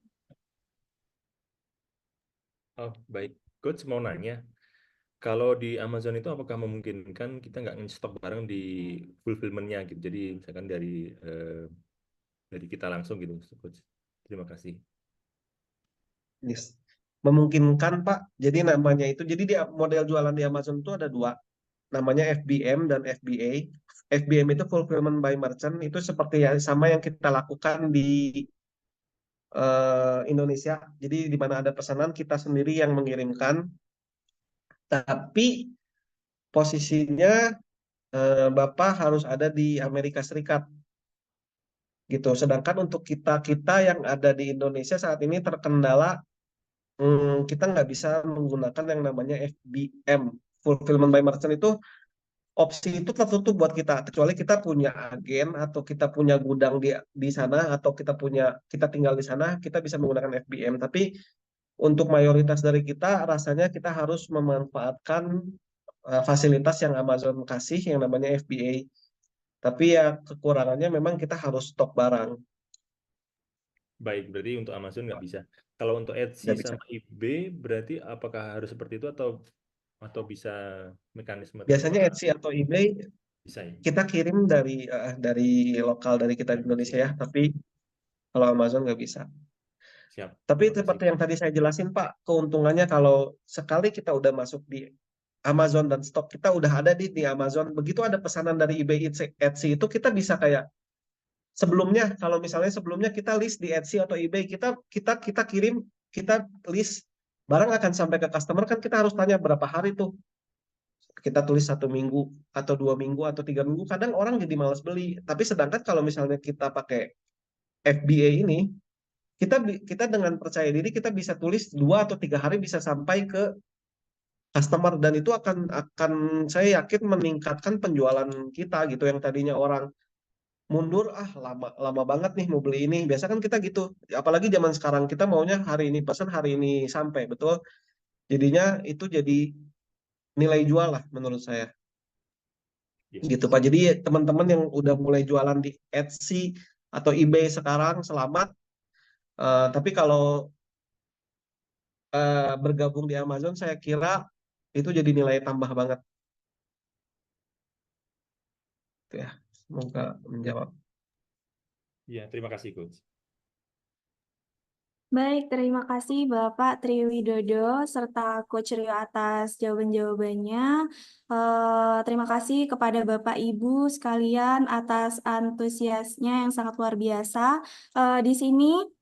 Speaker 14: Oh, baik. Coach mau nanya, kalau di Amazon itu apakah memungkinkan kita nggak nge-stok barang di fulfillment-nya gitu? Jadi misalkan dari kita langsung gitu, Coach. Terima kasih.
Speaker 6: Yes. Memungkinkan Pak. Jadi namanya itu, jadi di model jualan di Amazon itu ada 2. Namanya FBM dan FBA. FBM itu fulfillment by merchant, itu seperti yang sama yang kita lakukan di Indonesia. Jadi di mana ada pesanan kita sendiri yang mengirimkan, tapi posisinya Bapak harus ada di Amerika Serikat gitu. Sedangkan untuk kita yang ada di Indonesia saat ini terkendala, kita nggak bisa menggunakan yang namanya FBM, fulfillment by merchant. Itu opsi itu tertutup buat kita, kecuali kita punya agen atau kita punya gudang di sana atau kita tinggal di sana, kita bisa menggunakan FBM. Tapi untuk mayoritas dari kita rasanya kita harus memanfaatkan fasilitas yang Amazon kasih yang namanya FBA. Tapi ya kekurangannya memang kita harus stok barang.
Speaker 14: Baik, berarti untuk Amazon nggak bisa. Kalau untuk Etsy
Speaker 6: Nggak bisa.
Speaker 14: sama eBay, berarti apakah harus seperti itu atau bisa mekanisme
Speaker 6: Biasanya
Speaker 14: tanpa
Speaker 6: Etsy atau eBay
Speaker 14: bisa ya?
Speaker 6: kita kirim dari lokal dari kita di Indonesia ya, tapi kalau Amazon nggak bisa.
Speaker 14: Siap.
Speaker 6: Tapi
Speaker 14: Terima kasih.
Speaker 6: seperti yang tadi saya jelasin Pak, keuntungannya kalau sekali kita udah masuk di Amazon dan stok kita udah ada di Amazon, begitu ada pesanan dari eBay Etsy itu kita bisa kayak sebelumnya, kalau misalnya sebelumnya kita list di Etsy atau eBay, kita kirim, kita list barang akan sampai ke customer, kan kita harus tanya berapa hari tuh. Kita tulis 1 minggu atau 2 minggu atau 3 minggu, kadang orang jadi malas beli. Tapi sedangkan kalau misalnya kita pakai FBA ini, kita dengan percaya diri kita bisa tulis 2 atau 3 hari bisa sampai ke customer, dan itu akan saya yakin meningkatkan penjualan kita gitu. Yang tadinya orang mundur, lama banget nih mau beli ini. Biasa kan kita gitu. Apalagi zaman sekarang kita maunya hari ini pesan, hari ini sampai, betul. Jadinya itu jadi nilai jual lah menurut saya. Gitu Pak. Jadi teman-teman yang udah mulai jualan di Etsy atau eBay sekarang selamat. Tapi kalau bergabung di Amazon saya kira itu jadi nilai tambah banget. Ya, semoga menjawab.
Speaker 14: Ya, terima kasih Coach.
Speaker 1: Baik, terima kasih Bapak Triwidodo serta Coach Rio atas jawaban-jawabannya. Terima kasih kepada Bapak Ibu sekalian atas antusiasnya yang sangat luar biasa. Di sini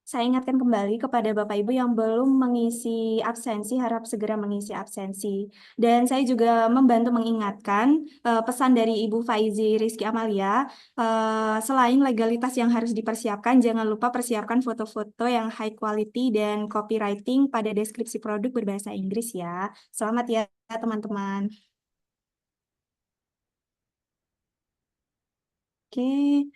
Speaker 1: saya ingatkan kembali kepada Bapak Ibu yang belum mengisi absensi, harap segera mengisi absensi. Dan saya juga membantu mengingatkan pesan dari Ibu Faizi Rizky Amalia, selain legalitas yang harus dipersiapkan, jangan lupa persiapkan foto-foto yang high quality dan copywriting pada deskripsi produk berbahasa Inggris ya. Selamat ya teman-teman. Oke,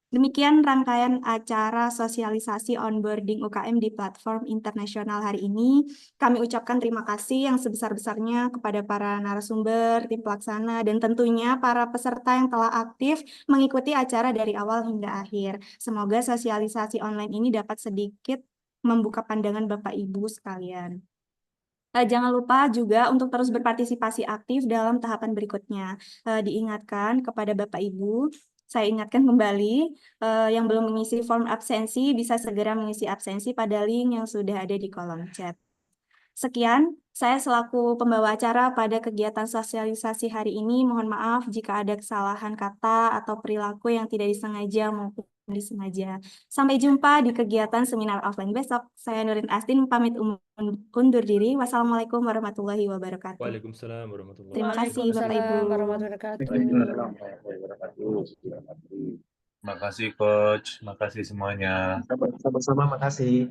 Speaker 1: Demikian rangkaian acara sosialisasi onboarding UKM di platform internasional hari ini. Kami ucapkan terima kasih yang sebesar-besarnya kepada para narasumber, tim pelaksana, dan tentunya para peserta yang telah aktif mengikuti acara dari awal hingga akhir. Semoga sosialisasi online ini dapat sedikit membuka pandangan Bapak Ibu sekalian. Jangan lupa juga untuk terus berpartisipasi aktif dalam tahapan berikutnya. Diingatkan kepada Bapak Ibu, saya ingatkan kembali, yang belum mengisi form absensi bisa segera mengisi absensi pada link yang sudah ada di kolom chat. Sekian, saya selaku pembawa acara pada kegiatan sosialisasi hari ini. Mohon maaf jika ada kesalahan kata atau perilaku yang tidak disengaja maupun disengaja. Sampai jumpa di kegiatan seminar offline besok. Saya Nurin Astin pamit undur diri. Wassalamualaikum warahmatullahi wabarakatuh.
Speaker 14: Waalaikumsalam warahmatullahi
Speaker 1: Terima kasih Bapak Ibu.
Speaker 11: Waalaikumsalam warahmatullahi wabarakatuh.
Speaker 15: Waalaikumsalam warahmatullahi wabarakatuh. Terima kasih Coach, makasih semuanya.
Speaker 6: Sama-sama, makasih.